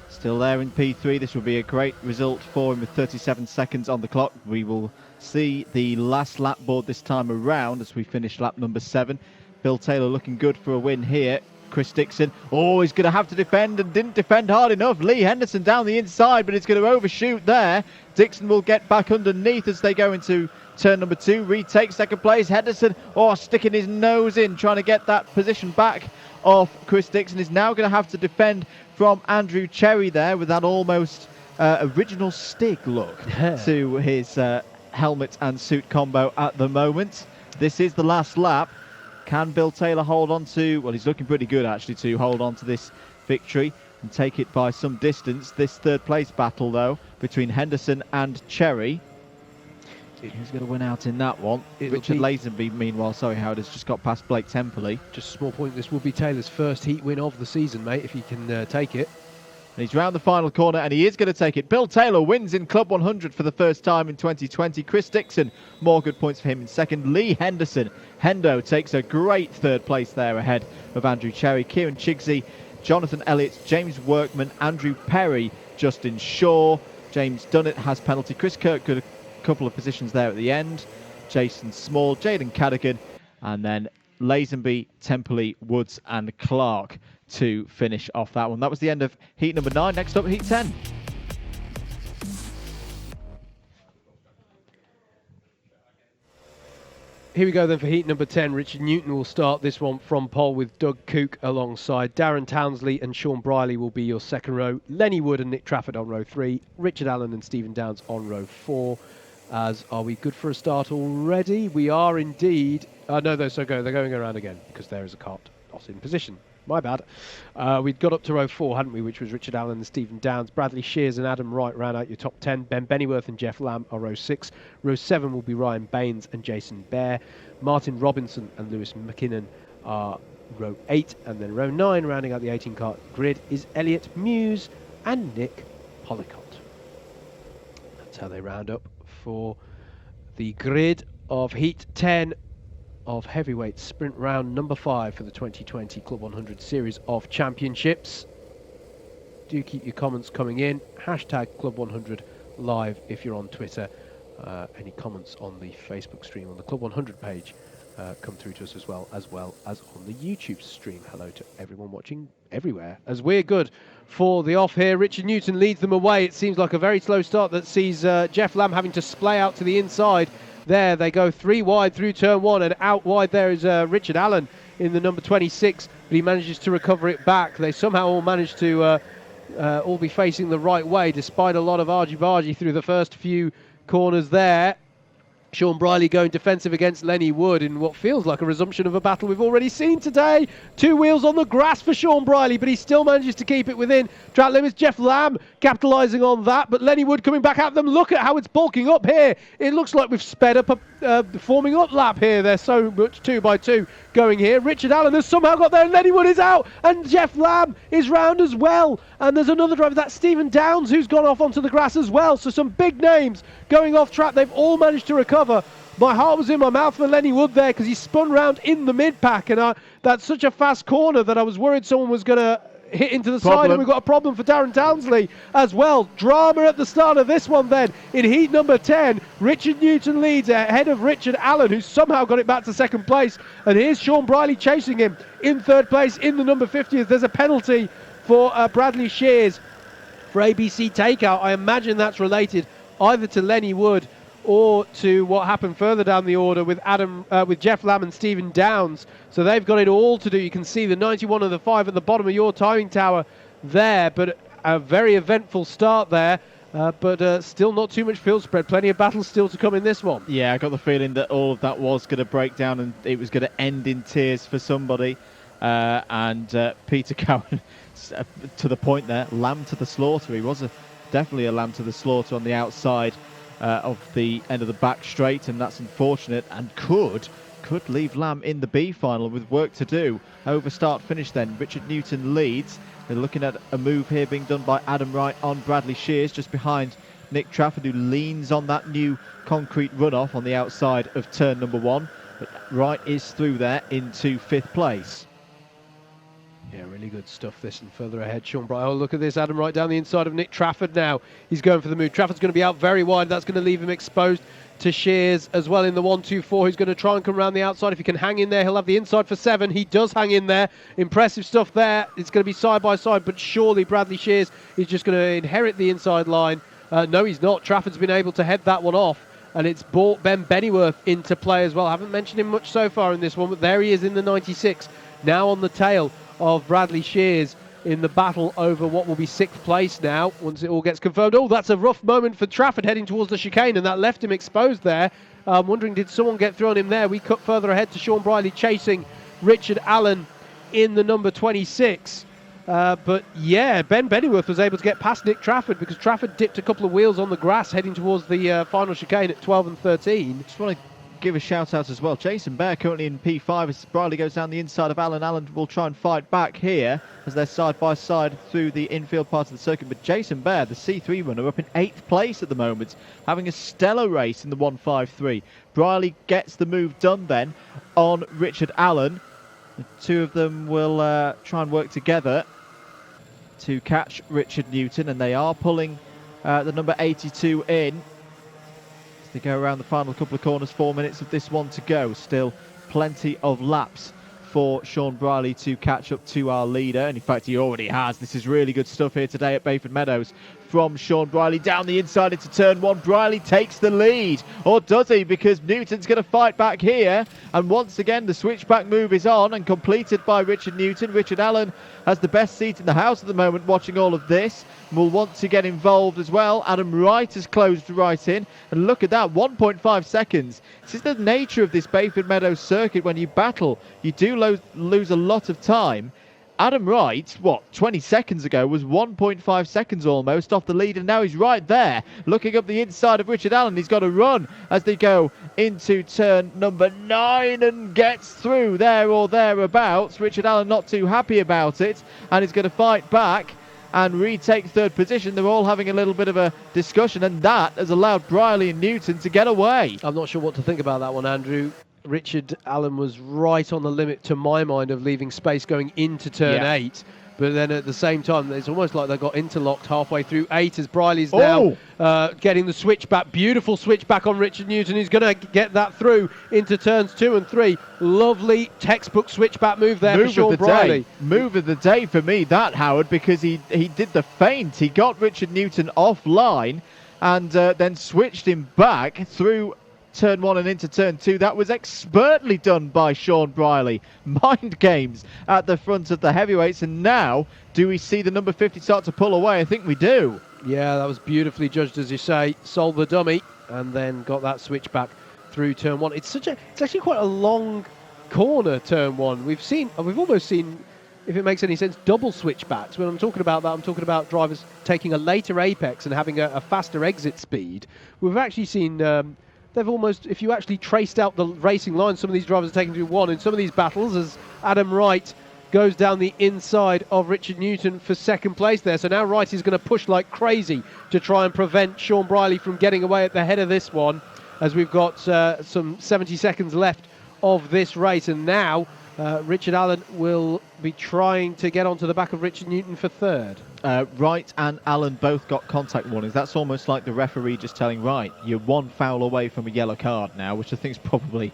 Still there in P3. This will be a great result for him with 37 seconds on the clock. We will see the last lap board this time around as we finish lap number 7. Bill Taylor looking good for a win here. Chris Dixon, he's going to have to defend and didn't defend hard enough. Lee Henderson down the inside, but it's going to overshoot there. Dixon will get back underneath as they go into turn number 2. Retake second place. Henderson, sticking his nose in, trying to get that position back off Chris Dixon. Is now going to have to defend from Andrew Cherry there with that almost original stick look to his helmet and suit combo at the moment. This is the last lap. Can Bill Taylor hold on to, well, he's looking pretty good actually to hold on to this victory and take it by some distance. This third place battle though between Henderson and Cherry. Who's going to win out in that one? Richard Lazenby, meanwhile, Howard has just got past Blake Temperley. Just a small point, this will be Taylor's first heat win of the season, mate, if he can take it. And he's round the final corner, and he is going to take it. Bill Taylor wins in Club 100 for the first time in 2020. Chris Dixon, more good points for him in second. Lee Henderson, Hendo, takes a great third place there ahead of Andrew Cherry. Kieran Chigsey, Jonathan Elliott, James Workman, Andrew Perry, Justin Shaw. James Dunnett has penalty. Chris Kirk got a couple of positions there at the end. Jason Small, Jaden Cadigan, and then Lazenby, Temperley, Woods and Clark to finish off that one. That was the end of heat number 9. Next up, heat 10. Here we go then for heat number 10. Richard Newton will start this one from pole with Doug Cook alongside. Darren Townsley and Sean Briley will be your second row. Lenny Wood and Nick Trafford on row 3. Richard Allen and Stephen Downs on row 4. Are we good for a start already? We are indeed. No, they're going around again because there is a cart not in position. My bad. We'd got up to row 4, hadn't we, which was Richard Allen and Stephen Downs. Bradley Shears and Adam Wright round out your top 10. Ben Bennyworth and Jeff Lamb are row 6. Row 7 will be Ryan Baines and Jason Bear. Martin Robinson and Lewis McKinnon are row 8. And then row 9, rounding out the 18-cart grid, is Elliot Muse and Nick Hollicott. That's how they round up for the grid of heat 10 of heavyweight sprint round number 5 for the 2020 Club 100 Series of Championships. Do keep your comments coming in. Hashtag Club 100 Live if you're on Twitter. Any comments on the Facebook stream on the Club 100 page come through to us as well as on the YouTube stream. Hello to everyone watching everywhere as we're good for the off here. Richard Newton leads them away. It seems like a very slow start that sees Jeff Lamb having to splay out to the inside. There they go 3 wide through turn 1, and out wide there is Richard Allen in the number 26, but he manages to recover it back. They somehow all managed to all be facing the right way despite a lot of argy-bargy through the first few corners there. Sean Briley going defensive against Lenny Wood in what feels like a resumption of a battle we've already seen today. 2 wheels on the grass for Sean Briley, but he still manages to keep it within track limits. Jeff Lamb capitalising on that, but Lenny Wood coming back at them. Look at how it's bulking up here. It looks like we've sped up a forming up lap here. There's so much 2x2 going here. Richard Allen has somehow got there. Lenny Wood is out, and Jeff Lamb is round as well. And there's another driver, that's Stephen Downs, who's gone off onto the grass as well. So some big names going off track. They've all managed to recover My heart was in my mouth for Lenny Wood there because he spun round in the mid-pack, and that's such a fast corner that I was worried someone was going to hit into the side, and we've got a problem for Darren Townsley as well. Drama at the start of this one then. In heat number 10, Richard Newton leads ahead of Richard Allen, who's somehow got it back to second place. And here's Sean Briley chasing him in third place in the number 50th. There's a penalty for Bradley Shears for ABC takeout. I imagine that's related either to Lenny Wood or to what happened further down the order with Jeff Lamb and Stephen Downs. So they've got it all to do. You can see the 91 of the 5 at the bottom of your timing tower there, but a very eventful start there. But still not too much field spread. Plenty of battles still to come in this one. Yeah, I got the feeling that all of that was going to break down and it was going to end in tears for somebody. And Peter Cowan, to the point there, lamb to the slaughter. He was definitely a lamb to the slaughter on the outside of the end of the back straight, and that's unfortunate and could leave Lamb in the B final with work to do. Over start finish then. Richard Newton leads. They're looking at a move here being done by Adam Wright on Bradley Shears, just behind Nick Trafford, who leans on that new concrete runoff on the outside of turn number 1. But Wright is through there into 5th place. Yeah, really good stuff this, and further ahead, Sean Bright. Oh, look at this, Adam right down the inside of Nick Trafford now. He's going for the move. Trafford's going to be out very wide. That's going to leave him exposed to Shears as well in the 1-2-4. Who's going to try and come around the outside. If he can hang in there, he'll have the inside for 7. He does hang in there. Impressive stuff there. It's going to be side by side, but surely Bradley Shears is just going to inherit the inside line. No, he's not. Trafford's been able to head that one off, and it's brought Ben Bennyworth into play as well. I haven't mentioned him much so far in this one, but there he is in the 96, now on the tail of Bradley Shears in the battle over what will be 6th place now once it all gets confirmed. Oh, that's a rough moment for Trafford heading towards the chicane, and that left him exposed there. I'm wondering, did someone get thrown him there? We cut further ahead to Sean Briley chasing Richard Allen in the number 26. But yeah, Ben Bennyworth was able to get past Nick Trafford because Trafford dipped a couple of wheels on the grass heading towards the final chicane at 12 and 13. Just want to give a shout out as well. Jason Bear currently in P5 as Briley goes down the inside of Alan. Allen will try and fight back here as they're side by side through the infield part of the circuit. But Jason Bear, the C3 runner, up in 8th place at the moment, having a stellar race in the 153. Briley gets the move done then on Richard Allen. The two of them will try and work together to catch Richard Newton, and they are pulling the number 82 in. They go around the final couple of corners. 4 minutes of this one to go. Still plenty of laps for Sean Briley to catch up to our leader, and in fact he already has. This is really good stuff here today at Bayford Meadows from Sean Briley down the inside into turn 1. Briley takes the lead, or does he? Because Newton's going to fight back here, and once again the switchback move is on and completed by Richard Newton. Richard Allen has the best seat in the house at the moment watching all of this, and will want to get involved as well. Adam Wright has closed right in, and look at that, 1.5 seconds. This is the nature of this Bayford Meadows circuit. When you battle, you do lose a lot of time. Adam Wright, 20 seconds ago, was 1.5 seconds almost off the lead, and now he's right there, looking up the inside of Richard Allen. He's got to run as they go into turn number 9 and gets through there or thereabouts. Richard Allen not too happy about it, and he's going to fight back and retake 3rd position. They're all having a little bit of a discussion, and that has allowed Briley and Newton to get away. I'm not sure what to think about that one, Andrew. Richard Allen was right on the limit, to my mind, of leaving space going into turn 8. But then at the same time, it's almost like they got interlocked halfway through 8 as Briley's now getting the switchback. Beautiful switchback on Richard Newton. He's going to get that through into turns 2 and 3. Lovely textbook switchback move there for Sean Briley. Move of the day for me, that, Howard, because he did the feint. He got Richard Newton offline and then switched him back through turn 1 and into turn 2. That was expertly done by Sean Briley. Mind games at the front of the heavyweights, and now do we see the number 50 start to pull away? I think we do. Yeah, that was beautifully judged, as you say. Sold the dummy and then got that switch back through turn 1. It's actually quite a long corner, turn 1. We've almost seen, if it makes any sense, double switchbacks. When I'm talking about that, I'm talking about drivers taking a later apex and having a faster exit speed. We've actually seen they've almost, if you actually traced out the racing line, some of these drivers are taking through 1 in some of these battles, as Adam Wright goes down the inside of Richard Newton for 2nd place there. So now Wright is going to push like crazy to try and prevent Sean Briley from getting away at the head of this one. as we've got some 70 seconds left of this race. And now Richard Allen will be trying to get onto the back of Richard Newton for third. Wright and Allen both got contact warnings. That's almost like the referee just telling Wright, you're one foul away from a yellow card now, which I think is probably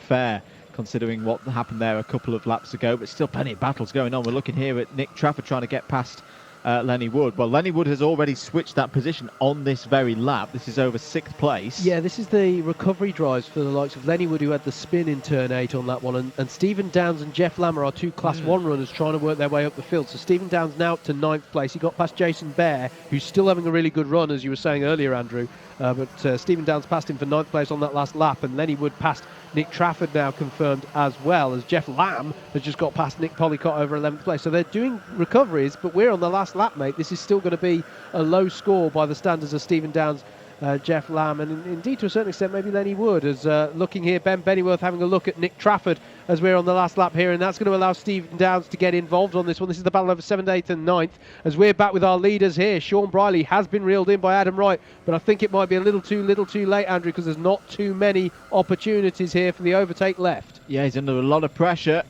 fair, considering what happened there a couple of laps ago. But still plenty of battles going on. We're looking here at Nick Trafford trying to get past Lenny Wood. Well, Lenny Wood has already switched that position on this very lap. This is over 6th place. Yeah, this is the recovery drives for the likes of Lenny Wood, who had the spin in turn 8 on that one, and Stephen Downs and Jeff Lammer are two Class 1 runners trying to work their way up the field. So Stephen Downs now up to 9th place. He got past Jason Bear, who's still having a really good run, as you were saying earlier, Andrew. But Stephen Downs passed him for 9th place on that last lap, and Lenny Wood passed Nick Trafford, now confirmed as well, as Jeff Lamb has just got past Nick Polycott over 11th place. So they're doing recoveries, but we're on the last lap, mate. This is still going to be a low score by the standards of Stephen Downs, Jeff Lamb, and indeed to a certain extent maybe Lenny Wood. As looking here, Ben Bennyworth having a look at Nick Trafford as we're on the last lap here, and that's going to allow Stephen Downs to get involved on this one. This is the battle over 7th, 8th and 9th, as we're back with our leaders here. Sean Briley has been reeled in by Adam Wright, but I think it might be a little too late, Andrew, because there's not too many opportunities here for the overtake left. Yeah, he's under a lot of pressure,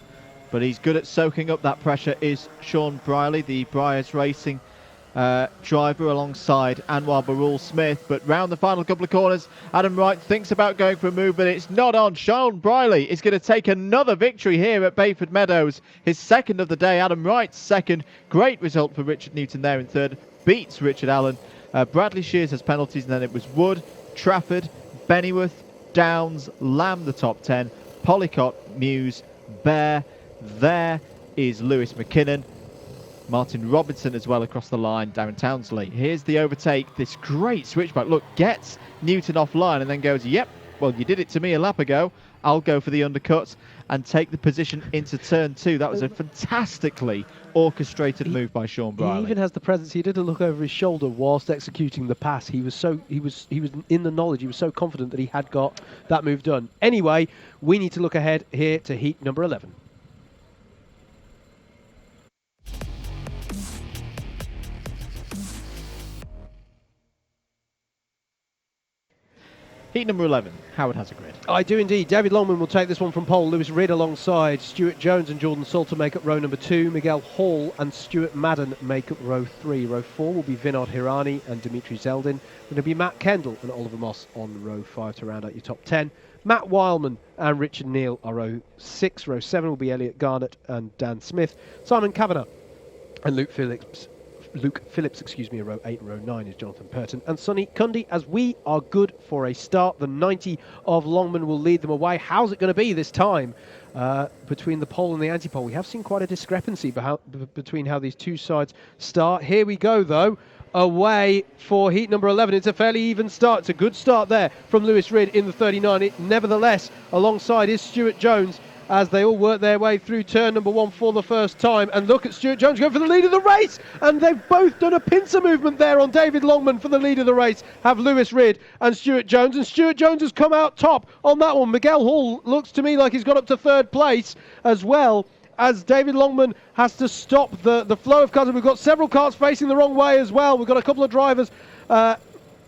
but he's good at soaking up that pressure, is Sean Briley, the Briars Racing driver, alongside Anwar Barul Smith. But round the final couple of corners, Adam Wright thinks about going for a move, but it's not on. Sean Briley is going to take another victory here at Bayford Meadows, his second of the day. Adam Wright's second. Great result for Richard Newton there in third, beats Richard Allen. Bradley Shears has penalties, and then it was Wood, Trafford, Bennyworth, Downs, Lamb the top 10, Polycott, Muse, Bear. There is Lewis McKinnon, Martin Robinson as well across the line, Darren Townsley. Here's the overtake, this great switchback. Look, gets Newton offline and then goes, yep, well, you did it to me a lap ago. I'll go for the undercut and take the position into turn 2. That was a fantastically orchestrated move by Sean Briley. He even has the presence. He did a look over his shoulder whilst executing the pass. He was in the knowledge. He was so confident that he had got that move done. Anyway, we need to look ahead here to heat number 11. Heat number 11, Howard has a grid. I do indeed. David Longman will take this one from pole. Lewis Ridd alongside Stuart Jones and Jordan Salter make up row number 2. Miguel Hall and Stuart Madden make up row 3. Row 4 will be Vinod Hirani and Dimitri Zeldin. Going to be Matt Kendall and Oliver Moss on row 5 to round out your top 10. Matt Wildman and Richard Neal are row 6. Row 7 will be Elliot Garnett and Dan Smith. Simon Kavanagh and Luke Phillips, are row 8 and row 9 is Jonathan Purton and Sonny Cundy. As we are good for a start, the 90 of Longman will lead them away. How's it going to be this time between the pole and the anti-pole? We have seen quite a discrepancy between how these two sides start. Here we go, though, away for heat number 11. It's a fairly even start. It's a good start there from Lewis Ridd in the 39. Nevertheless, alongside is Stuart Jones, as they all work their way through turn number 1 for the first time. And look at Stuart Jones going for the lead of the race. And they've both done a pincer movement there on David Longman for the lead of the race. Have Lewis Ridd and Stuart Jones. And Stuart Jones has come out top on that one. Miguel Hall looks to me like he's got up to 3rd place as well, as David Longman has to stop the flow of cars. And we've got several cars facing the wrong way as well. We've got a couple of drivers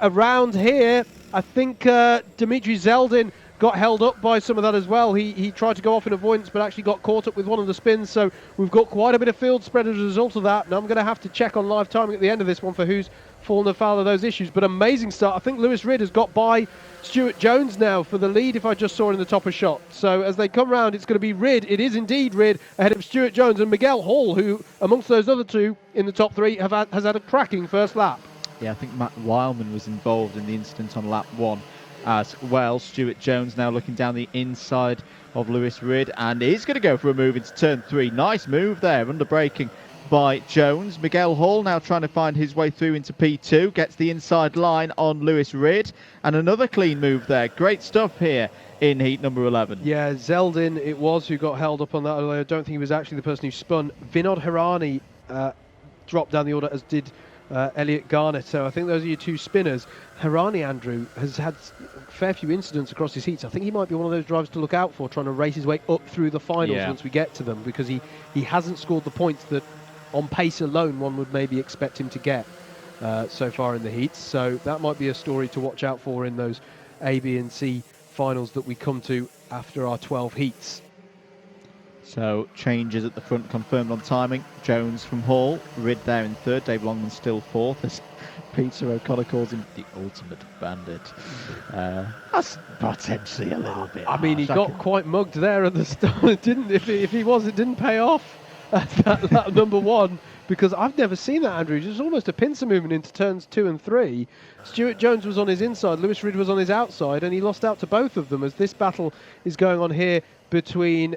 around here. I think Dimitri Zeldin got held up by some of that as well. He tried to go off in avoidance, but actually got caught up with one of the spins. So we've got quite a bit of field spread as a result of that. And I'm going to have to check on live timing at the end of this one for who's fallen afoul of those issues. But amazing start. I think Lewis Ridd has got by Stuart Jones now for the lead, if I just saw it in the top of shot. So as they come round, it's going to be Ridd. It is indeed Ridd ahead of Stuart Jones and Miguel Hall, who amongst those other two in the top 3 has had a cracking first lap. Yeah, I think Matt Wildman was involved in the incident on lap 1 as well. Stuart Jones now looking down the inside of Lewis Ridd and is going to go for a move into turn 3. Nice move there, under braking by Jones. Miguel Hall now trying to find his way through into P2, gets the inside line on Lewis Ridd, and another clean move there. Great stuff here in heat number 11. Yeah, Zeldin it was who got held up on that, although I don't think he was actually the person who spun. Vinod Hirani dropped down the order, as did Elliot Garnett. So I think those are your two spinners. Hirani, Andrew, has had a fair few incidents across his heats. I think he might be one of those drivers to look out for, trying to race his way up through the finals once we get to them, because he hasn't scored the points that on pace alone one would maybe expect him to get. so far in the heats. So that might be a story to watch out for in those A, B and C finals that we come to after our 12 heats. So changes at the front confirmed on timing. Jones from Hall, Rid there in third, Dave Longman still fourth, as Peter O'Connor calls him the ultimate bandit. That's potentially a little bit I mean, he harsh. got quite mugged there at the start, didn't? If he was, it didn't pay off at that number one, because I've never seen that, Andrew. Just almost a pincer movement into turns 2 and 3. Stuart Jones was on his inside, Lewis Rid was on his outside, and he lost out to both of them as this battle is going on here between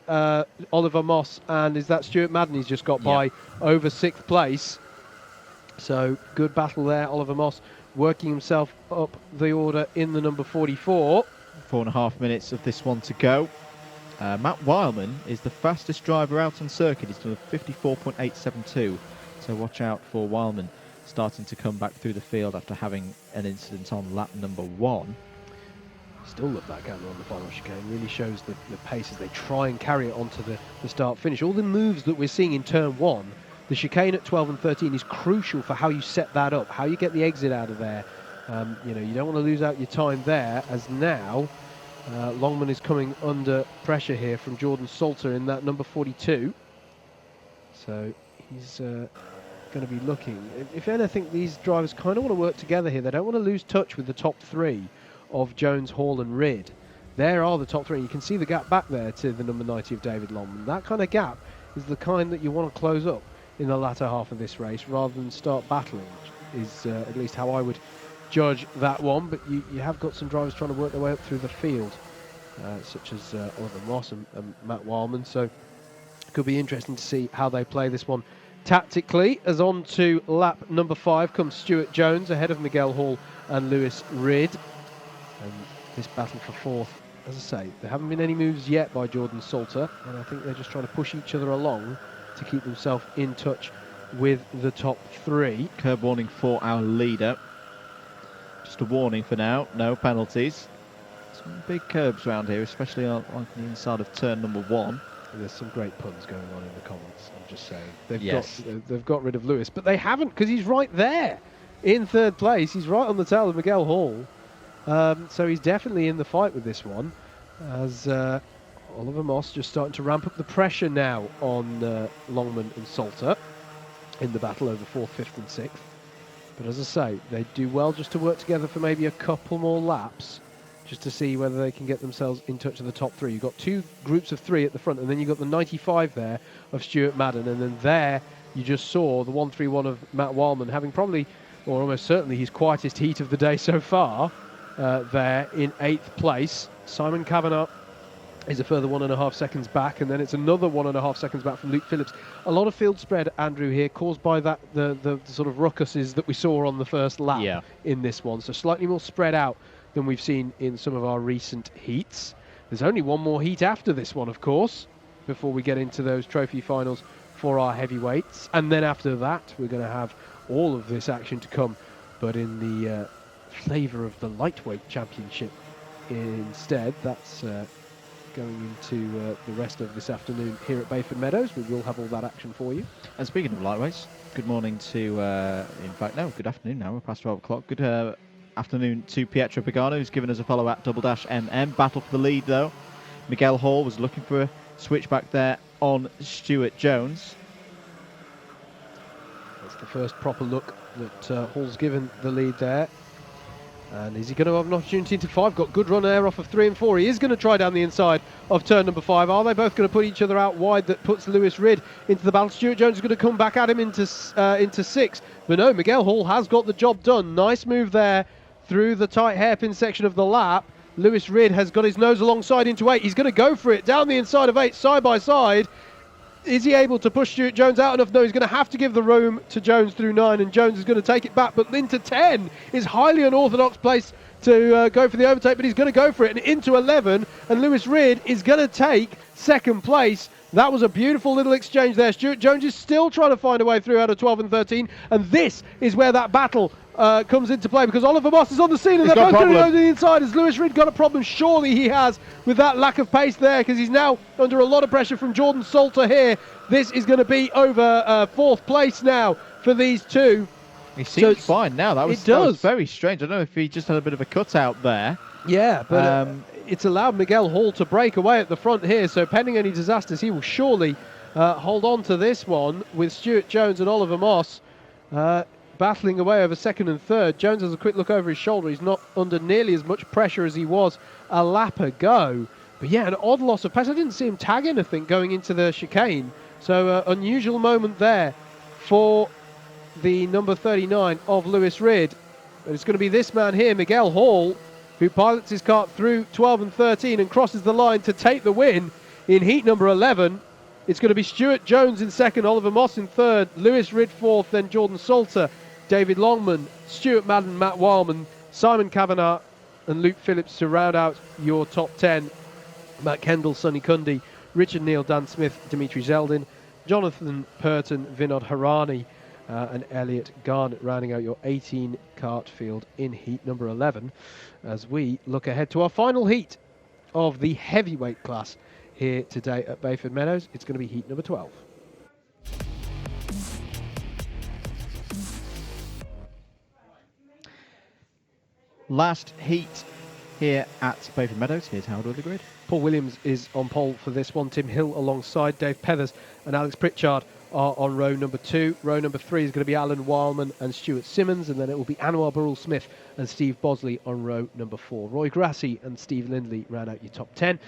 Oliver Moss and is that Stuart Madden he's just got by over 6th place. So good battle there. Oliver Moss working himself up the order in the number 44. 4.5 minutes of this one to go. Matt Wileman is the fastest driver out on circuit. He's done a 54.872. So watch out for Wileman starting to come back through the field after having an incident on lap number 1. Still love that camera on the final chicane. Really shows the pace as they try and carry it onto the start finish. All the moves that we're seeing in turn 1, the chicane at 12 and 13 is crucial for how you set that up, how you get the exit out of there. You don't want to lose out your time there, as now Longman is coming under pressure here from Jordan Salter in that number 42. So he's going to be looking. If anything, these drivers kind of want to work together here. They don't want to lose touch with the top 3 of Jones, Hall and Rid. There are the top 3. You can see the gap back there to the number 90 of David Longman. That kind of gap is the kind that you want to close up in the latter half of this race rather than start battling, which is at least how I would judge that one. But you have got some drivers trying to work their way up through the field, such as Oliver Moss and Matt Wileman. So it could be interesting to see how they play this one tactically. As on to lap number 5 comes Stuart Jones ahead of Miguel Hall and Lewis Rid. And this battle for 4th, as I say, there haven't been any moves yet by Jordan Salter, and I think they're just trying to push each other along to keep themselves in touch with the top 3. Curb warning for our leader. Just a warning for now, no penalties. Some big curbs around here, especially on the inside of turn number 1. There's some great puns going on in the comments, I'm just saying. They've got rid of Lewis, but they haven't, because he's right there in 3rd place. He's right on the tail of Miguel Hall. So he's definitely in the fight with this one, as Oliver Moss just starting to ramp up the pressure now on Longman and Salter in the battle over 4th, 5th and 6th. But as I say, they do well just to work together for maybe a couple more laps, just to see whether they can get themselves in touch with the top 3. You've got 2 groups of 3 at the front, and then you've got the 95 there of Stuart Madden, and then there you just saw the 131 of Matt Wileman having probably, or almost certainly, his quietest heat of the day so far. There in 8th place. Simon Kavanagh is a further 1.5 seconds back, and then it's another 1.5 seconds back from Luke Phillips. A lot of field spread, Andrew, here, caused by that the sort of ruckuses that we saw on the first lap in this one. So slightly more spread out than we've seen in some of our recent heats. There's only one more heat after this one, of course, before we get into those trophy finals for our heavyweights. And then after that, we're going to have all of this action to come, but in the flavour of the lightweight championship instead. That's going into the rest of this afternoon here at Bayford Meadows. We will have all that action for you. And speaking of lightweights, good morning to, good afternoon now, we're past 12 o'clock. Good afternoon to Pietro Pagano, who's given us a follow at _MM. Battle for the lead though. Miguel Hall was looking for a switchback there on Stuart Jones. That's the first proper look that Hall's given the lead there. And is he going to have an opportunity to 5? Got good run air off of 3 and 4. He is going to try down the inside of turn number 5. Are they both going to put each other out wide? That puts Lewis Rid into the battle. Stuart Jones is going to come back at him into 6. But no, Miguel Hall has got the job done. Nice move there through the tight hairpin section of the lap. Lewis Rid has got his nose alongside into 8. He's going to go for it down the inside of 8, side by side. Is he able to push Stuart Jones out enough? No, he's going to have to give the room to Jones through 9, and Jones is going to take it back. But into 10 is highly unorthodox place to go for the overtake, but he's going to go for it. And into 11, and Lewis Rid is going to take 2nd place. That was a beautiful little exchange there. Stuart Jones is still trying to find a way through out of 12 and 13, and this is where that battle comes into play, because Oliver Moss is on the scene, and they're both going to go to the inside. Has Lewis Rid got a problem? Surely he has, with that lack of pace there, because he's now under a lot of pressure from Jordan Salter here. This is going to be over 4th place now for these two. He seems fine now. That was very strange. I don't know if he just had a bit of a cutout there. Yeah, but it's allowed Miguel Hall to break away at the front here, so pending any disasters, he will surely hold on to this one with Stuart Jones and Oliver Moss battling away over second and third. Jones has a quick look over his shoulder. He's not under nearly as much pressure as he was a lap ago. But yeah, an odd loss of pace. I didn't see him tag anything going into the chicane. So unusual moment there for the number 39 of Lewis Rid. But it's going to be this man here, Miguel Hall, who pilots his kart through 12 and 13 and crosses the line to take the win in heat number 11. It's going to be Stuart Jones in second, Oliver Moss in third, Lewis Rid fourth, then Jordan Salter, David Longman, Stuart Madden, Matt Wildman, Simon Kavanagh and Luke Phillips to round out your top 10. Matt Kendall, Sonny Cundy, Richard Neal, Dan Smith, Dimitri Zeldin, Jonathan Purton, Vinod Harani and Elliot Garnett rounding out your 18 kart field in heat number 11 as we look ahead to our final heat of the heavyweight class here today at Bayford Meadows. It's going to be heat number 12. Last heat here at Bayford Meadows. Here's Howard with the grid. Paul Williams is on pole for this one. Tim Hill alongside Dave Pethers and Alex Pritchard are on row number 2. Row number 3 is going to be Alan Wildman and Stuart Simmons, and then it will be Anwar Barul Smith and Steve Bosley on row number 4. Roy Grassi and Steve Lindley round out your top 10.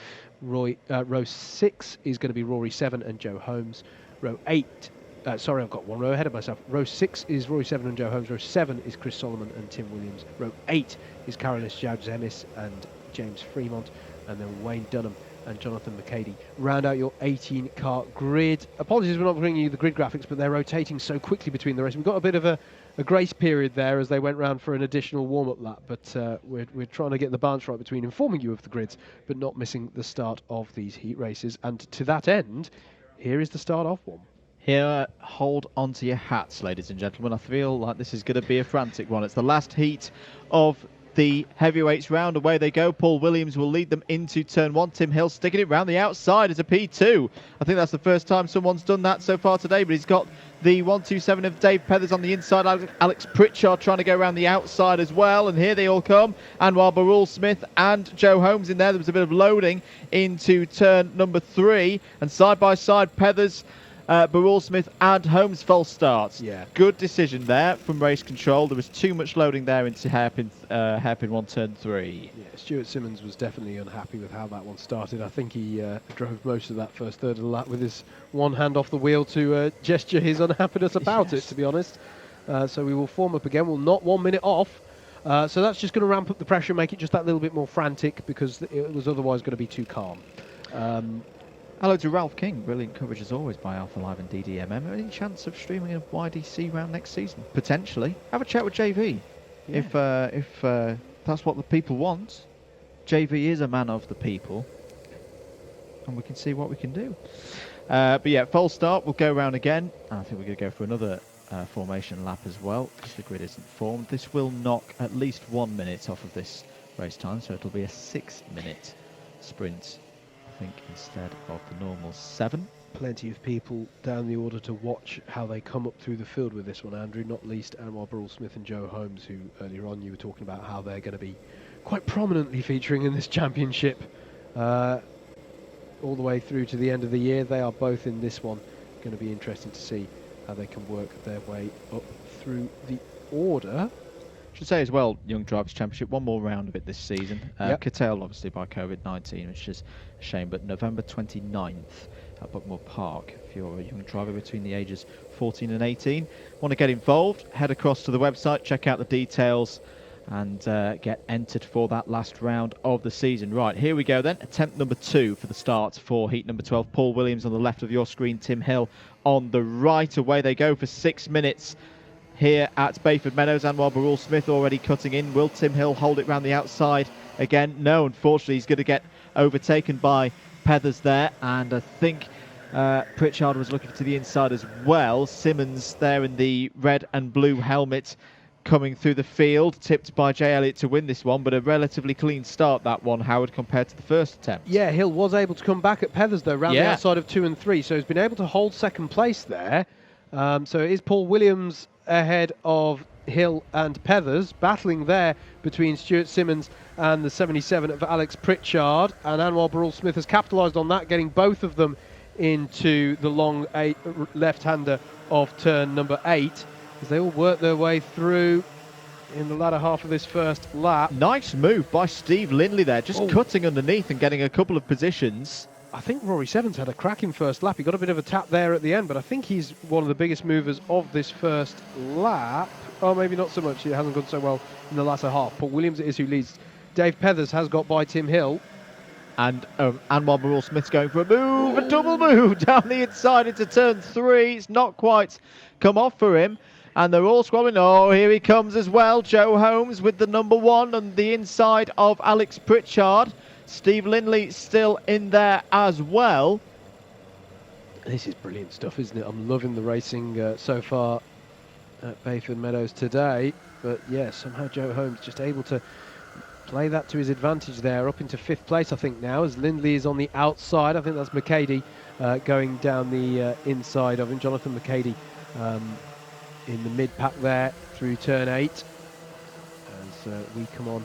Row 6 is going to be Rory 7 and Joe Holmes. Row 8, sorry, I've got one row ahead of myself. Row 6 is Rory 7 and Joe Holmes. Row 7 is Chris Solomon and Tim Williams. Row 8 is Carolis Joudzemis and James Fremont, and then Wayne Dunham and Jonathan McCady round out your 18 kart grid. Apologies for not bringing you the grid graphics, but they're rotating so quickly between the races. We've got a bit of a grace period there as they went round for an additional warm-up lap, but we're trying to get the balance right between informing you of the grids but not missing the start of these heat races. And to that end, here is the start of one. Here, hold on to your hats, ladies and gentlemen. I feel like this is going to be a frantic one. It's the last heat of the heavyweights round. Away they go. Paul Williams will lead them into turn 1. Tim Hill sticking it round the outside as a P2. I think that's the first time someone's done that so far today, but he's got the 127 of Dave Pethers on the inside. Alex Pritchard trying to go around the outside as well, and here they all come. Anwar Barul Smith and Joe Holmes in there. There was a bit of loading into turn number 3, and side by side Pethers, Barul Smith and Holmes false starts. Yeah. Good decision there from race control. There was too much loading there into hairpin 1, turn 3. Yeah, Stuart Simmons was definitely unhappy with how that one started. I think he drove most of that first third of the lap with his one hand off the wheel to gesture his unhappiness about it, to be honest. So we will form up again. We'll not 1 minute off. So that's just going to ramp up the pressure and make it just that little bit more frantic because it was otherwise going to be too calm. Hello to Ralph King. Brilliant coverage as always by Alpha Live and DDMM. Any chance of streaming a YDC round next season? Potentially. Have a chat with JV. Yeah. If that's what the people want. JV is a man of the people. And we can see what we can do. But yeah, false start. We'll go round again. And I think we're going to go for another formation lap as well, because the grid isn't formed. This will knock at least 1 minute off of this race time, so it'll be a 6-minute sprint, I think, instead of the normal 7. Plenty of people down the order to watch how they come up through the field with this one, Andrew, not least Anwar Barul Smith and Joe Holmes, who earlier on you were talking about how they're going to be quite prominently featuring in this championship all the way through to the end of the year. They are both in this one. Going to be interesting to see how they can work their way up through the order. Should say as well, Young Drivers Championship, one more round of it this season. Yep. Curtailed obviously by COVID-19, which is a shame, but November 29th at Buckmore Park. If you're a young driver between the ages 14 and 18, want to get involved, head across to the website, check out the details, and get entered for that last round of the season. Right, here we go then. Attempt number 2 for the start for heat number 12. Paul Williams on the left of your screen, Tim Hill on the right. Away they go for 6 minutes. Here at Bayford Meadows, Anwar Barul Smith already cutting in. Will Tim Hill hold it round the outside again? No, unfortunately, he's going to get overtaken by Pethers there. And I think Pritchard was looking to the inside as well. Simmons there in the red and blue helmet coming through the field, tipped by Jay Elliott to win this one, but a relatively clean start, that one, Howard, compared to the first attempt. Yeah, Hill was able to come back at Pethers, though, round the outside of 2 and 3, so he's been able to hold second place there. So it is Paul Williams ahead of Hill and Pethers, battling there between Stuart Simmons and the 77 of Alex Pritchard, and Anwar Barul-Smith has capitalised on that, getting both of them into the long left-hander of turn number 8, as they all work their way through in the latter half of this first lap. Nice move by Steve Lindley there, just cutting underneath and getting a couple of positions. I think Rory Sevens had a cracking first lap. He got a bit of a tap there at the end, but I think he's one of the biggest movers of this first lap. Oh, maybe not so much. It hasn't gone so well in the latter half. Paul Williams it is who leads. Dave Pethers has got by Tim Hill. And Anwar Barul-Smith's going for a move, a double move down the inside into turn 3. It's not quite come off for him. And they're all squabbling. Oh, here he comes as well. Joe Holmes with the number 1 on the inside of Alex Pritchard. Steve Lindley still in there as well. This is brilliant stuff, isn't it? I'm loving the racing so far at Bayford Meadows today. But yeah, somehow Joe Holmes just able to play that to his advantage there, up into 5th place, I think, now, as Lindley is on the outside. I think that's McCady going down the inside of him. Jonathan McCady in the mid-pack there through turn 8 as we come on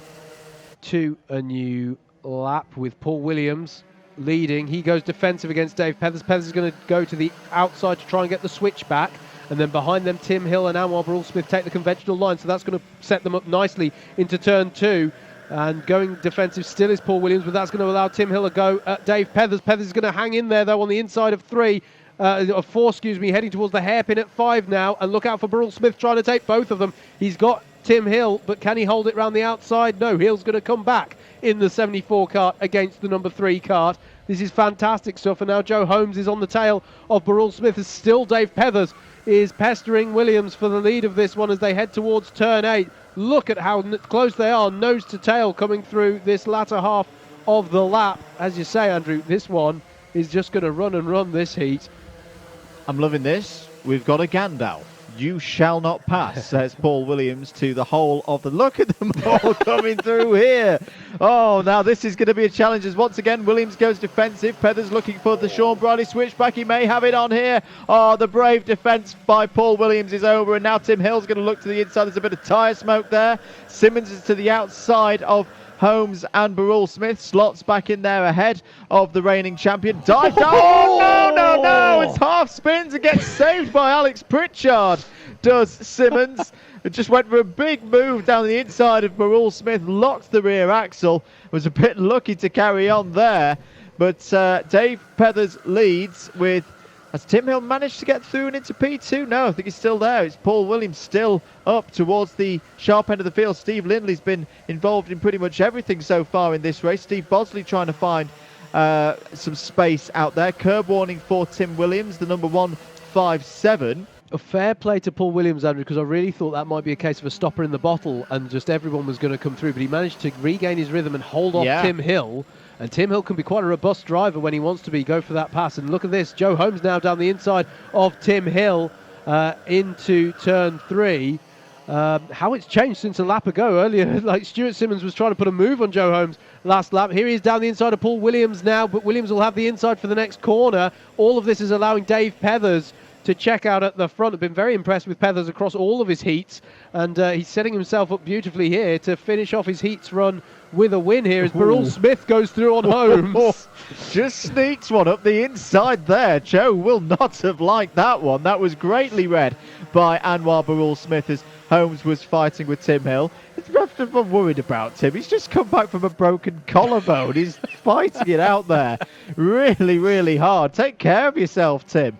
to a new lap with Paul Williams leading. He goes defensive against Dave Pethers. Pethers is going to go to the outside to try and get the switch back, and then behind them Tim Hill and Anwar Barul-Smith take the conventional line, so that's going to set them up nicely into turn 2. And going defensive still is Paul Williams, but that's going to allow Tim Hill a go at Dave Pethers. Pethers is going to hang in there though on the inside of 4, heading towards the hairpin at 5 now. And look out for Barul-Smith trying to take both of them. He's got Tim Hill, but can he hold it round the outside? No, Hill's going to come back in the 74 kart against the number 3 kart. This is fantastic stuff, and now Joe Holmes is on the tail of Barul-Smith, as still Dave Pethers is pestering Williams for the lead of this one as they head towards turn 8. Look at how close they are, nose to tail, coming through this latter half of the lap. As you say, Andrew, this one is just going to run and run this heat. I'm loving this. We've got a Gandalf. You shall not pass, says Paul Williams to the whole of the... Look at them all coming through here. Oh, now this is going to be a challenge as once again Williams goes defensive. Pethers looking for the Sean Briley switchback. He may have it on here. Oh, the brave defence by Paul Williams is over, and now Tim Hill's going to look to the inside. There's a bit of tyre smoke there. Simmons is to the outside of Holmes and Barul-Smith. Slots back in there ahead of the reigning champion. Dive down. Oh, no. It's half spins and gets saved by Alex Pritchard. Does Simmons. It just went for a big move down the inside of Barul-Smith. Locked the rear axle. Was a bit lucky to carry on there. But Dave Pethers leads with... Has Tim Hill managed to get through and into P2? No, I think he's still there. It's Paul Williams still up towards the sharp end of the field. Steve Lindley's been involved in pretty much everything so far in this race. Steve Bosley trying to find some space out there. Curb warning for Tim Williams, the number 157. A fair play to Paul Williams, Andrew, because I really thought that might be a case of a stopper in the bottle and just everyone was going to come through. But he managed to regain his rhythm and hold off Tim Hill. And Tim Hill can be quite a robust driver when he wants to be. Go for that pass. And look at this. Joe Holmes now down the inside of Tim Hill into turn 3. How it's changed since a lap ago. Earlier, like Stuart Simmons was trying to put a move on Joe Holmes last lap. Here he is down the inside of Paul Williams now, but Williams will have the inside for the next corner. All of this is allowing Dave Pethers to check out at the front. I've been very impressed with Pethers across all of his heats, and he's setting himself up beautifully here to finish off his heats run with a win here as Barul-Smith goes through on Holmes. Just sneaks one up the inside there. Joe will not have liked that one. That was greatly read by Anwar Barul-Smith as Holmes was fighting with Tim Hill. I'm worried about Tim. He's just come back from a broken collarbone. He's fighting it out there really, really hard. Take care of yourself, Tim.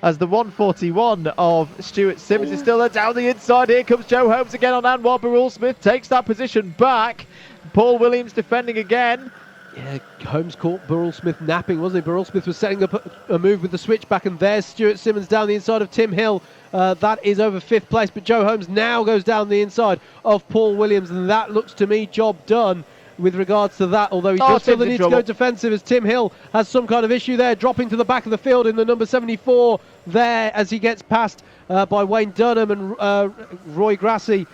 As the 141 of Stuart Simmons is still there down the inside. Here comes Joe Holmes again on Anwar Barul-Smith. Takes that position back. Paul Williams defending again. Yeah, Holmes caught Barul-Smith napping, wasn't he? Barul-Smith was setting up a move with the switchback, and there's Stuart Simmons down the inside of Tim Hill. That is over 5th place, but Joe Holmes now goes down the inside of Paul Williams, and that looks to me job done with regards to that, although he does feel the need to go defensive as Tim Hill has some kind of issue there, dropping to the back of the field in the number 74 there as he gets passed by Wayne Dunham and Roy Grassi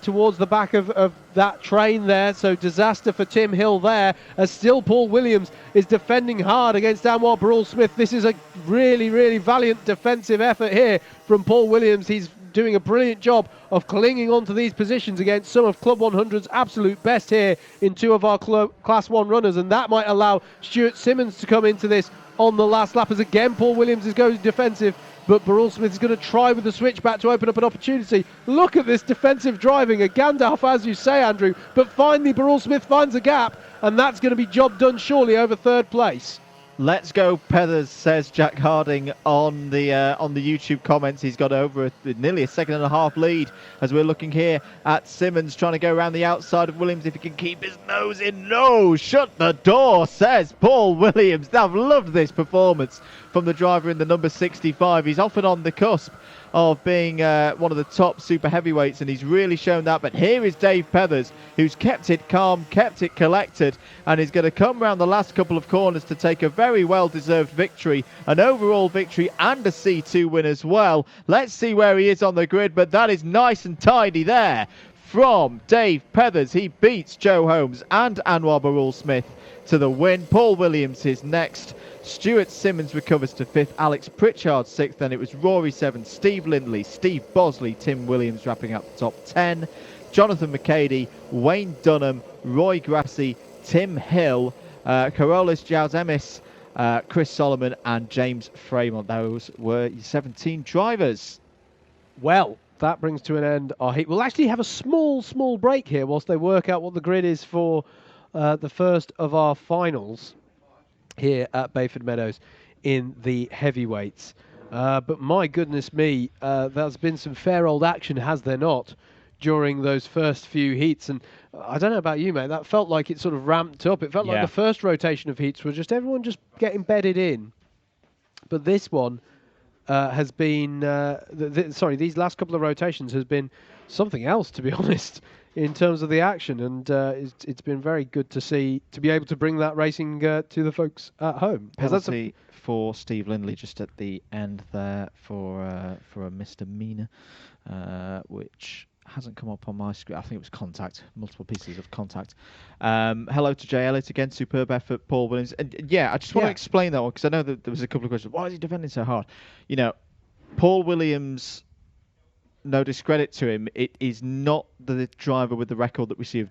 towards the back of that train there. So disaster for Tim Hill there, as still Paul Williams is defending hard against Anwar Barul-Smith. This is a really, really valiant defensive effort here from Paul Williams. He's doing a brilliant job of clinging onto these positions against some of Club 100's absolute best here in two of our Class 1 runners, and that might allow Stuart Simmons to come into this on the last lap, as again Paul Williams is going defensive, but Burrell Smith is going to try with the switchback to open up an opportunity. Look at this defensive driving, a Gandalf as you say, Andrew, but finally Burrell Smith finds a gap, and that's going to be job done surely over third place. Let's go, Peathers, says Jack Harding on the YouTube comments. He's got over nearly a second and a half lead as we're looking here at Simmons trying to go around the outside of Williams if he can keep his nose in. No, shut the door, says Paul Williams. I've loved this performance from the driver in the number 65. He's often on the cusp of being one of the top super heavyweights, and he's really shown that. But here is Dave Peathers, who's kept it calm, kept it collected, and is going to come round the last couple of corners to take a very well-deserved victory, an overall victory and a C2 win as well. Let's see where he is on the grid, but that is nice and tidy there from Dave Peathers. He beats Joe Holmes and Anwar Burrell Smith to the win. Paul Williams is next. Stuart Simmons recovers to 5th, Alex Pritchard 6th, then it was Rory 7th, Steve Lindley, Steve Bosley, Tim Williams wrapping up the top 10, Jonathan McCady, Wayne Dunham, Roy Grassi, Tim Hill, Carolus Jauzemis, Chris Solomon and James Fremont. Those were your 17 drivers. Well, that brings to an end our heat. We'll actually have a small break here whilst they work out what the grid is for the first of our finals here at Bayford Meadows in the heavyweights. But my goodness me, there's been some fair old action, has there not, during those first few heats? And I don't know about you, mate, that felt like it sort of ramped up. It felt like the first rotation of heats were just everyone just getting bedded in. But this one has been, these last couple of rotations has been something else, to be honest, in terms of the action, and it's been very good to see, to be able to bring that racing to the folks at home. Penalty for Steve Lindley just at the end there for a misdemeanor, which hasn't come up on my screen. I think it was contact, multiple pieces of contact. Hello to Jay Elliott again, superb effort, Paul Williams. And I just want to explain that one, because I know that there was a couple of questions. Why is he defending so hard? Paul Williams, no discredit to him, it is not the driver with the record that we see of,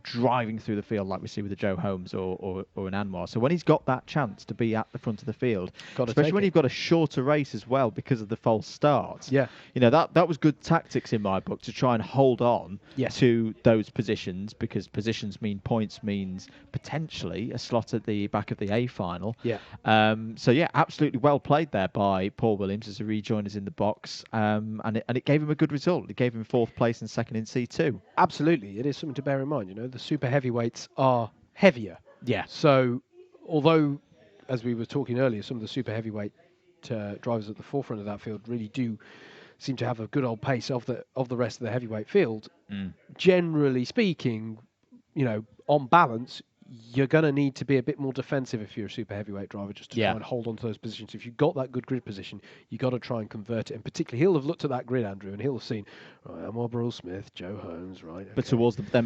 driving through the field like we see with a Joe Holmes or an Anwar. So when he's got that chance to be at the front of the field, especially when you've got a shorter race as well because of the false start, that was good tactics in my book, to try and hold on to those positions, because positions mean points, means potentially a slot at the back of the A final. Absolutely well played there by Paul Williams as the rejoiners in the box, and it gave him a good result. It gave him 4th place and 2nd in C2. Absolutely, it is something to bear in mind. The super heavyweights are heavier. So, although, as we were talking earlier, some of the super heavyweight drivers at the forefront of that field really do seem to have a good old pace of the rest of the heavyweight field. Generally speaking, on balance, you're going to need to be a bit more defensive if you're a super heavyweight driver, just to try and hold on to those positions. If you've got that good grid position, you've got to try and convert it. And particularly, he'll have looked at that grid, Andrew, and he'll have seen, right, Anwar Burrell Smith, Joe Holmes, right. Okay. But towards the back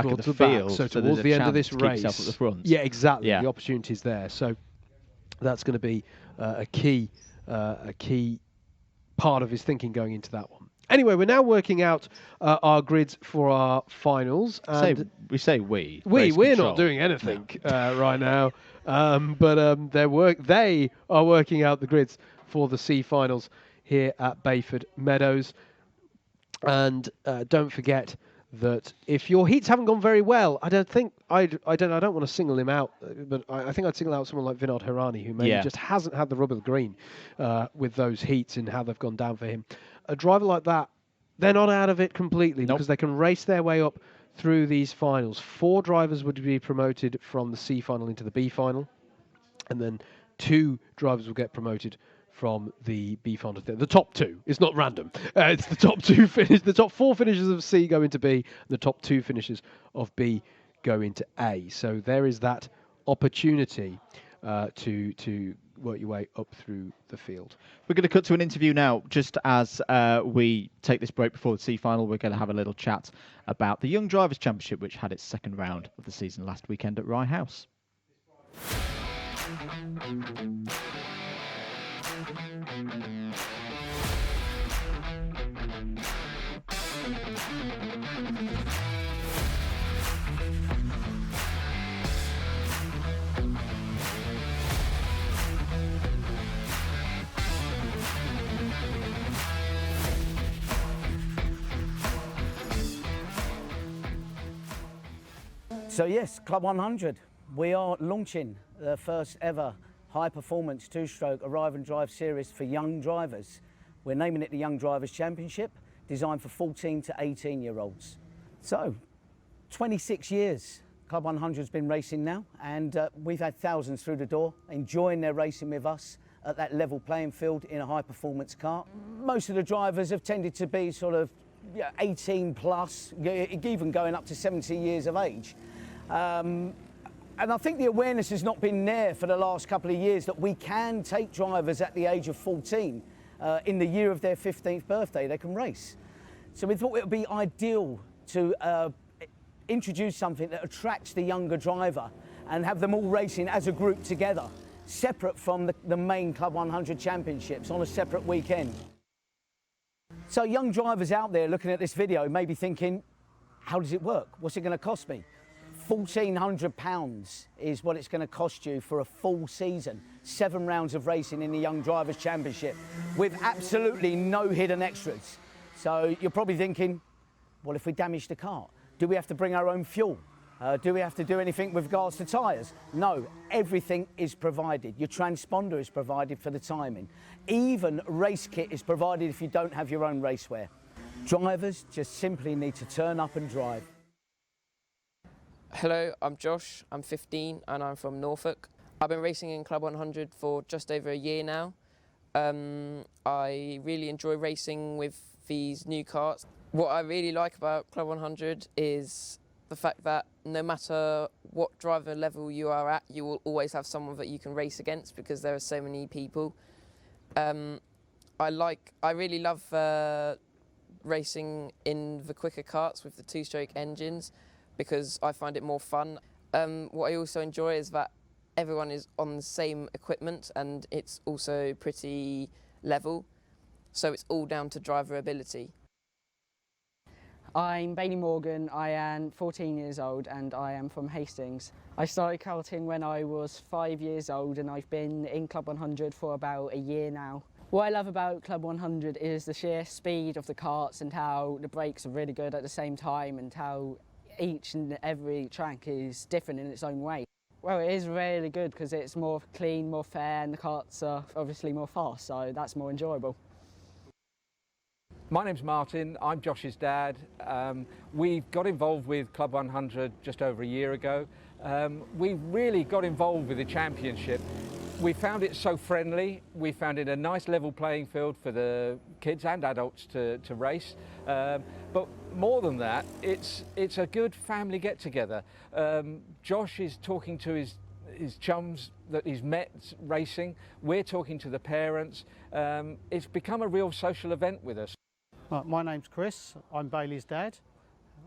of the field. So towards the end of this race. At the front. Yeah, exactly. The opportunity's there. So that's going to be a key part of his thinking going into that one. Anyway, we're now working out our grids for our finals. And we say we. We're not doing anything right now. But they are working out the grids for the C finals here at Bayford Meadows. And don't forget that if your heats haven't gone very well, I don't want to single him out, but I think I'd single out someone like Vinod Hirani, who maybe just hasn't had the rub of the green with those heats and how they've gone down for him. A driver like that, they're not out of it completely because they can race their way up through these finals. 4 drivers would be promoted from the C final into the B final, and then 2 drivers will get promoted from the B final. The top 2. It's not random. It's the top 2 finish. The top 4 finishes of C go into B, and the top 2 finishes of B go into A. So there is that opportunity to work your way up through the field. We're going to cut to an interview now. Just as we take this break before the C final, we're going to have a little chat about the Young Drivers' Championship, which had its 2nd round of the season last weekend at Rye House. So yes, Club 100, we are launching the first ever high-performance two-stroke arrive and drive series for young drivers. We're naming it the Young Drivers Championship, designed for 14 to 18-year-olds. So, 26 years Club 100 has been racing now, and we've had thousands through the door enjoying their racing with us at that level playing field in a high-performance kart. Most of the drivers have tended to be sort of 18 plus, even going up to 70 years of age. And I think the awareness has not been there for the last couple of years that we can take drivers at the age of 14, in the year of their 15th birthday, they can race. So we thought it would be ideal to introduce something that attracts the younger driver and have them all racing as a group together, separate from the main Club 100 championships on a separate weekend. So young drivers out there looking at this video may be thinking, how does it work? What's it going to cost me? £1,400 is what it's going to cost you for a full season. 7 rounds of racing in the Young Drivers Championship with absolutely no hidden extras. So you're probably thinking, well, if we damage the kart, do we have to bring our own fuel? Do we have to do anything with regards to tyres? No, everything is provided. Your transponder is provided for the timing. Even race kit is provided if you don't have your own racewear. Drivers just simply need to turn up and drive. Hello, I'm Josh, I'm 15 and I'm from Norfolk. I've been racing in Club 100 for just over a year now. I really enjoy racing with these new karts. What I really like about Club 100 is the fact that no matter what driver level you are at, you will always have someone that you can race against because there are so many people. I really love racing in the quicker karts with the two-stroke engines because I find it more fun. What I also enjoy is that everyone is on the same equipment and it's also pretty level, so it's all down to driver ability. I'm Bailey Morgan, I am 14 years old and I am from Hastings. I started karting when I was 5 years old and I've been in Club 100 for about a year now. What I love about Club 100 is the sheer speed of the karts and how the brakes are really good at the same time and how each and every track is different in its own way. Well, it is really good because it's more clean, more fair, and the karts are obviously more fast, so that's more enjoyable. My name's Martin, I'm Josh's dad. We got involved with Club 100 just over a year ago. We really got involved with the championship. We found it so friendly, we found it a nice level playing field for the kids and adults to race. But more than that, it's a good family get-together. Josh is talking to his chums that he's met racing. We're talking to the parents. It's become a real social event with us. My name's Chris, I'm Bailey's dad.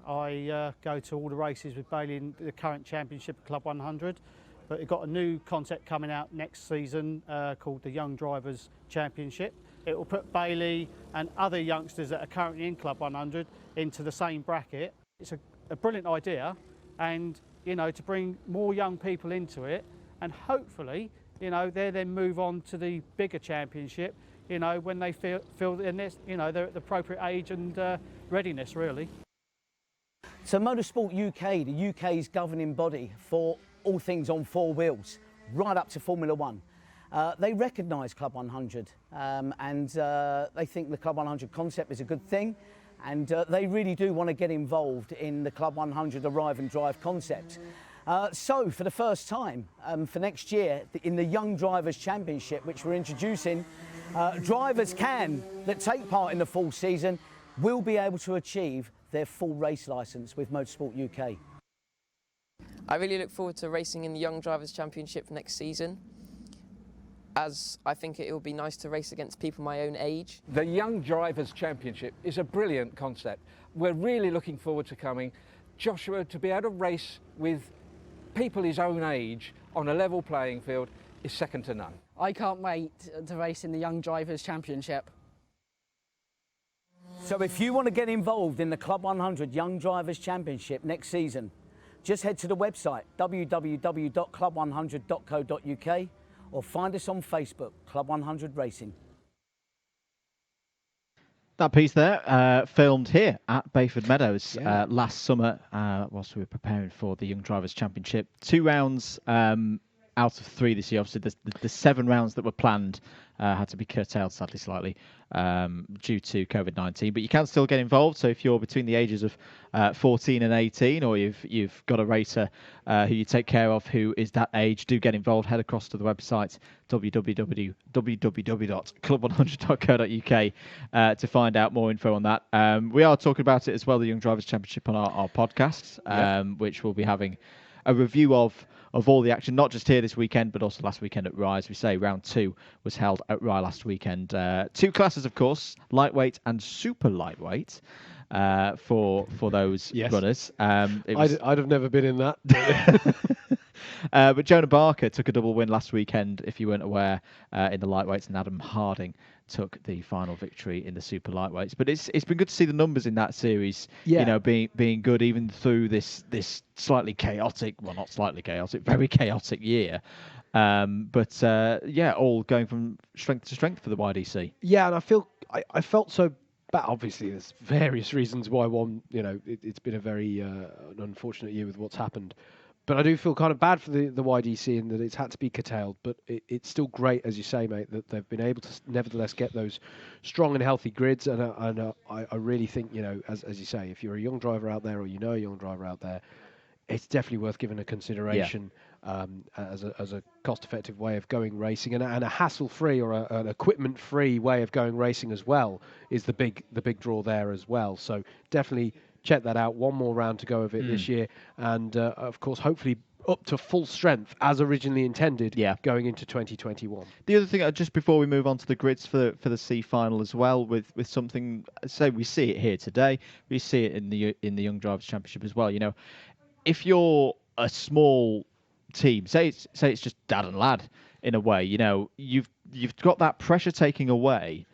I go to all the races with Bailey in the current championship at Club 100, but we've got a new concept coming out next season called the Young Drivers Championship. It will put Bailey and other youngsters that are currently in Club 100 into the same bracket. It's a brilliant idea, and you know, to bring more young people into it, and hopefully, you know, they then move on to the bigger championship, you know, when they feel in this, you know, they're at the appropriate age and readiness, really. So Motorsport UK, the UK's governing body for all things on 4 wheels, right up to Formula 1. They recognise Club 100 and they think the Club 100 concept is a good thing, and they really do want to get involved in the Club 100 arrive and drive concept. So for the first time for next year in the Young Drivers Championship, which we're introducing, drivers that take part in the full season will be able to achieve their full race licence with Motorsport UK. I really look forward to racing in the Young Drivers Championship next season, as I think it will be nice to race against people my own age. The Young Drivers Championship is a brilliant concept. We're really looking forward to coming. Joshua, to be able to race with people his own age on a level playing field is second to none. I can't wait to race in the Young Drivers Championship. So if you want to get involved in the Club 100 Young Drivers Championship next season, just head to the website www.club100.co.uk or find us on Facebook, Club 100 Racing. That piece there, filmed here at Bayford Meadows last summer, whilst we were preparing for the Young Drivers' Championship. 2 rounds out of 3 this year. Obviously, the 7 rounds that were planned had to be curtailed, sadly, slightly, due to COVID-19. But you can still get involved. So if you're between the ages of 14 and 18, or you've got a racer who you take care of who is that age, do get involved. Head across to the website www.club100.co.uk to find out more info on that. We are talking about it as well, the Young Drivers' Championship, on our podcast, which we'll be having a review of all the action, not just here this weekend, but also last weekend at Rye. As we say, round 2 was held at Rye last weekend. 2 classes, of course, lightweight and super lightweight, for those runners. I'd have never been in that. But Jonah Barker took a double win last weekend, if you weren't aware, in the lightweights, and Adam Harding took the final victory in the super lightweights. But it's been good to see the numbers in that series, being good even through this slightly chaotic, well, not slightly chaotic, very chaotic year. All going from strength to strength for the YDC. Yeah, and I felt so bad. Obviously, there's various reasons why it's been a very an unfortunate year with what's happened. But I do feel kind of bad for the YDC in that it's had to be curtailed. But it's still great, as you say, mate, that they've been able to nevertheless get those strong and healthy grids. And I really think, as you say, if you're a young driver out there, or a young driver out there, it's definitely worth giving a consideration as a cost-effective way of going racing, and a hassle-free or an equipment-free way of going racing as well is the big draw there as well. So definitely check that out. One more round to go of it this year, and of course, hopefully up to full strength as originally intended going into 2021. The other thing, just before we move on to the grids for the C final as well, with something, say we see it here today, we see it in the Young Drivers' Championship as well. If you're a small team, say it's just dad and lad in a way, you've got that pressure taken away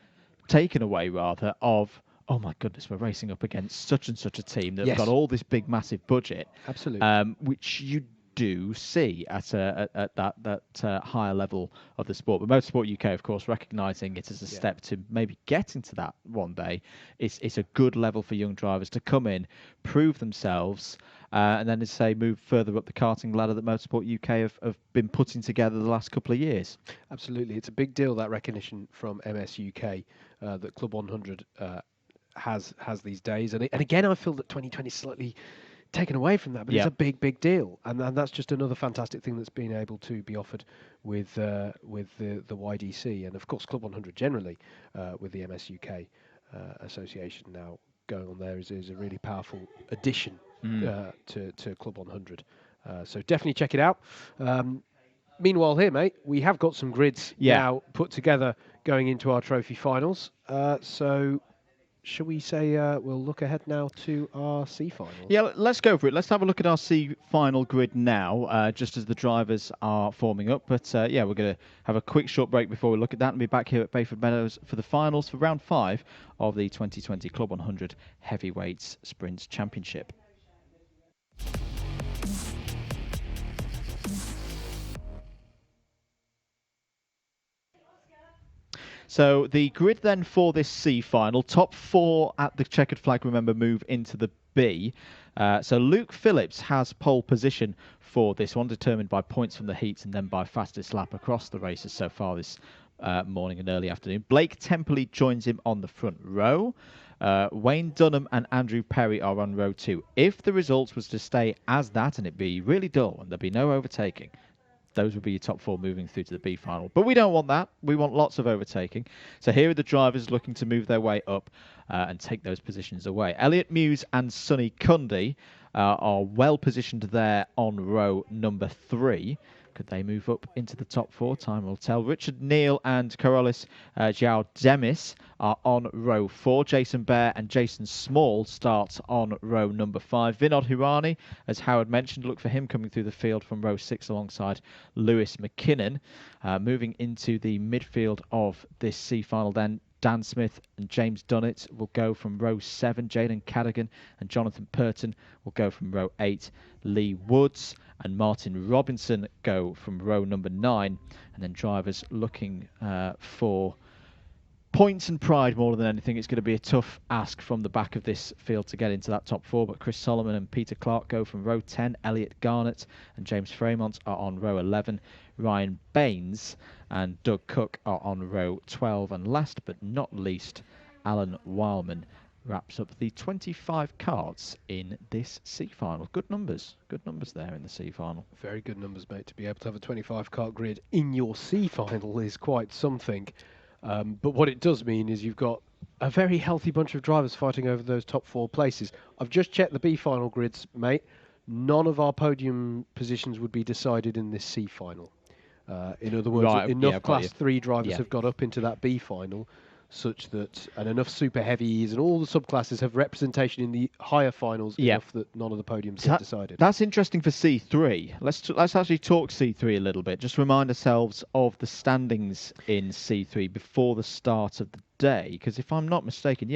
of, oh my goodness, we're racing up against such and such a team that's got all this big massive budget. Absolutely. Which you do see at that higher level of the sport. But Motorsport UK, of course, recognising it as a step to maybe get into that one day, it's a good level for young drivers to come in, prove themselves, and then, as I say, move further up the karting ladder that Motorsport UK have been putting together the last couple of years. Absolutely. It's a big deal, that recognition from MS UK, that Club 100 has these days. And again, I feel that 2020 is slightly taken away from that, but it's a big deal, and that's just another fantastic thing that's been able to be offered with the YDC, and of course Club 100 generally, with the MS UK association now going on there, is a really powerful addition to Club 100. So definitely check it out. Meanwhile here, mate, we have got some grids now put together going into our trophy finals. So shall we say we'll look ahead now to our C final? Yeah, let's go for it. Let's have a look at our C final grid now, just as the drivers are forming up. But we're going to have a quick short break before we look at that, and be back here at Bayford Meadows for the finals for round 5 of the 2020 Club 100 Heavyweight Sprints Championship. So the grid then for this C final, top 4 at the checkered flag, remember, move into the B. So Luke Phillips has pole position for this one, determined by points from the heats and then by fastest lap across the races so far this morning and early afternoon. Blake Temperley joins him on the front row. Wayne Dunham and Andrew Perry are on row 2. If the results was to stay as that and it be really dull and there'd be no overtaking, those would be your top 4 moving through to the B final. But we don't want that. We want lots of overtaking. So here are the drivers looking to move their way up and take those positions away. Elliot Muse and Sonny Cundy are well positioned there on row number 3. Could they move up into the top 4? Time will tell. Richard Neal and Carolis João Demis are on row 4. Jason Bear and Jason Small start on row number 5. Vinod Hirani, as Howard mentioned, look for him coming through the field from row 6 alongside Lewis McKinnon. Moving into the midfield of this C final then, Dan Smith and James Dunnett will go from row 7. Jaden Cadigan and Jonathan Purton will go from row 8. Lee Woods and Martin Robinson go from row number 9. And then drivers looking for points and pride more than anything. It's going to be a tough ask from the back of this field to get into that top 4, but Chris Solomon and Peter Clark go from row 10. Elliot Garnett and James Fremont are on row 11. Ryan Baines and Doug Cook are on row 12. And last but not least, Alan Wildman wraps up the 25 carts in this C final. Good numbers there in the C final. Very good numbers, mate. To be able to have a 25 kart grid in your C final is quite something. But what it does mean is you've got a very healthy bunch of drivers fighting over those top 4 places. I've just checked the B final grids, mate. None of our podium positions would be decided in this C final. In other words, enough Class 3 drivers have got up into that B final such that, and enough super heavies and all the subclasses have representation in the higher finals enough that none of the podiums get decided. That's interesting for C3. Let's actually talk C3 a little bit. Just remind ourselves of the standings in C3 before the start of the day, because if I'm not mistaken,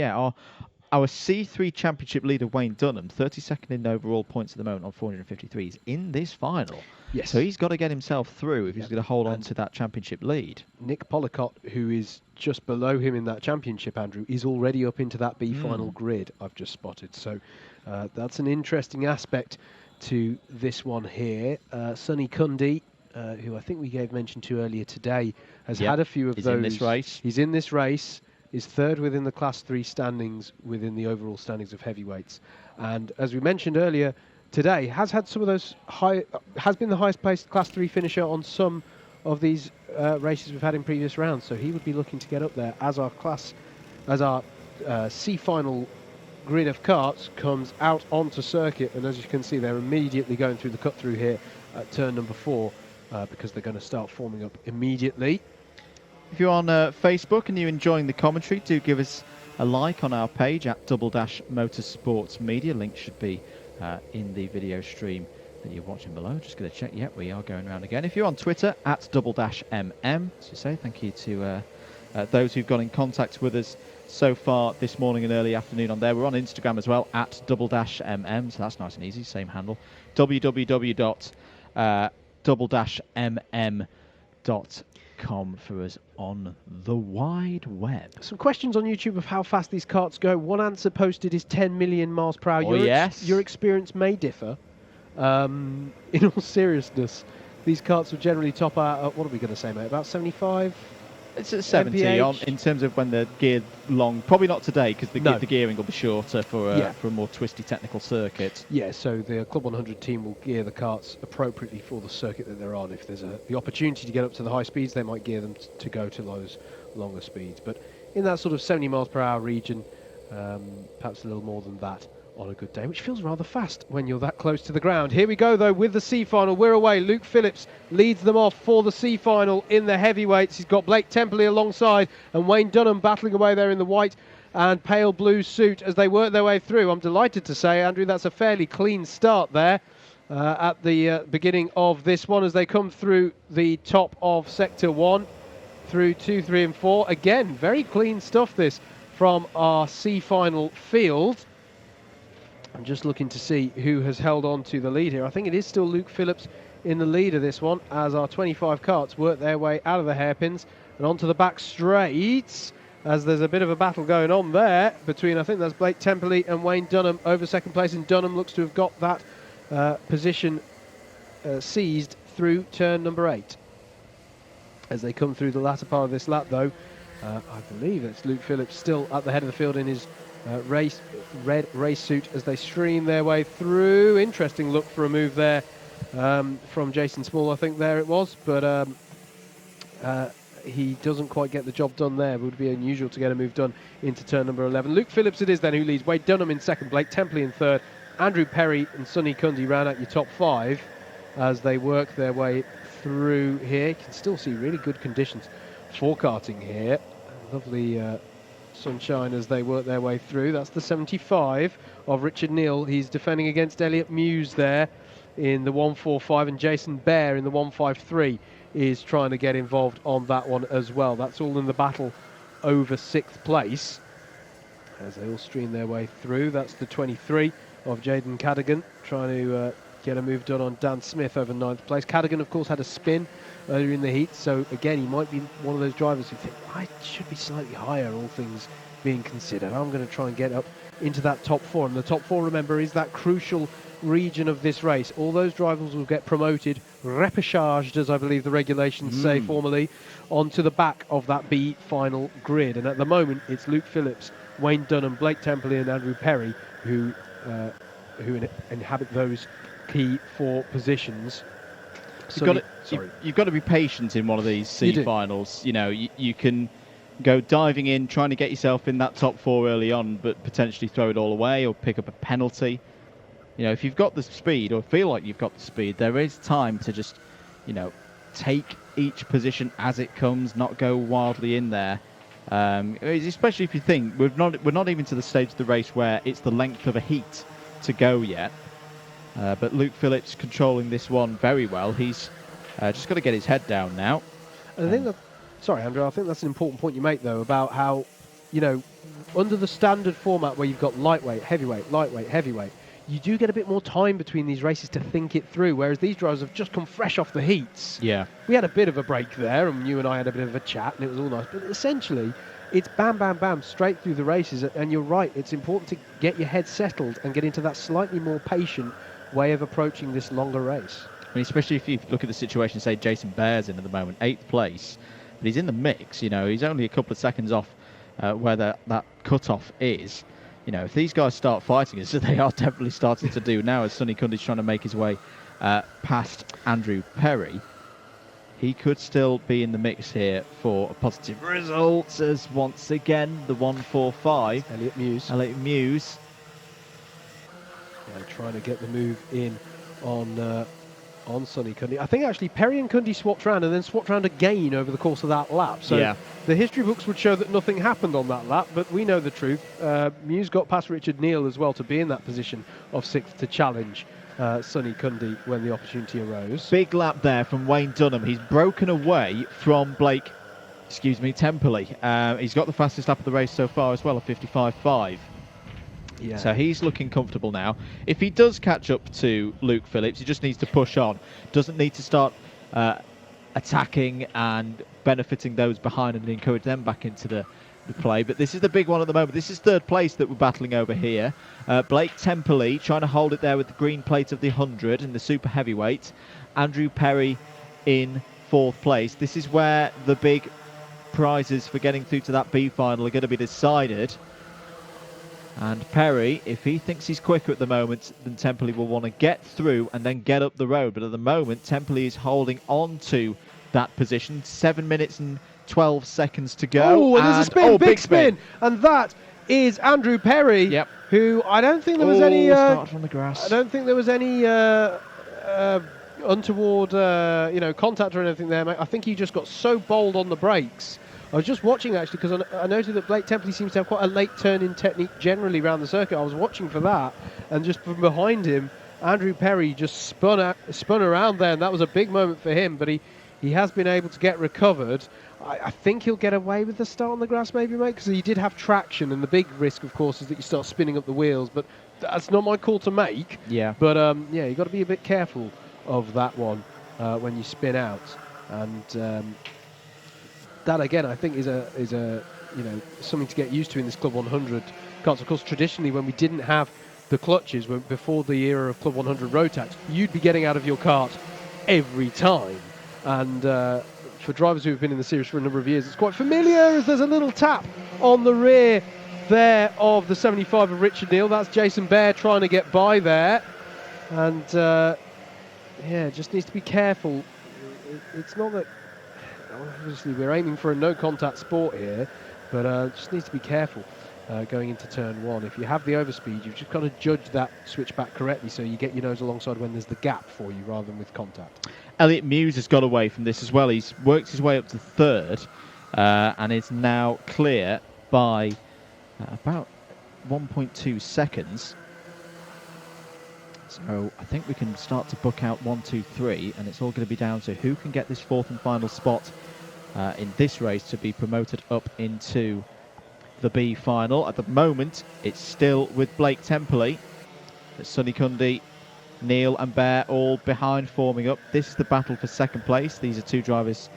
our C3 championship leader, Wayne Dunham, 32nd in overall points at the moment on 453, is in this final. Yes. So he's got to get himself through if he's going to hold on to that championship lead. Nick Pollicott, who is just below him in that championship, Andrew, is already up into that B final grid I've just spotted. So that's an interesting aspect to this one here. Sonny Cundy, who I think we gave mention to earlier today, has had a few of those. He's in this race. He's in this race. Is third within the Class 3 standings within the overall standings of heavyweights. And as we mentioned earlier today, has had some of those has been the highest placed Class 3 finisher on some of these races we've had in previous rounds. So he would be looking to get up there as our C final grid of karts comes out onto circuit. And as you can see, they're immediately going through the cut through here at turn number 4 because they're going to start forming up immediately. If you're on Facebook and you're enjoying the commentary, do give us a like on our page at @Motorsports Media. Link should be in the video stream that you're watching below. Just going to check. Yep, we are going around again. If you're on Twitter at @MM, as you say, thank you to those who've got in contact with us so far this morning and early afternoon on there. We're on Instagram as well at @MM, so that's nice and easy. Same handle. www.mm.com for us on the wide web. Some questions on YouTube of how fast these karts go. One answer posted is 10 million miles per hour. Your experience may differ. In all seriousness, these karts will generally top out at, what are we going to say, mate, about 75? It's at 70 in terms of when they're geared long. Probably not today because the gearing will be shorter for a more twisty technical circuit. Yeah, so the Club 100 team will gear the karts appropriately for the circuit that they're on. If there's the opportunity to get up to the high speeds, they might gear them to go to those longer speeds. But in that sort of 70 miles per hour region, perhaps a little more than that on a good day, which feels rather fast when you're that close to the ground. Here we go, though, with the C final. We're away. Luke Phillips leads them off for the C final in the heavyweights. He's got Blake Temperley alongside and Wayne Dunham battling away there in the white and pale blue suit as they work their way through. I'm delighted to say, Andrew, that's a fairly clean start there at the beginning of this one as they come through the top of Sector 1 through 2, 3 and 4. Again, very clean stuff this from our C final field. I'm just looking to see who has held on to the lead here. I think it is still Luke Phillips in the lead of this one as our 25 karts work their way out of the hairpins and onto the back straights as there's a bit of a battle going on there between, I think that's Blake Temperley and Wayne Dunham over second place, and Dunham looks to have got that position seized through turn number 8. As they come through the latter part of this lap, though, I believe it's Luke Phillips still at the head of the field in his red race suit as they stream their way through. Interesting look for a move there from Jason Small, I think there it was, but he doesn't quite get the job done there. It would be unusual to get a move done into turn number 11. Luke Phillips it is then who leads. Wade Dunham in second, Blake Temperley in third, Andrew Perry and Sonny Cundy round out your top 5 as they work their way through here. You can still see really good conditions for karting here. Lovely sunshine as they work their way through. That's the 75 of Richard Neal. He's defending against Elliot Muse there in the 145, and Jason Bear in the 153 is trying to get involved on that one as well. That's all in the battle over 6th place as they all stream their way through. That's the 23 of Jaden Cadigan trying to get a move done on Dan Smith over 9th place. Cadogan, of course, had a spin earlier in the heat, so again, he might be one of those drivers who think, I should be slightly higher, all things being considered. I'm going to try and get up into that top 4. And the top 4, remember, is that crucial region of this race. All those drivers will get promoted, repechaged, as I believe the regulations say formally, onto the back of that B final grid. And at the moment, it's Luke Phillips, Wayne Dunham, Blake Templey and Andrew Perry who inhabit those key 4 positions. You've got to be patient in one of these C finals. You know, you can go diving in, trying to get yourself in that top 4 early on, but potentially throw it all away or pick up a penalty. You know, if you've got the speed or feel like you've got the speed, there is time to just, you know, take each position as it comes, not go wildly in there. Especially if you think we're not even to the stage of the race where it's the length of a heat to go yet. But Luke Phillips controlling this one very well. He's just got to get his head down now. And I think that, sorry, Andrew, I think that's an important point you make, though, about how, you know, under the standard format where you've got lightweight, heavyweight, you do get a bit more time between these races to think it through, whereas these drivers have just come fresh off the heats. Yeah. We had a bit of a break there, and you and I had a bit of a chat, and it was all nice. But essentially, it's bam, bam, bam, straight through the races. And you're right, it's important to get your head settled and get into that slightly more patient way of approaching this longer race. I mean, especially if you look at the situation, say, Jason Bear's in at the moment, 8th place, but he's in the mix. You know, he's only a couple of seconds off where that cut-off is. You know, if these guys start fighting, as they are definitely starting to do now, as Sonny Cundy's trying to make his way past Andrew Perry, he could still be in the mix here for a positive result, as once again, the 145. Elliot Muse. Yeah, trying to get the move in on Sonny Cundy. I think actually Perry and Cundy swapped round and then swapped round again over the course of that lap. So the history books would show that nothing happened on that lap, but we know the truth. Muse got past Richard Neal as well to be in that position of 6th to challenge Sonny Cundy when the opportunity arose. Big lap there from Wayne Dunham. He's broken away from Temperley. He's got the fastest lap of the race so far as well, a 55.5. Yeah. So he's looking comfortable now. If he does catch up to Luke Phillips, he just needs to push on. Doesn't need to start attacking and benefiting those behind and encourage them back into the play. But this is the big one at the moment. This is 3rd place that we're battling over here. Blake Temperley trying to hold it there with the green plate of the 100 in the super heavyweight. Andrew Perry in 4th place. This is where the big prizes for getting through to that B final are going to be decided. And Perry, if he thinks he's quicker at the moment, then Temperley will want to get through and then get up the road. But at the moment, Temperley is holding on to that position. 7 minutes and 12 seconds to go. Oh, and there's a spin, big spin. And that is Andrew Perry, who I don't think there was any... start from the grass. I don't think there was any untoward contact or anything there, mate. I think he just got so bold on the brakes. I was just watching, actually, because I noted that Blake Templey seems to have quite a late turn-in technique generally around the circuit. I was watching for that, and just from behind him, Andrew Perry just spun around there, and that was a big moment for him, but he has been able to get recovered. I think he'll get away with the start on the grass, maybe, mate, because he did have traction, and the big risk, of course, is that you start spinning up the wheels, but that's not my call to make. Yeah. But, you've got to be a bit careful of that one when you spin out. And... that again, I think, is a something to get used to in this Club 100 carts. Of course, traditionally, when we didn't have the clutches, before the era of Club 100 ROTAX, you'd be getting out of your kart every time. And for drivers who have been in the series for a number of years, it's quite familiar, as there's a little tap on the rear there of the 75 of Richard Neal. That's Jason Bear trying to get by there, and just needs to be careful. It's not that. Obviously, we're aiming for a no-contact sport here, but just needs to be careful going into turn 1. If you have the overspeed, you've just got to judge that switchback correctly so you get your nose alongside when there's the gap for you rather than with contact. Elliot Muse has got away from this as well. He's worked his way up to 3rd and is now clear by about 1.2 seconds. So I think we can start to book out 1, 2, 3, and it's all going to be down to who can get this 4th and final spot in this race to be promoted up into the B final. At the moment, it's still with Blake Temperley. Sonny Cundy Neil and Bear all behind, forming up. This is the battle for second place. These are two drivers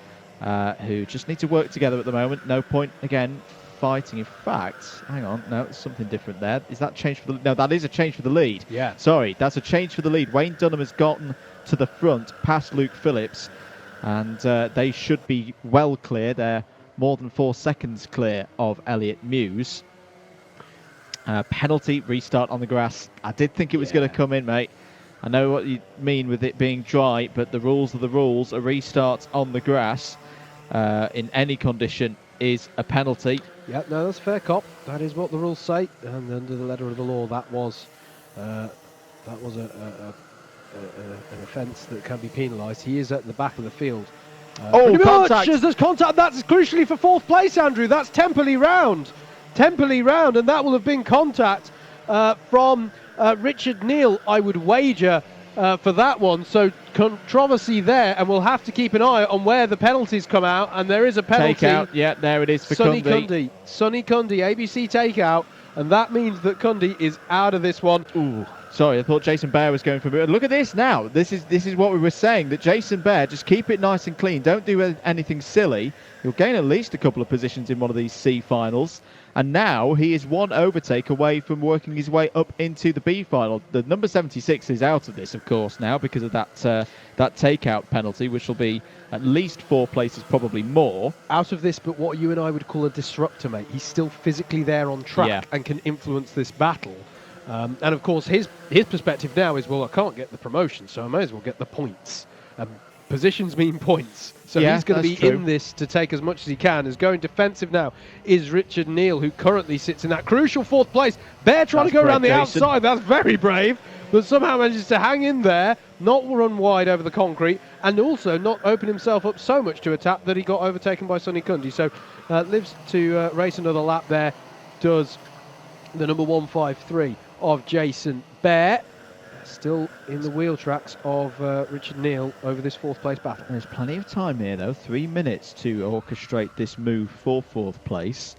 who just need to work together at the moment. No point, again, fighting. In fact, hang on, no, it's something different there. Is that change for the... No, that is a change for the lead. Yeah. Sorry, that's a change for the lead. Wayne Dunham has gotten to the front, past Luke Phillips, and they should be well clear. They're more than 4 seconds clear of Elliot Muse. Penalty, restart on the grass. I did think it was going to come in, mate. I know what you mean with it being dry, but the rules are the rules. A restart on the grass in any condition is a penalty. Yeah, no, that's fair cop. That is what the rules say, and under the letter of the law, that was an offence that can be penalised. He is at the back of the field. Contact! There's contact. That's crucially for 4th place, Andrew. That's Temperley round, and that will have been contact from Richard Neal, I would wager, for that one. So controversy there, and we'll have to keep an eye on where the penalties come out. And there is a penalty. Take out, yeah, there it is for Sonny Cundy. Sonny Cundy, ABC takeout, and that means that Cundy is out of this one. Ooh, sorry, I thought Jason Bear was going for it. Look at this now. This is what we were saying, that Jason Bear, just keep it nice and clean. Don't do anything silly. You'll gain at least a couple of positions in one of these C finals. And now he is one overtake away from working his way up into the B final. The number 76 is out of this, of course, now because of that takeout penalty, which will be at least 4 places, probably more. Out of this, but what you and I would call a disruptor, mate. He's still physically there on track and can influence this battle. And of course, his perspective now is, well, I can't get the promotion, so I may as well get the points. Positions mean points. So he's going to be in this to take as much as he can. Is going defensive now is Richard Neal, who currently sits in that crucial 4th place. Bear trying to go around the outside. That's very brave, but somehow manages to hang in there, not run wide over the concrete, and also not open himself up so much to attack that he got overtaken by Sonny Cundy. So lives to race another lap there, does the number 153 of Jason Bear. Still in the wheel tracks of Richard Neal over this 4th place battle. There's plenty of time here, though. 3 minutes to orchestrate this move for 4th place.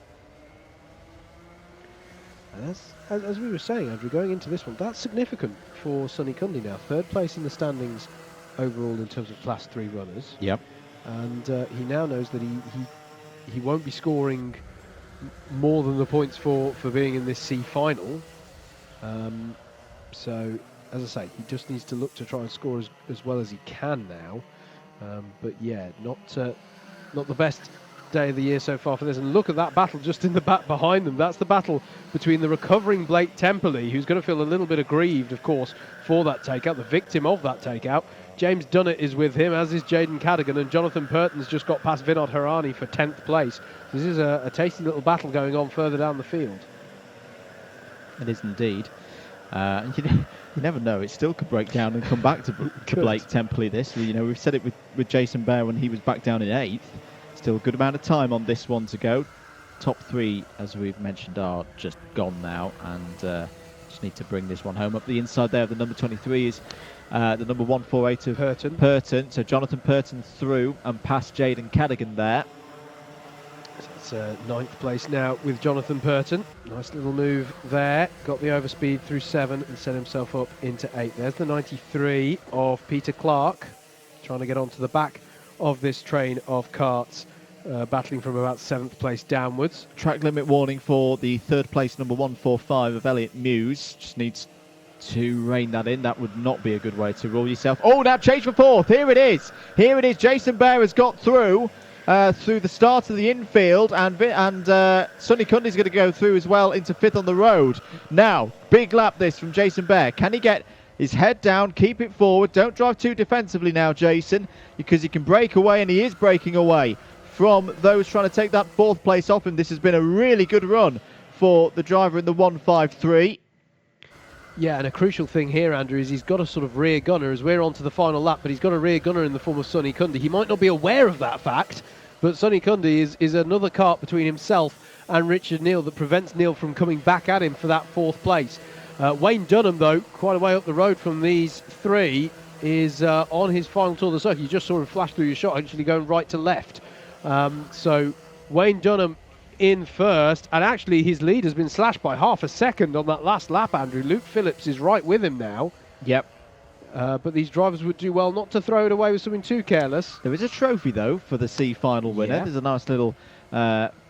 And as we were saying, Andrew, going into this one, that's significant for Sonny Cundy now. 3rd place in the standings overall in terms of Class 3 runners. Yep. And he now knows that he won't be scoring more than the points for being in this C final. So, as I say, he just needs to look to try and score as well as he can now. But yeah, not the best day of the year so far for this. And look at that battle just in the back behind them. That's the battle between the recovering Blake Temperley, who's going to feel a little bit aggrieved, of course, for that takeout, the victim of that takeout. James Dunnett is with him, as is Jaden Cadigan, and Jonathan Purton's just got past Vinod Harani for 10th place. This is a tasty little battle going on further down the field. It is indeed. You never know. It still could break down and come back to Blake Temperley. This, we've said it with Jason Bear when he was back down in 8th. Still a good amount of time on this one to go. Top 3, as we've mentioned, are just gone now, and just need to bring this one home. Up the inside there, the number 23 is the number 148 of Purton. So Jonathan Purton through and past Jaden Cadigan there. It's 9th place now with Jonathan Purton. Nice little move there. Got the overspeed through 7 and set himself up into 8. There's the 93 of Peter Clark, trying to get onto the back of this train of karts, battling from about 7th place downwards. Track limit warning for the 3rd place number 145 of Elliot Muse. Just needs to rein that in. That would not be a good way to rule yourself. Oh, now change for 4th. Here it is. Jason Bear has got through the start of the infield, and Sonny Cundy's going to go through as well into 5th on the road. Now, big lap this from Jason Bear. Can he get his head down, keep it forward? Don't drive too defensively now, Jason, because he can break away, and he is breaking away from those trying to take that 4th place off him. This has been a really good run for the driver in the 153. Yeah, and a crucial thing here, Andrew, is he's got a sort of rear gunner as we're on to the final lap, but he's got a rear gunner in the form of Sonny Cundy. He might not be aware of that fact, but Sonny Cundy is another kart between himself and Richard Neal that prevents Neal from coming back at him for that 4th place. Wayne Dunham, though, quite a way up the road from these 3, is on his final tour of the circuit. You just saw him flash through your shot, actually going right to left. So Wayne Dunham in 1st, and actually his lead has been slashed by half a second on that last lap, Andrew. Luke Phillips is right with him now. Yep. But these drivers would do well not to throw it away with something too careless. There is a trophy, though, for the C final winner. Yeah. There's a nice little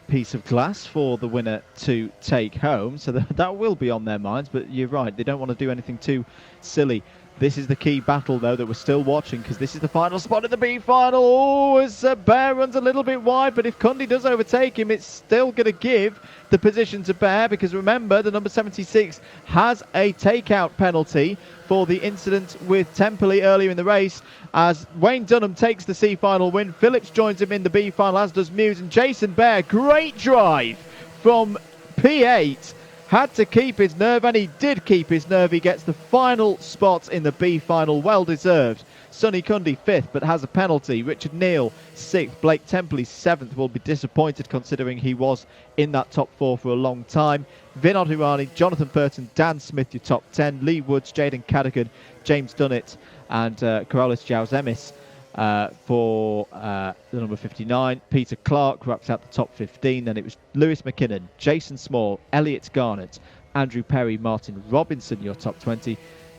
piece of glass for the winner to take home, so that will be on their minds. But you're right, they don't want to do anything too silly. This is the key battle, though, that we're still watching, because this is the final spot of the B final. Oh, as Bear runs a little bit wide, but if Cundy does overtake him, it's still going to give the position to Bear, because remember, the number 76 has a takeout penalty for the incident with Temperley earlier in the race, as Wayne Dunham takes the C final win. Phillips joins him in the B final, as does Muse, and Jason Bear. Great drive from P8. Had to keep his nerve, and he did keep his nerve. He gets the final spot in the B final, well deserved. Sonny Cundy 5th, but has a penalty. Richard Neal 6th. Blake Templey 7th. Will be disappointed considering he was in that top 4 for a long time. Vinod Hirani, Jonathan Burton, Dan Smith, your top 10. Lee Woods, Jaden Cadogan, James Dunnett, and Carolus Jauzemis for the number 59. Peter Clark wraps out the top 15. Then it was Lewis McKinnon, Jason Small, Elliot Garnett, Andrew Perry, Martin Robinson, your top 20.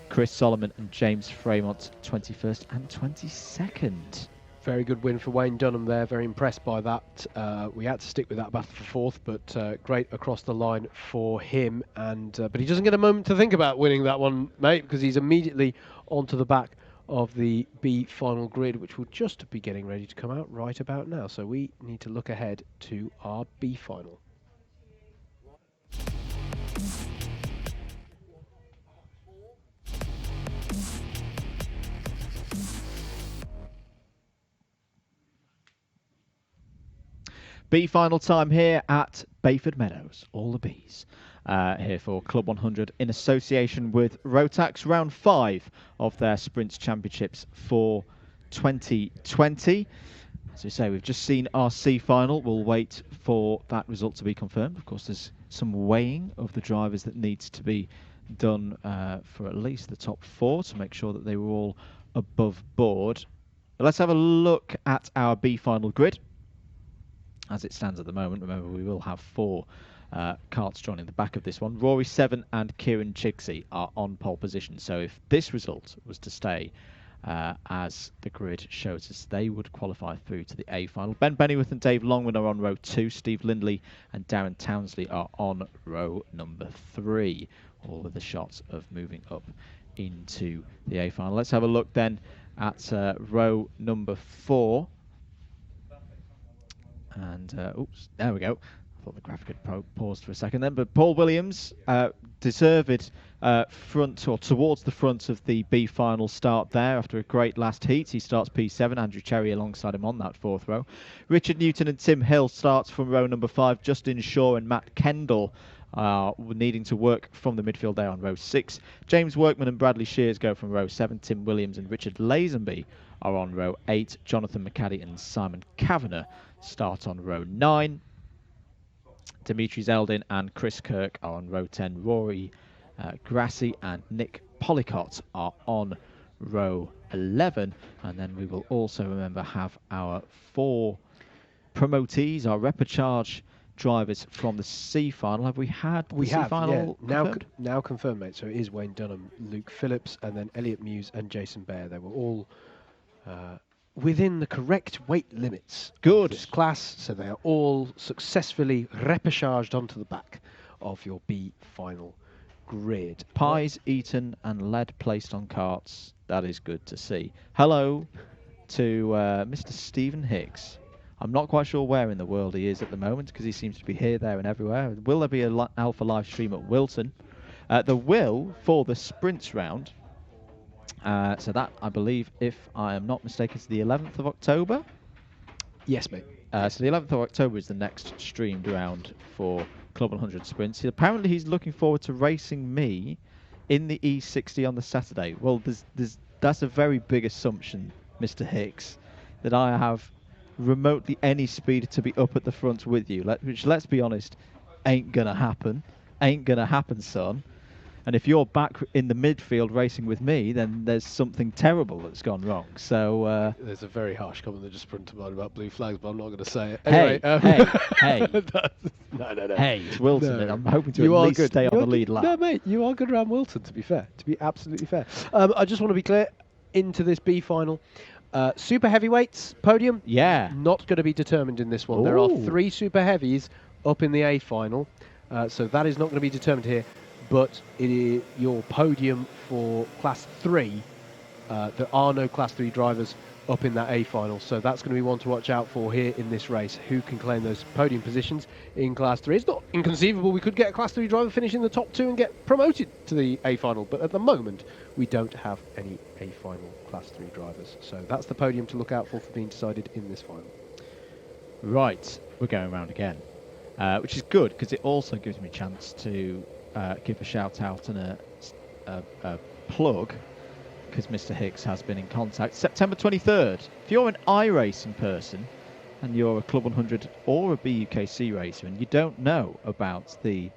Chris Solomon and James Fremont, 21st and 22nd. Very good win for Wayne Dunham there. Very impressed by that. We had to stick with that battle for 4th, but great across the line for him. And but he doesn't get a moment to think about winning that one, mate, because he's immediately onto the back of the B final grid, which will just be getting ready to come out right about now. So we need to look ahead to our B final. B final time here at Bayford Meadows, all the Bs. Here for Club 100 in association with ROTAX, round 5 of their Sprints Championships for 2020. As we say, we've just seen our C final. We'll wait for that result to be confirmed. Of course, there's some weighing of the drivers that needs to be done for at least the top 4 to make sure that they were all above board. But let's have a look at our B final grid. As it stands at the moment, remember we will have 4 karts joining the back of this one. Rory 7 and Kieran Chigsey are on pole position. So if this result was to stay as the grid shows us, they would qualify through to the A final. Ben Bennyworth and Dave Longman are on row 2. Steve Lindley and Darren Townsley are on row number 3. All with the shots of moving up into the A final. Let's have a look then at row number 4. And, oops, there we go. I thought the graphic had paused for a second then. But Paul Williams, deserved front or towards the front of the B final start there after a great last heat. He starts P7, Andrew Cherry alongside him on that 4th row. Richard Newton and Tim Hill starts from row number 5. Justin Shaw and Matt Kendall needing to work from the midfield there on row 6. James Workman and Bradley Shears go from row 7. Tim Williams and Richard Lazenby are on row 8. Jonathan McCaddy and Simon Kavanagh start on row 9. Dimitri Zeldin and Chris Kirk are on row 10. Rory Grassi and Nick Policott are on row 11. And then we will also, remember, have our 4 promotees, our repechage drivers from the C final. Have we had the C final confirmed? Now confirmed, mate. So it is Wayne Dunham, Luke Phillips, and then Elliot Muse and Jason Bear. They were all within the correct weight limits of this class, so they are all successfully repechaged onto the back of your B final grid. Pies eaten and lead placed on carts. That is good to see. Hello to Mr. Stephen Hicks. I'm not quite sure where in the world he is at the moment because he seems to be here, there and everywhere. Will there be an Alpha live stream at Wilton? There will for the sprints round. So that, I believe, if I am not mistaken, is the 11th of October. Yes, mate. So the 11th of October is the next streamed round for Club 100 Sprints. Apparently he's looking forward to racing me in the E60 on the Saturday. Well, that's a very big assumption, Mr. Hicks, that I have remotely any speed to be up at the front with you, which, let's be honest, ain't going to happen. Ain't going to happen, son. And if you're back in the midfield racing with me, then there's something terrible that's gone wrong. So there's a very harsh comment that just sprung to mind about blue flags, but I'm not going to say it. Hey, Anyway, hey. No. Hey, it's Wilson. No. I'm hoping to You at are least good. stay on You the are lead good. lap. No, mate, you are good around Wilton, to be fair. To be absolutely fair. I just want to be clear, into this B final. Super heavyweights podium, not going to be determined in this one. Ooh. There are 3 super heavies up in the A final, so that is not going to be determined here. But it is your podium for Class 3. There are no Class 3 drivers up in that A final, so that's going to be one to watch out for here in this race. Who can claim those podium positions in Class 3? It's not inconceivable we could get a Class 3 driver finish in the top 2 and get promoted to the A final, but at the moment we don't have any A final Class 3 drivers, so that's the podium to look out for being decided in this final. Right, we're going round again, which is good because it also gives me a chance to give a shout out and a plug, because Mr. Hicks has been in contact. September 23rd. If you're an iRacing person and you're a Club 100 or a BUKC racer and you don't know about the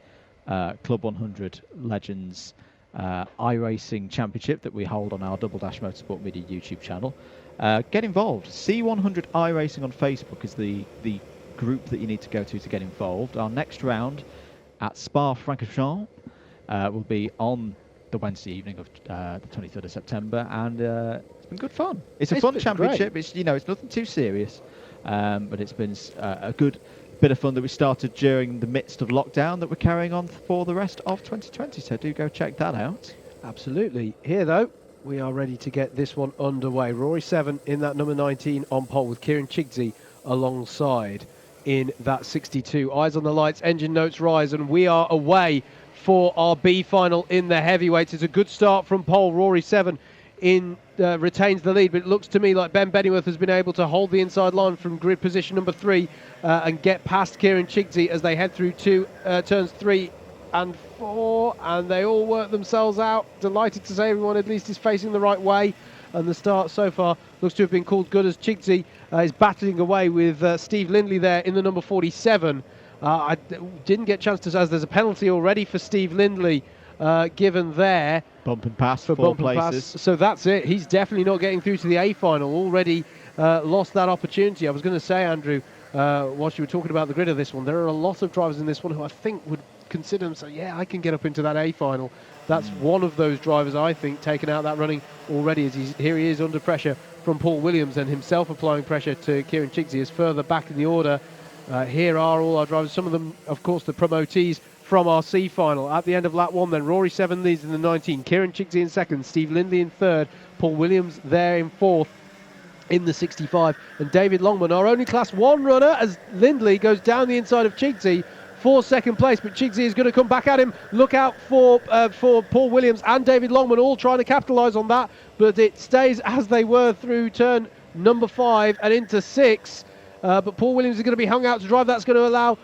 Club 100 Legends iRacing Championship that we hold on our Double Dash Motorsport Media YouTube channel, get involved. C100 iRacing on Facebook is the group that you need to go to get involved. Our next round at Spa-Francorchamps will be on the Wednesday evening of the 23rd of September, and it's been good fun. It's a fun championship. Great. It's nothing too serious, but it's been a good bit of fun that we started during the midst of lockdown that we're carrying on for the rest of 2020. So do go check that out. Absolutely. Here though, we are ready to get this one underway. Rory 7 in that number 19 on pole with Kieran Chigsey alongside in that 62. Eyes on the lights, engine notes rise, and we are away for our B final in the heavyweights. It's a good start from pole. Rory 7 retains the lead, but it looks to me like Ben Bennyworth has been able to hold the inside line from grid position number 3 and get past Kieran Chigsey as they head through turns 3 and 4, and they all work themselves out. Delighted to say everyone at least is facing the right way, and the start so far looks to have been called good as Chigsey is battling away with Steve Lindley there in the number 47. I didn't get a chance to say there's a penalty already for Steve Lindley given there. Bump and pass for four bump and places. pass. So that's it. He's definitely not getting through to the A final. Already lost that opportunity. I was going to say, Andrew, whilst you were talking about the grid of this one, there are a lot of drivers in this one who I think would consider them, so yeah, I can get up into that A final. That's one of those drivers, I think, taken out that running already, as here he is under pressure from Paul Williams, and himself applying pressure to Kieran Chigsey is further back in the order. Here are all our drivers, some of them, of course, the promotees from our C final. At the end of lap 1 then, Rory 7 leads in the 19, Kieran Chigsey in 2nd, Steve Lindley in 3rd, Paul Williams there in 4th in the 65, and David Longman, our only Class 1 runner, as Lindley goes down the inside of Chigsey for 2nd place, but Chigsey is going to come back at him. Look out for Paul Williams and David Longman, all trying to capitalise on that, but it stays as they were through turn number 5 and into 6. But Paul Williams is going to be hung out to drive. That's going to allow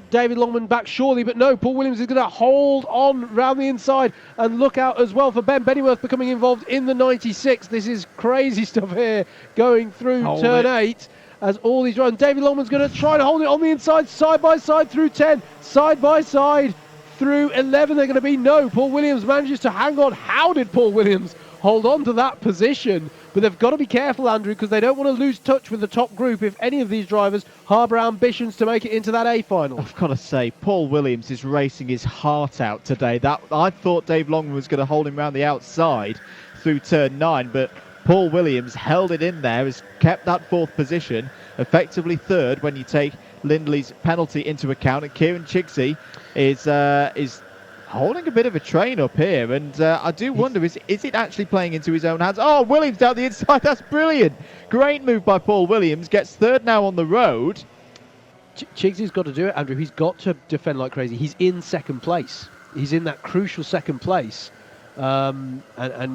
David Longman back surely, but no, Paul Williams is going to hold on round the inside, and look out as well for Ben Bennyworth becoming involved in the 96. This is crazy stuff here going through turn 8 as all these drivers. David Longman's going to try to hold it on the inside, side by side through 10, side by side through 11. They're going to be no. Paul Williams manages to hang on. How did Paul Williams hold on to that position? But they've got to be careful, Andrew, because they don't want to lose touch with the top group if any of these drivers harbour ambitions to make it into that A final. I've got to say, Paul Williams is racing his heart out today. I thought Dave Longman was going to hold him around the outside through turn 9, but Paul Williams held it in there, has kept that 4th position, effectively 3rd when you take Lindley's penalty into account, and Kieran Chigsey is holding a bit of a train up here, and I do wonder, is it actually playing into his own hands? Oh, Williams down the inside, that's brilliant. Great move by Paul Williams, gets 3rd now on the road. Chigsey's got to do it, Andrew. He's got to defend like crazy. He's in 2nd place. He's in that crucial 2nd place. And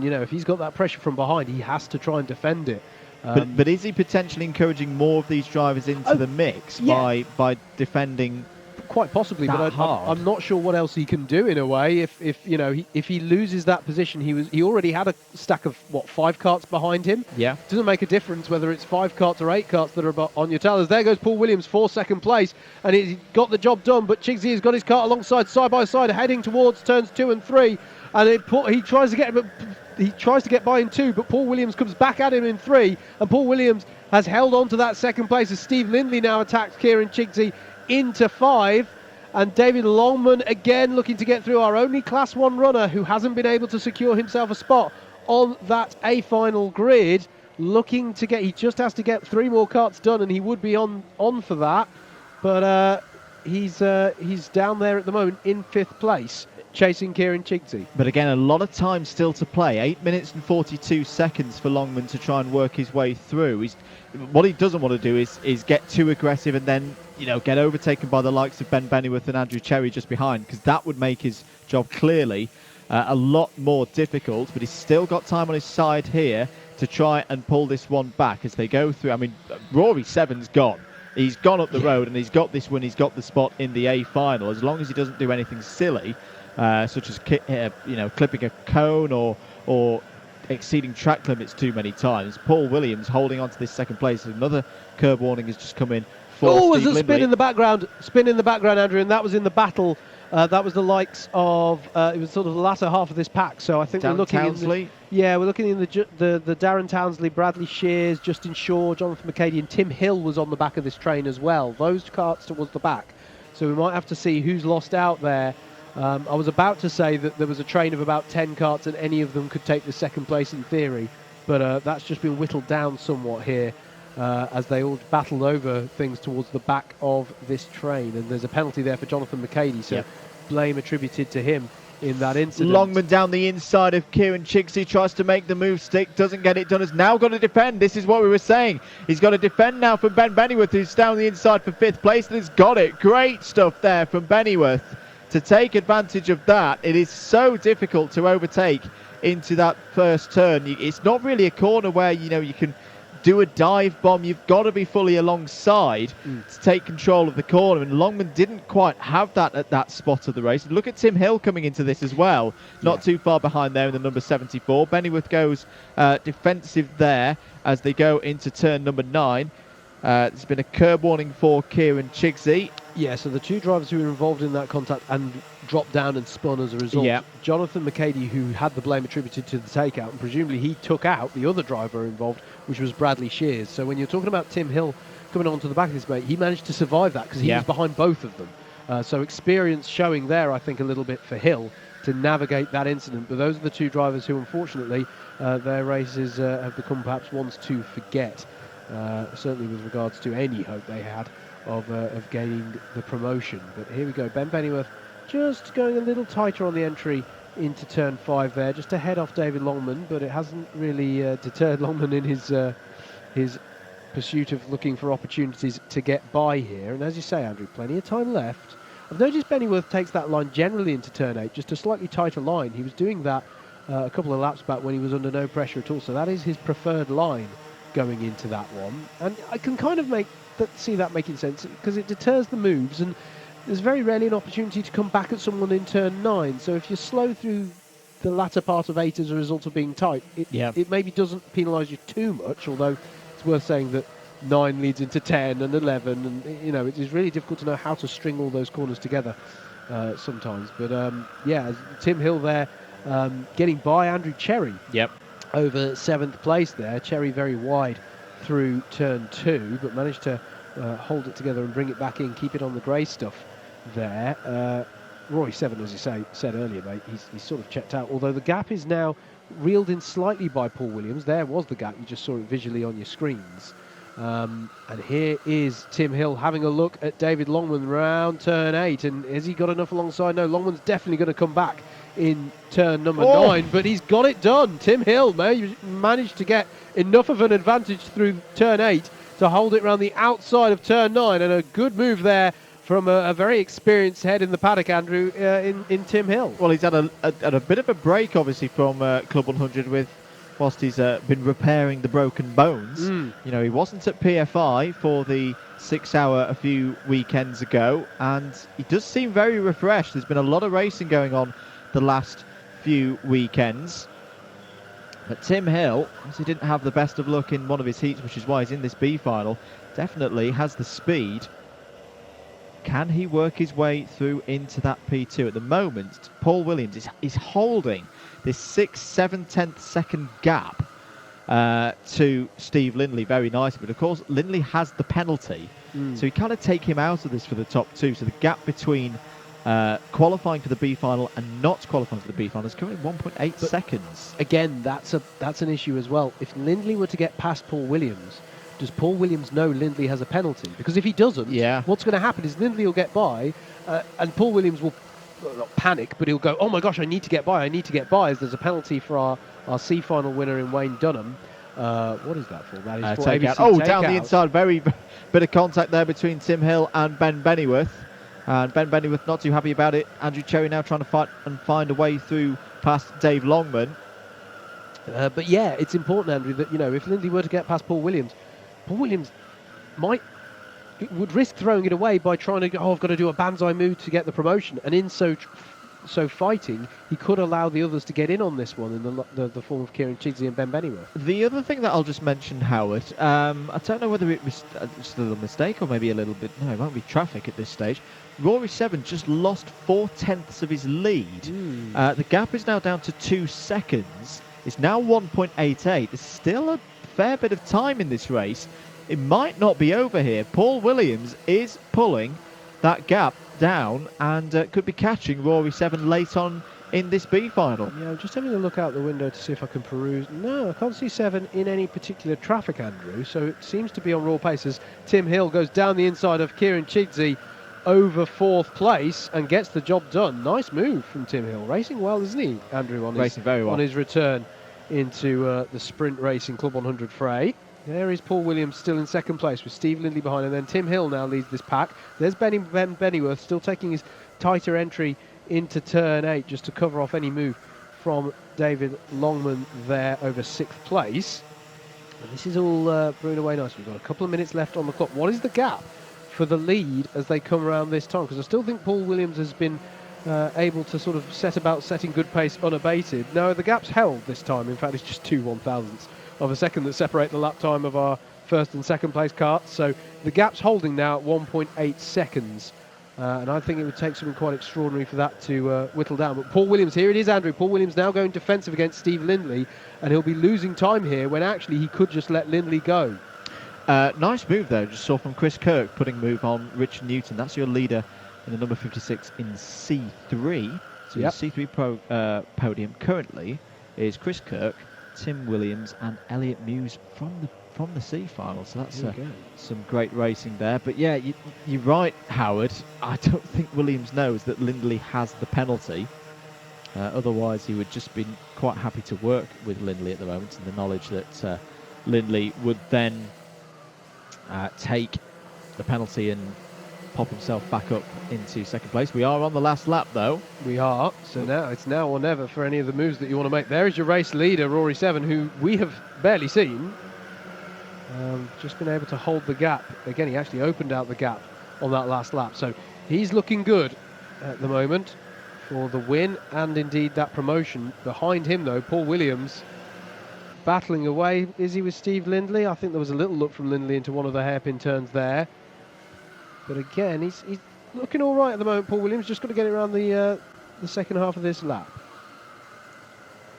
you know, if he's got that pressure from behind, he has to try and defend it. But is he potentially encouraging more of these drivers into the mix by defending? Quite possibly, but I'm not sure what else he can do in a way. If you know, if he loses that position, he already had a stack of 5 karts behind him. Yeah, it doesn't make a difference whether it's 5 karts or 8 karts that are on your tellers. There goes Paul Williams for 2nd place, and he got the job done. But Chigsey has got his kart alongside, side by side, heading towards turns 2 and 3. and he tries to get him. He tries to get by in 2, but Paul Williams comes back at him in 3, and Paul Williams has held on to that second place as Steve Lindley now attacks Kieran Chigsey into 5. And David Longman again looking to get through, our only Class 1 runner who hasn't been able to secure himself a spot on that A final grid. Looking to get, he just has to get 3 more karts done and he would be on for that. But he's down there at the moment in 5th place, chasing Kieran Chigsey. But again, a lot of time still to play. 8 minutes and 42 seconds for Longman to try and work his way through. What he doesn't want to do is get too aggressive and then, get overtaken by the likes of Ben Bennyworth and Andrew Cherry just behind, because that would make his job clearly a lot more difficult. But he's still got time on his side here to try and pull this one back as they go through. I mean, Rory 7's gone. He's gone up the road and he's got this win. He's got the spot in the A final. As long as he doesn't do anything silly, such as clipping a cone or exceeding track limits too many times. Paul Williams holding on to this second place. Another curb warning has just come in. Oh, there's a spin in the background, Andrew, and that was in the battle. That was the likes of it was sort of the latter half of this pack. So I think we're looking Townsley. we're looking in the Darren Townsley, Bradley Shears, Justin Shaw, Jonathan McCady, and Tim Hill was on the back of this train as well. Those karts towards the back. So we might have to see who's lost out there. I was about to say that there was a train of about 10 karts and any of them could take the second place in theory, but that's just been whittled down somewhat here as they all battled over things towards the back of this train. And there's a penalty there for Jonathan McCady, so blame attributed to him in that incident. Longman down the inside of Kieran Chigsey, tries to make the move stick, doesn't get it done, has now got to defend. This is what we were saying. He's got to defend now from Ben Bennyworth, who's down the inside for 5th place, and has got it. Great stuff there from Bennyworth to take advantage of that. It is so difficult to overtake into that first turn. It's not really a corner where you can do a dive bomb. You've got to be fully alongside to take control of the corner, and Longman didn't quite have that at that spot of the race. Look at Tim Hill coming into this as well, not too far behind there in the number 74. Bennyworth goes defensive there as they go into turn number 9. There's been a curb warning for Kieran Chigsey. Yeah, so the 2 drivers who were involved in that contact and dropped down and spun as a result. Yeah. Jonathan McCady, who had the blame attributed to the takeout, and presumably he took out the other driver involved, which was Bradley Shears. So when you're talking about Tim Hill coming onto the back of his mate, he managed to survive that because he was behind both of them. So experience showing there, I think, a little bit for Hill to navigate that incident. But those are the 2 drivers who, unfortunately, their races have become perhaps ones to forget. Certainly with regards to any hope they had of gaining the promotion. But here we go, Ben Bennyworth just going a little tighter on the entry into turn 5 there, just to head off David Longman, but it hasn't really deterred Longman in his pursuit of looking for opportunities to get by here. And as you say, Andrew, plenty of time left. I've noticed Bennyworth takes that line generally into turn 8, just a slightly tighter line. He was doing that a couple of laps back when he was under no pressure at all, so that is his preferred line going into that one. And I can kind of see that making sense because it deters the moves, and there's very rarely an opportunity to come back at someone in turn 9. So if you're slow through the latter part of 8 as a result of being tight, it maybe doesn't penalise you too much, although it's worth saying that 9 leads into 10 and 11, and it is really difficult to know how to string all those corners together sometimes. But Tim Hill there getting by Andrew Cherry over 7th place there. Cherry very wide through turn 2, but managed to hold it together and bring it back in, keep it on the grey stuff there. Roy 7, as you said earlier, mate, he's sort of checked out, although the gap is now reeled in slightly by Paul Williams. There was the gap, you just saw it visually on your screens. And here is Tim Hill having a look at David Longman round turn 8, and has he got enough alongside? No, Longman's definitely going to come back in turn number 9, but he's got it done. Tim Hill managed to get enough of an advantage through turn 8 to hold it around the outside of turn 9, and a good move there from a very experienced head in the paddock, Andrew, in Tim Hill. Well, he's had a bit of a break, obviously, from Club 100 whilst he's been repairing the broken bones. He wasn't at PFI for the 6 hour a few weekends ago, and he does seem very refreshed. There's been a lot of racing going on the last few weekends. But Tim Hill, as he didn't have the best of luck in one of his heats, which is why he's in this B final, definitely has the speed Can he work his way through into that P2? At the moment, Paul Williams is holding this 6/7 second gap to Steve Lindley very nicely. But of course, Lindley has the penalty, so he kind of take him out of this for the top two. So the gap between qualifying for the B final and not qualifying for the B final is currently 1.8 seconds. Again, that's an issue as well. If Lindley were to get past Paul Williams, does Paul Williams know Lindley has a penalty? Because if he doesn't, what's going to happen is Lindley will get by, and Paul Williams will not panic, but he'll go, oh my gosh, I need to get by, as there's a penalty for our C final winner in Wayne Dunham. What is that for? That is for takeout. ABC Down the takeout. inside, very bit of contact there between Tim Hill and Ben Bennyworth. And Ben Bennyworth not too happy about it. Andrew Cherry now trying to fight and find a way through past Dave Longman. But yeah, it's important, Andrew, that if Lindley were to get past Paul Williams would risk throwing it away by trying to I've got to do a banzai move to get the promotion, and in so fighting, he could allow the others to get in on this one in the form of Kieran Chigsey and Ben Bennyworth. The other thing that I'll just mention, Howard, I don't know whether it was just a little mistake or maybe a little bit. No, it won't be traffic at this stage. Rory 7 just lost 4/10 of his lead. The gap is now down to 2 seconds. It's now 1.88. There's still a fair bit of time in this race. It might not be over here. Paul Williams is pulling that gap down and could be catching Rory 7 late on in this B final. Yeah, I'm just having a look out the window to see if I can peruse. No, I can't see 7 in any particular traffic, Andrew. So it seems to be on raw pace as Tim Hill goes down the inside of Kieran Chigsey over 4th place and gets the job done. Nice move from Tim Hill. Racing well, isn't he, Andrew, on his return into the sprint racing Club 100 fray. There is Paul Williams still in 2nd place with Steve Lindley behind him. Then Tim Hill now leads this pack. There's Ben Bennyworth still taking his tighter entry into turn 8 just to cover off any move from David Longman there over 6th place. And this is all brewing away nicely. We've got a couple of minutes left on the clock. What is the gap for the lead as they come around this time? Because I still think Paul Williams has been able to sort of set about setting good pace unabated. No, the gap's held this time. In fact, it's just 2 1/1000ths of a second that separate the lap time of our 1st and 2nd place karts. So the gap's holding now at 1.8 seconds. And I think it would take something quite extraordinary for that to whittle down. But Paul Williams, here it is, Andrew. Paul Williams now going defensive against Steve Lindley, and he'll be losing time here when actually he could just let Lindley go. Nice move, though. Just saw from Chris Kirk putting move on Richard Newton. That's your leader in the number 56 in C3. So your C3 podium currently is Chris Kirk, Tim Williams and Elliot Muse from the C final. So that's some great racing there. But yeah, you're right, Howard. I don't think Williams knows that Lindley has the penalty. Otherwise, he would just be quite happy to work with Lindley at the moment, in the knowledge that Lindley would then take the penalty and pop himself back up into 2nd place. We are on the last lap, though. We are. So now it's now or never for any of the moves that you want to make. There is your race leader, Rory 7, who we have barely seen. Just been able to hold the gap. Again, he actually opened out the gap on that last lap. So he's looking good at the moment for the win and indeed that promotion. Behind him, though, Paul Williams battling away. Is he with Steve Lindley? I think there was a little look from Lindley into one of the hairpin turns there. But again, he's looking all right at the moment, Paul Williams. Just got to get it around the second half of this lap.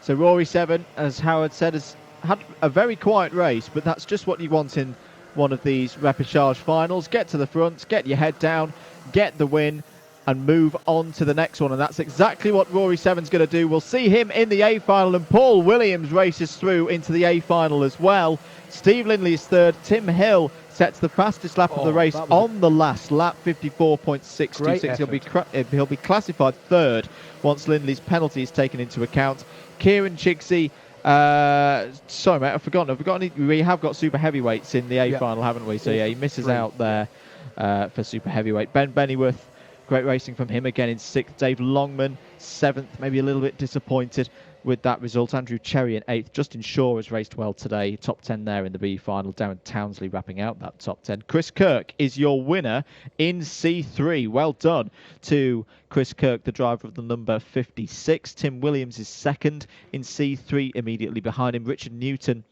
So Rory 7, as Howard said, has had a very quiet race, but that's just what you want in one of these repechage finals. Get to the front, get your head down, get the win, and move on to the next one. And that's exactly what Rory 7's going to do. We'll see him in the A final, and Paul Williams races through into the A final as well. Steve Lindley is 3rd. Tim Hill sets the fastest lap of the race on the last lap, 54.626. He'll be classified 3rd once Lindley's penalty is taken into account. Kieran Chigsey, sorry mate, I've forgotten. We have got super heavyweights in the A final, haven't we? So yeah, he misses out there for super heavyweight. Ben Bennyworth, great racing from him again in 6th. Dave Longman 7th, maybe a little bit disappointed with that result. Andrew Cherry in 8th. Justin Shaw has raced well today. Top 10 there in the B final. Darren Townsley wrapping out that top 10. Chris Kirk is your winner in C3. Well done to Chris Kirk, the driver of the number 56. Tim Williams is 2nd in C3. Immediately behind him, Richard Newton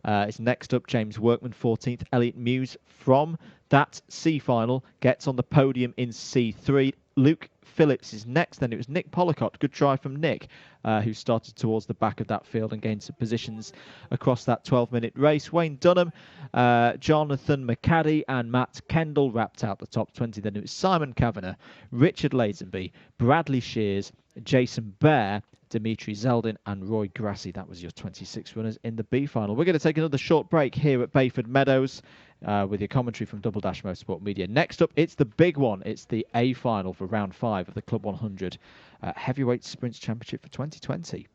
It's next up James Workman, 14th. Elliot Muse from that C final gets on the podium in C3. Luke Phillips is next. Then it was Nick Pollicott. Good try from Nick, who started towards the back of that field and gained some positions across that 12-minute race. Wayne Dunham, Jonathan McCaddy and Matt Kendall wrapped out the top 20. Then it was Simon Kavanagh, Richard Lazenby, Bradley Shears, Jason Bear, Dimitri Zeldin and Roy Grassi. That was your 26 runners in the B final. We're going to take another short break here at Bayford Meadows with your commentary from Double Dash Motorsport Media. Next up, it's the big one. It's the A final for round 5 of the Club 100 Heavyweight Sprints Championship for 2020.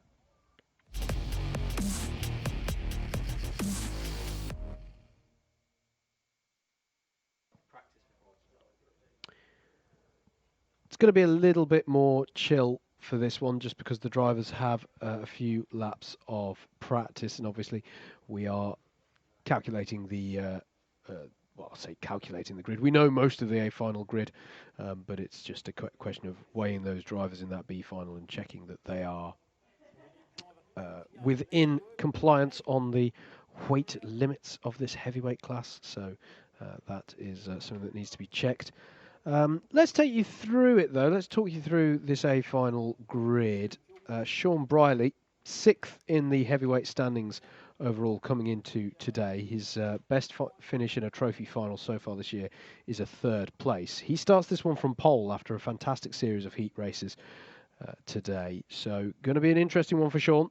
It's going to be a little bit more chill for this one, just because the drivers have a few laps of practice, and obviously we are calculating the well, I'll say calculating the grid. We know most of the A final grid, but it's just a question of weighing those drivers in that B final and checking that they are within compliance on the weight limits of this heavyweight class. So that is something that needs to be checked. Let's take you through it, though. Let's talk you through this A final grid. Sean Briley, 6th in the heavyweight standings overall coming into today. His best finish in a trophy final so far this year is a 3rd place. He starts this one from pole after a fantastic series of heat races today. So going to be an interesting one for Sean.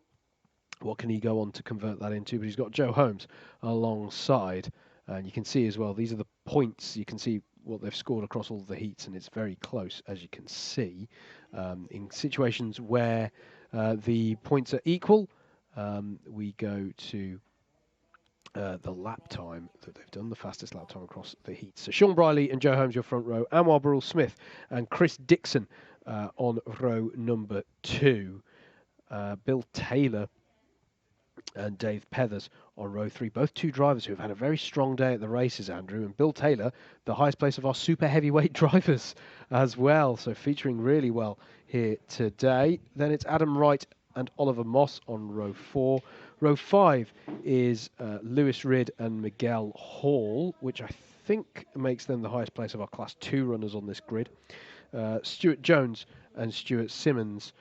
What can he go on to convert that into? But he's got Joe Holmes alongside. And you can see as well, these are the points. You can see what they've scored across all the heats, and it's very close, as you can see. In situations where the points are equal, we go to the lap time that they've done, the fastest lap time across the heats. So Sean Briley and Joe Holmes, your front row. Anwar Burrell Smith and Chris Dixon on row number 2. Bill Taylor and Dave Pethers on row 3. Both 2 drivers who have had a very strong day at the races, Andrew. And Bill Taylor, the highest place of our super heavyweight drivers as well. So featuring really well here today. Then it's Adam Wright and Oliver Moss on row 4. Row 5 is Lewis Ridd and Miguel Hall, which I think makes them the highest place of our Class 2 runners on this grid. Stuart Jones and Stuart Simmons,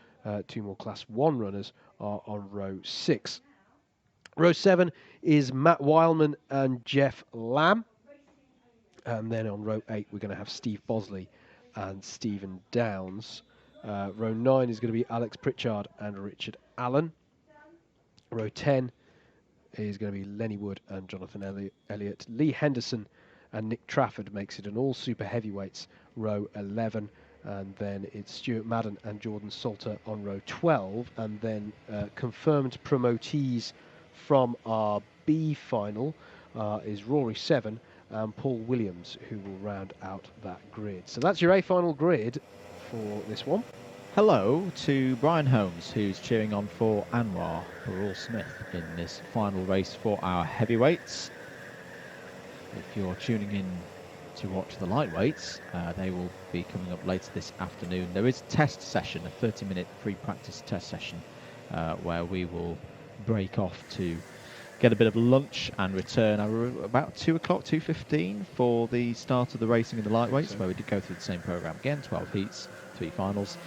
2 more Class 1 runners, are on row 6. Row 7 is Matt Wileman and Jeff Lamb. And then on row 8, we're going to have Steve Bosley and Stephen Downs. Row 9 is going to be Alex Pritchard and Richard Allen. Row 10 is going to be Lenny Wood and Jonathan Elliott. Lee Henderson and Nick Trafford makes it an all super heavyweights. Row 11. And then it's Stuart Madden and Jordan Salter on row 12. And then confirmed promotees from our B final is Rory 7 and Paul Williams, who will round out that grid. So that's your A final grid for this one. Hello to Brian Holmes, who's cheering on for Anwar Burrell Smith in this final race for our heavyweights. If you're tuning in to watch the lightweights, they will be coming up later this afternoon. There is a test session, a 30-minute free practice test session, where we will break off to get a bit of lunch and return about 2 o'clock, 2:15 for the start of the racing in the lightweights, where we did go through the same programme again, 12 heats, 3 finals.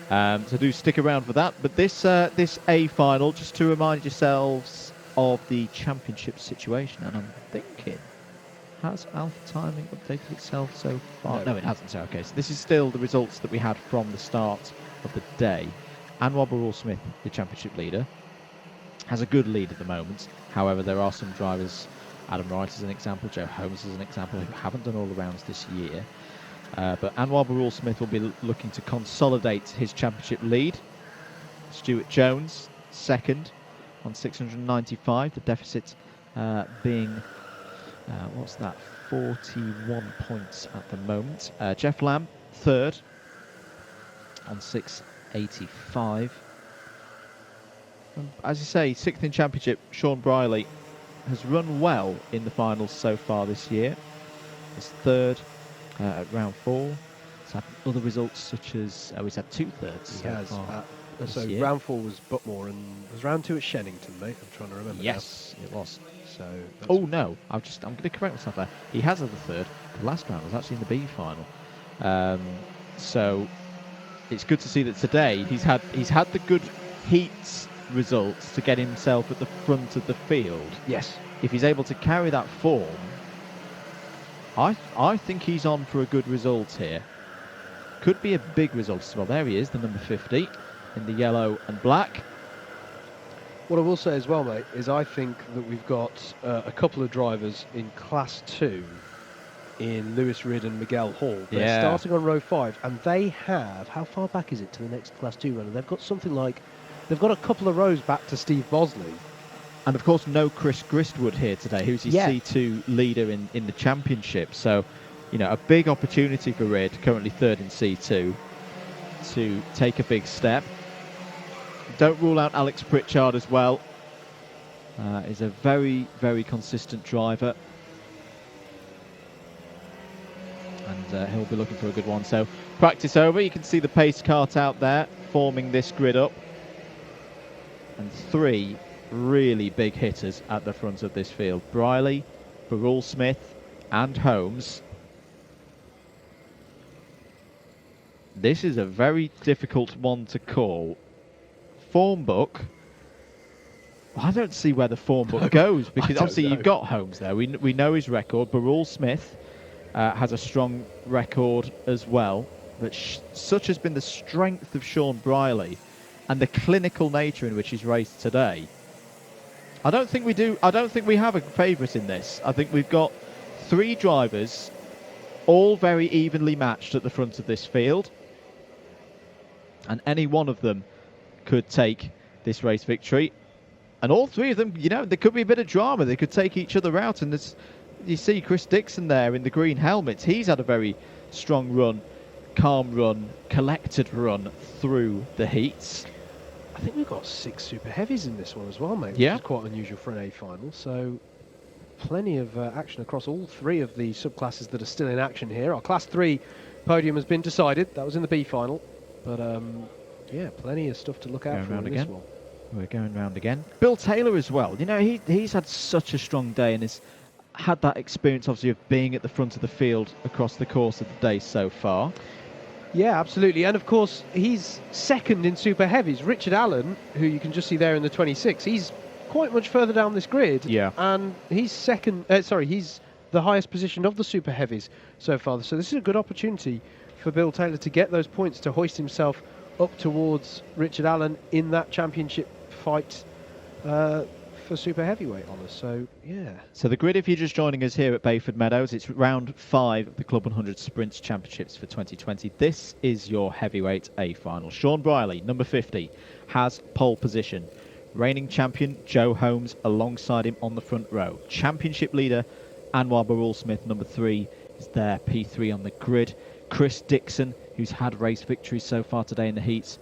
So do stick around for that. But this A final, just to remind yourselves of the championship situation, and I'm thinking, has Alpha Timing updated itself so far? No, it hasn't. So okay, so this is still the results that we had from the start of the day. Anwar Burrell Smith, the championship leader, has a good lead at the moment. However, there are some drivers, Adam Wright is an example, Joe Holmes is an example, who haven't done all the rounds this year. But Anwar Burrell Smith will be looking to consolidate his championship lead. Stuart Jones, 2nd on 695, the deficit being, 41 points at the moment. Jeff Lamb, 3rd on 685. As you say, 6th in championship, Sean Briley has run well in the finals so far this year. He's 3rd at round 4. He's had other results such as he's had 2 thirds. He has this So year. round 4 was Butmore, and was round 2 at Shennington, mate? I'm trying to remember. Yes, it was. So. Oh no, I'm going to correct myself there. He has had the third. The last round was actually in the B final. So it's good to see that today he's had the good heats results to get himself at the front of the field. Yes. If he's able to carry that form, I think he's on for a good result here. Could be a big result as well. There he is, the number 50 in the yellow and black. What I will say as well, mate, is I think that we've got a couple of drivers in Class 2 in Lewis Ridd and Miguel Hall. They're starting on row 5, and they have, how far back is it to the next Class 2 runner? They've got something like, they've got a couple of rows back to Steve Bosley. And of course, no Chris Gristwood here today, who's his C2 leader in the championship. So, you know, a big opportunity for Ridd, currently third in C2, to take a big step. Don't rule out Alex Pritchard as well. Is a very, very consistent driver. And he'll be looking for a good one. So, practice over. You can see the pace cart out there, forming this grid up. And 3 really big hitters at the front of this field. Briley, Burrell Smith and Holmes. This is a very difficult one to call. Form book. I don't see where the form book goes, because obviously you've got Holmes there. We know his record. Burrell Smith has a strong record as well. But such has been the strength of Sean Briley and the clinical nature in which he's raced today. I don't think we have a favourite in this. I think we've got 3 drivers, all very evenly matched at the front of this field. And any one of them could take this race victory. And all 3 of them, you know, there could be a bit of drama. They could take each other out. And you see Chris Dixon there in the green helmet. He's had a very strong run, calm run, collected run through the heats. I think we've got 6 super heavies in this one as well, mate. Yeah. Which is quite unusual for an A final. So plenty of action across all 3 of the subclasses that are still in action here. Our Class 3 podium has been decided. That was in the B final. But yeah, plenty of stuff to look out for in this one. We're going round again. Bill Taylor as well. You know, he's had such a strong day and has had that experience, obviously, of being at the front of the field across the course of the day so far. Yeah, absolutely. And of course, he's second in super heavies. Richard Allen, who you can just see there in the 26, he's quite much further down this grid. Yeah. And he's he's the highest position of the super heavies so far. So this is a good opportunity for Bill Taylor to get those points to hoist himself up towards Richard Allen in that championship fight for super heavyweight honours. So yeah. So the grid, if you're just joining us here at Bayford Meadows, it's round 5 of the Club 100 Sprints Championships for 2020. This is your heavyweight A final. Sean Briley, number 50, has pole position. Reigning champion Joe Holmes alongside him on the front row. Championship leader Anwar Burrell Smith, number 3, is there, P3 on the grid. Chris Dixon, who's had race victories so far today in the heats,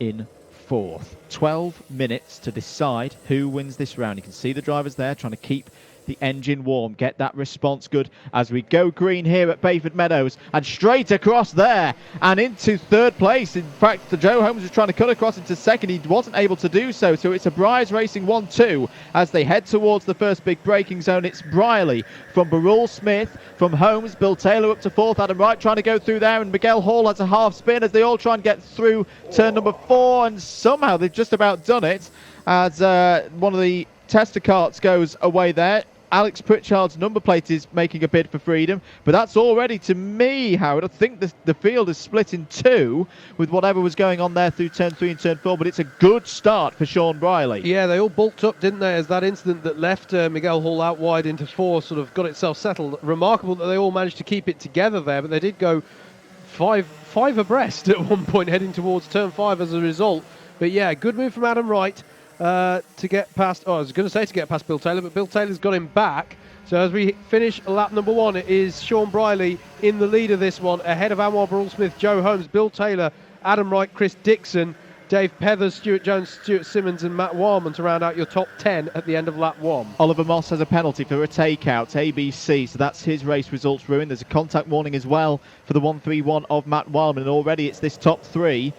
in 4th. 12 minutes to decide who wins this round. You can see the drivers there trying to keep the engine warm, get that response good as we go green here at Bayford Meadows, and straight across there and into 3rd place. In fact, Joe Holmes was trying to cut across into 2nd. He wasn't able to do so, so it's a Bryars Racing 1-2 as they head towards the first big braking zone. It's Briley from Burrell Smith, from Holmes, Bill Taylor up to 4th, Adam Wright trying to go through there, and Miguel Hall has a half spin as they all try and get through turn number 4, and somehow they've just about done it as one of the tester carts goes away there. Alex Pritchard's number plate is making a bid for freedom, but that's already, to me, Howard, I think the field is split in 2 with whatever was going on there through turn 3 and turn 4, but it's a good start for Sean Briley. Yeah, they all bulked up, didn't they, as that incident that left Miguel Hall out wide into 4 sort of got itself settled. Remarkable that they all managed to keep it together there, but they did go five abreast at one point heading towards turn 5 as a result. But yeah, good move from Adam Wright. To get past, I was going to say to get past Bill Taylor, but Bill Taylor's got him back. So as we finish lap number 1, it is Sean Briley in the lead of this one, ahead of Anwar Burrell Smith, Joe Holmes, Bill Taylor, Adam Wright, Chris Dixon, Dave Pethers, Stuart Jones, Stuart Simmons and Matt Warman to round out your top 10 at the end of lap 1. Oliver Moss has a penalty for a takeout, ABC, so that's his race results ruined. There's a contact warning as well for the 131 of Matt Wildman, and already it's this top 3.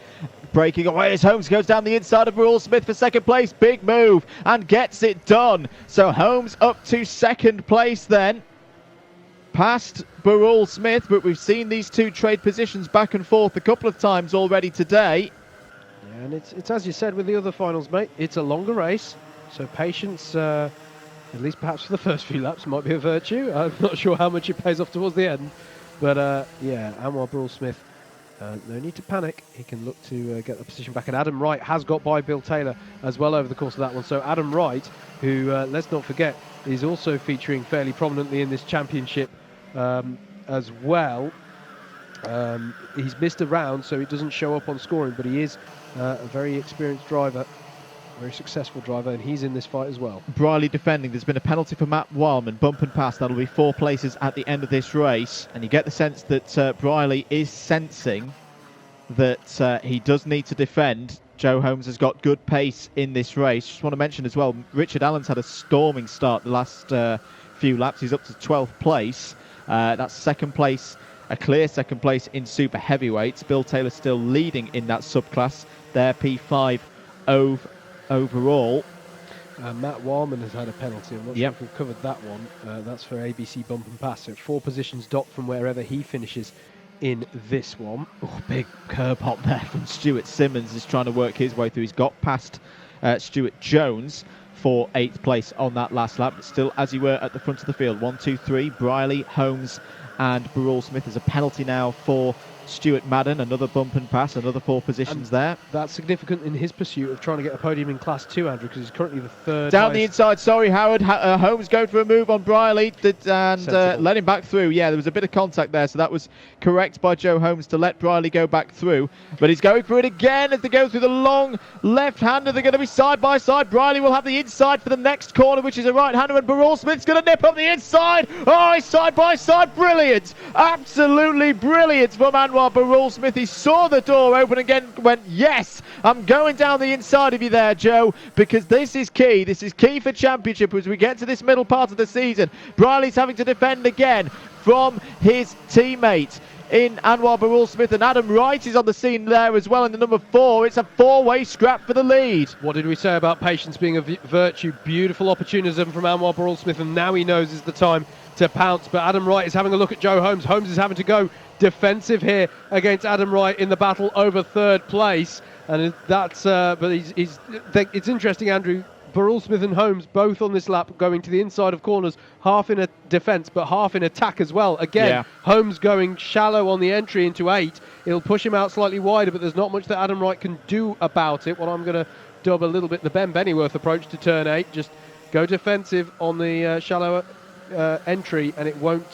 breaking away as Holmes goes down the inside of Burrell Smith for second place. Big move and gets it done. So Holmes up to second place then. Past Burrell Smith, but we've seen these two trade positions back and forth a couple of times already today. Yeah, and it's as you said with the other finals, mate. It's a longer race, so patience, at least perhaps for the first few laps, might be a virtue. I'm not sure how much it pays off towards the end. But yeah, Anwar Burrell Smith, no need to panic. He can look to get the position back. And Adam Wright has got by Bill Taylor as well over the course of that one. So Adam Wright, who, let's not forget, is also featuring fairly prominently in this championship as well. He's missed a round, so it doesn't show up on scoring, but he is a very experienced driver, very successful driver, and he's in this fight as well. Briley defending. There's been a penalty for Matt Wildman, bump and pass. That'll be 4 places at the end of this race, and you get the sense that Briley is sensing that he does need to defend. Joe Holmes has got good pace in this race. Just want to mention as well, Richard Allen's had a storming start the last few laps. He's up to 12th place. That's second place, a clear second place in super heavyweights. Bill Taylor still leading in that subclass. They're P5 overall. Matt Wildman has had a penalty. I'm not sure if we've covered that one. That's for ABC bump and pass. So 4 positions docked from wherever he finishes in this one. Oh, big curb hop there from Stuart Simmons. Is trying to work his way through. He's got past Stuart Jones for 8th place on that last lap, but still as he were at the front of the field. 1, 2, 3, Briley, Holmes and Burrell Smith. There's a penalty now for Stuart Madden, another bump and pass, another 4 positions there. That's significant in his pursuit of trying to get a podium in Class 2, Andrew, because he's currently the 3rd. Down the inside, sorry, Howard. Holmes going for a move on Briley and let him back through. Yeah, there was a bit of contact there, so that was correct by Joe Holmes to let Briley go back through. But he's going for it again as they go through the long left-hander. They're going to be side by side. Briley will have the inside for the next corner, which is a right-hander, and Burrell Smith's going to nip up the inside. Oh, he's side by side. Brilliant. Absolutely brilliant from Anwar Burrell Smith. He saw the door open again, went, yes, I'm going down the inside of you there, Joe, because this is key. This is key for championship as we get to this middle part of the season. Briley's having to defend again from his teammate in Anwar Burrell Smith, and Adam Wright is on the scene there as well in the number 4. It's a 4-way scrap for the lead. What did we say about patience being a virtue? Beautiful opportunism from Anwar Burrell Smith, and now he knows is the time to pounce. But Adam Wright is having a look at Joe Holmes. Holmes is having to go defensive here against Adam Wright in the battle over 3rd place, and that's but it's interesting, Andrew. Burrell Smith and Holmes both on this lap going to the inside of corners, half in a defence but half in attack as well. Again, Holmes going shallow on the entry into 8. It'll push him out slightly wider, but there's not much that Adam Wright can do about it. What I'm going to dub a little bit the Ben Bennyworth approach to turn 8. Just go defensive on the shallower entry, and it won't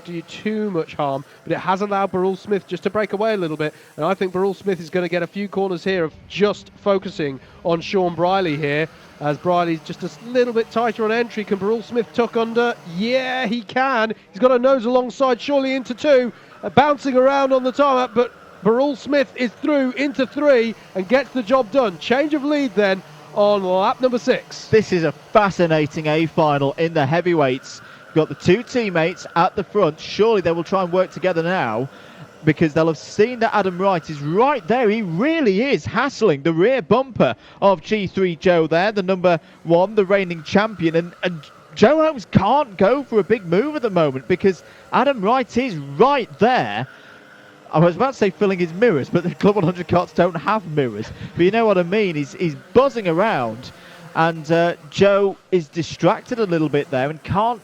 do you too much harm, but it has allowed Burrell Smith just to break away a little bit, and I think Burrell Smith is going to get a few corners here of just focusing on Sean Briley here, as Briley's just a little bit tighter on entry. Can Burrell Smith tuck under? Yeah, he can. He's got a nose alongside, surely into 2, bouncing around on the tarmac, but Burrell Smith is through into 3 and gets the job done. Change of lead then on lap number 6. This is a fascinating A-final in the heavyweights. Got the 2 teammates at the front. Surely they will try and work together now, because they'll have seen that Adam Wright is right there. He really is hassling the rear bumper of G3 Joe there, the number 1, the reigning champion. And Joe Holmes can't go for a big move at the moment because Adam Wright is right there. I was about to say filling his mirrors, but the Club 100 carts don't have mirrors. But you know what I mean. He's buzzing around, and Joe is distracted a little bit there and can't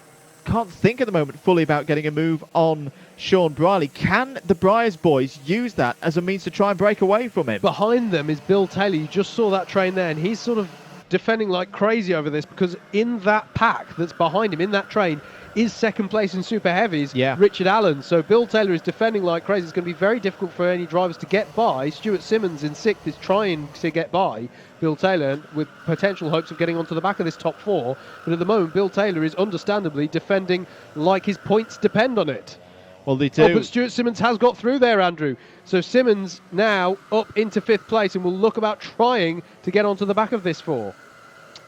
think at the moment fully about getting a move on Sean Briley. Can the Briars boys use that as a means to try and break away from him? Behind them is Bill Taylor. You just saw that train there, and he's sort of defending like crazy over this, because in that pack that's behind him, in that train, is second place in super heavies, Richard Allen. So Bill Taylor is defending like crazy. It's going to be very difficult for any drivers to get by. Stuart Simmons in 6th is trying to get by Bill Taylor with potential hopes of getting onto the back of this top 4. But at the moment, Bill Taylor is understandably defending like his points depend on it. Well, they do. Oh, but Stuart Simmons has got through there, Andrew. So Simmons now up into 5th place and will look about trying to get onto the back of this 4.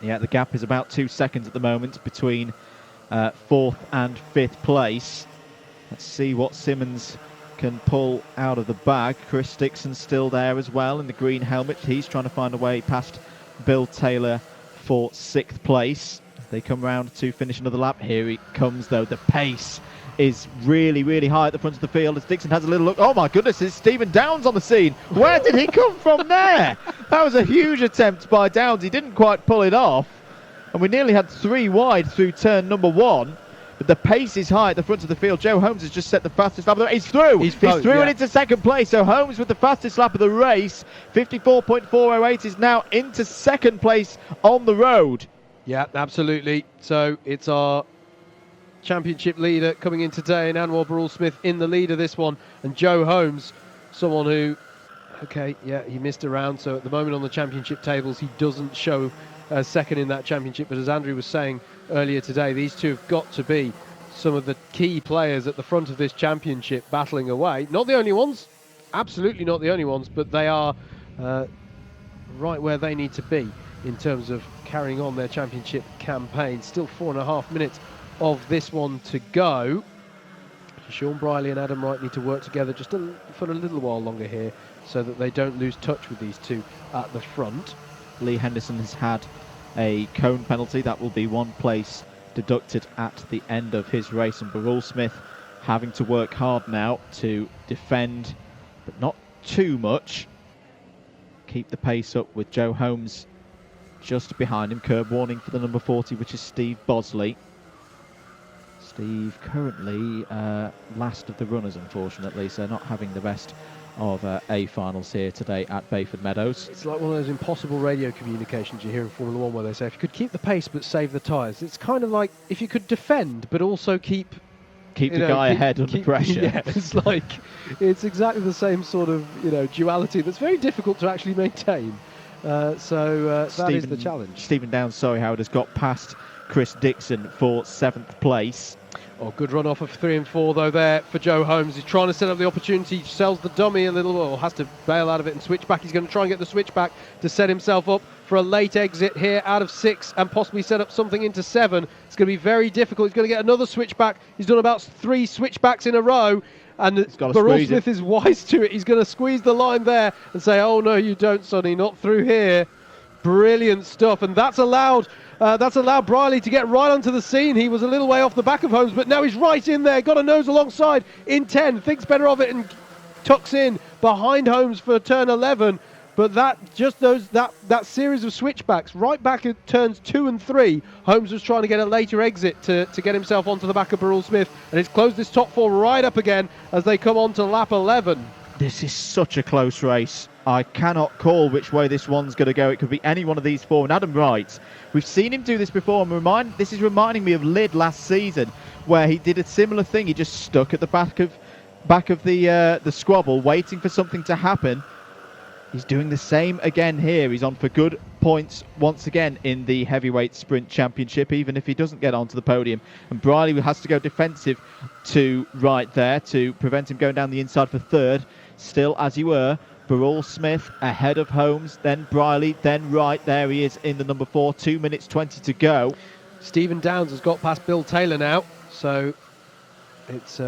Yeah, the gap is about 2 seconds at the moment between 4th and 5th place. Let's see what Simmons can pull out of the bag. Chris Dixon's still there as well in the green helmet. He's trying to find a way past Bill Taylor for 6th place. They come round to finish another lap. Here he comes, though. The pace is really, really high at the front of the field as Dixon has a little look. Oh my goodness, it's Stephen Downs on the scene. Where did he come from there? That was a huge attempt by Downs. He didn't quite pull it off. And we nearly had 3 wide through turn number 1. But the pace is high at the front of the field. Joe Holmes has just set the fastest lap of the race. He's through. He's through and into 2nd place. So Holmes with the fastest lap of the race. 54.408 is now into 2nd place on the road. Yeah, absolutely. So it's our championship leader coming in today, and Anwar Barrell-Smith in the lead of this one. And Joe Holmes, someone who, okay, yeah, he missed a round. So at the moment on the championship tables, he doesn't show second in that championship. But as Andrew was saying earlier today, these two have got to be some of the key players at the front of this championship battling away. Not the only ones, absolutely not the only ones, but they are right where they need to be in terms of carrying on their championship campaign. Still 4.5 minutes of this one to go. Sean Briley and Adam Wright need to work together just for a little while longer here so that they don't lose touch with these two at the front. Lee Henderson has had a cone penalty. That will be 1 place deducted at the end of his race, and Barrell-Smith having to work hard now to defend, but not too much. Keep the pace up with Joe Holmes just behind him. Curb warning for the number 40, which is Steve Bosley. Steve currently last of the runners, unfortunately, so not having the best of A finals here today at Bayford Meadows. It's like one of those impossible radio communications you hear in Formula 1 where they say if you could keep the pace but save the tyres. It's kind of like if you could defend but also keep the guy ahead under pressure. Yeah, it's exactly the same sort of duality that's very difficult to actually maintain. That is the challenge. Stephen Downs, Howard, has got past Chris Dixon for 7th place. Oh, good run off of 3 and 4 though there for Joe Holmes. He's trying to set up the opportunity, sells the dummy a little, or has to bail out of it and switch back. He's going to try and get the switch back to set himself up for a late exit here out of 6 and possibly set up something into 7. It's going to be very difficult. He's going to get another switch back. He's done about 3 switchbacks in a row. And Barrell-Smith is wise to it. He's going to squeeze the line there and say, oh no you don't, Sonny, not through here. Brilliant stuff, and that's allowed Briley to get right onto the scene. He was a little way off the back of Holmes, but now he's right in there, got a nose alongside in 10, thinks better of it and tucks in behind Holmes for turn 11. But that series of switchbacks right back at turns 2 and 3, Holmes was trying to get a later exit to get himself onto the back of Barrell-Smith, and it's closed this top 4 right up again as they come on to lap 11. This is such a close race. I cannot call which way this one's going to go. It could be any one of these 4. And Adam Wright, we've seen him do this before, and this is reminding me of Lyd last season, where he did a similar thing. He just stuck at the back of the squabble, waiting for something to happen. He's doing the same again here. He's on for good points once again in the Heavyweight Sprint Championship, even if he doesn't get onto the podium. And Briley has to go defensive to Wright there to prevent him going down the inside for 3rd. Still, as you were, Barrell-Smith ahead of Holmes, then Briley, then Wright. There he is in the number 4, 2 minutes 20 to go. Stephen Downs has got past Bill Taylor now, so it's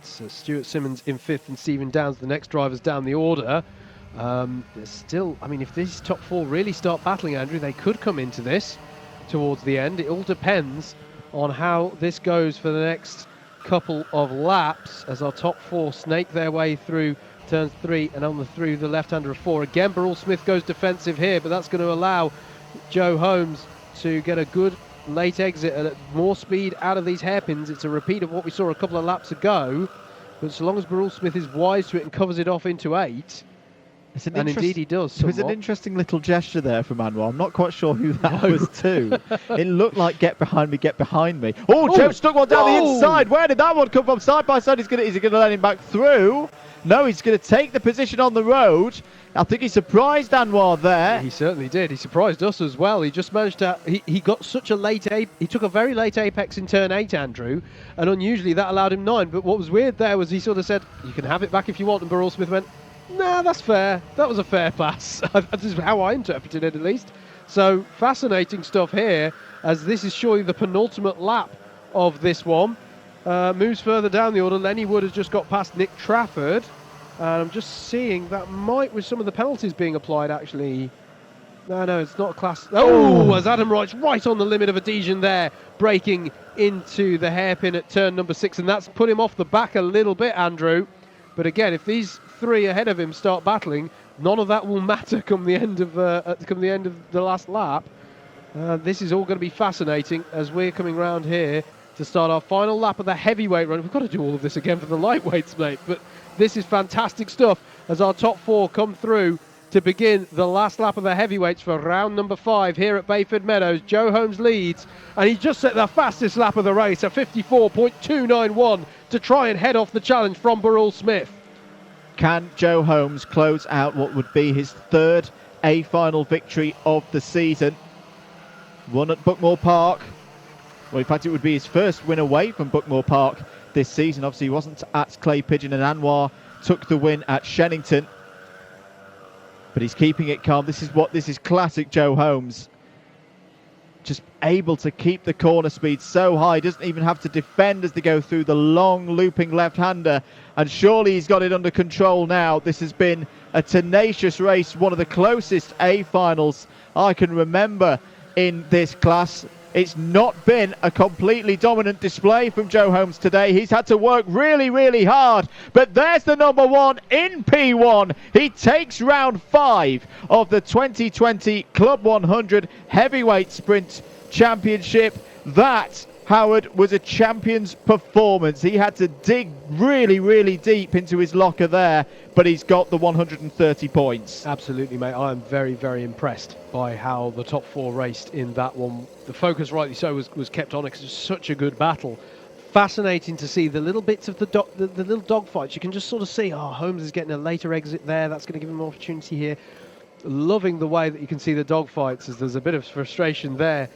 Stuart Simmons in 5th and Stephen Downs, the next drivers down the order. There's still, if these top 4 really start battling, Andrew, they could come into this towards the end. It all depends on how this goes for the next couple of laps as our top 4 snake their way through turns 3 and through the left-hander of 4. Again, Barrell-Smith goes defensive here, but that's going to allow Joe Holmes to get a good late exit and more speed out of these hairpins. It's a repeat of what we saw a couple of laps ago, but so long as Barrell-Smith is wise to it and covers it off into 8, and indeed he does. It was an interesting little gesture there from Anwar. I'm not quite sure who that was to. It looked like get behind me, get behind me. Oh, Joe stuck one down the inside. Where did that one come from? Side by side. Is he going to let him back through? No, he's going to take the position on the road. I think he surprised Anwar there. He certainly did. He surprised us as well. He just managed to... He got such a late... He took a very late apex in turn 8, Andrew, and unusually that allowed him 9. But what was weird there was he sort of said, you can have it back if you want, and Barrell-Smith went, nah, that's fair. That was a fair pass. This is how I interpreted it, at least. So, fascinating stuff here, as this is surely the penultimate lap of this one. moves further down the order. Lenny Wood has just got past Nick Trafford. And I'm just seeing that might, with some of the penalties being applied, actually. No, it's not a class. Oh, as Adam Wright's right on the limit of adhesion there, breaking into the hairpin at turn number 6, and that's put him off the back a little bit, Andrew. But again, if these 3 ahead of him start battling, none of that will matter come the end of the last lap. This is all going to be fascinating as we're coming round here to start our final lap of the heavyweight run. We've got to do all of this again for the lightweights, mate. But this is fantastic stuff as our top 4 come through to begin the last lap of the heavyweights for round number 5 here at Bayford Meadows. Joe Holmes leads, and he just set the fastest lap of the race at 54.291 to try and head off the challenge from Burrell Smith. Can Joe Holmes close out what would be his 3rd A-final victory of the season? Won at Buckmore Park. Well, in fact, it would be his first win away from Buckmore Park this season. Obviously, he wasn't at Clay Pigeon, and Anwar took the win at Shennington. But he's keeping it calm. This is classic Joe Holmes. Just able to keep the corner speed so high. Doesn't even have to defend as they go through the long looping left-hander. And surely he's got it under control now. This has been a tenacious race. One of the closest A-finals I can remember in this class. It's not been a completely dominant display from Joe Holmes today. He's had to work really, really hard. But there's the number 1 in P1. He takes round 5 of the 2020 Club 100 Heavyweight Sprint Championship. That, Howard, was a champion's performance. He had to dig really, really deep into his locker there, but he's got the 130 points. Absolutely, mate. I am very, very impressed by how the top 4 raced in that one. The focus, rightly so, was kept on it because it was such a good battle. Fascinating to see the little bits of the little dogfights. You can just sort of see, Holmes is getting a later exit there. That's going to give him an opportunity here. Loving the way that you can see the dogfights, as there's a bit of frustration there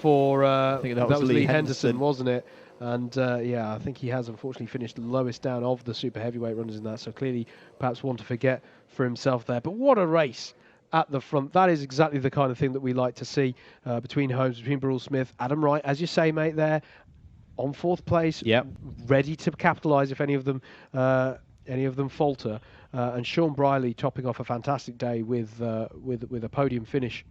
for I think that was Lee Henderson, wasn't it? And I think he has unfortunately finished the lowest down of the super heavyweight runners in that, so clearly perhaps one to forget for himself there. But what a race at the front. That is exactly the kind of thing that we like to see between Holmes, between Burrell Smith, Adam Wright, as you say, mate, there on 4th place, ready to capitalise if any of them falter. And Sean Briley topping off a fantastic day with a podium finish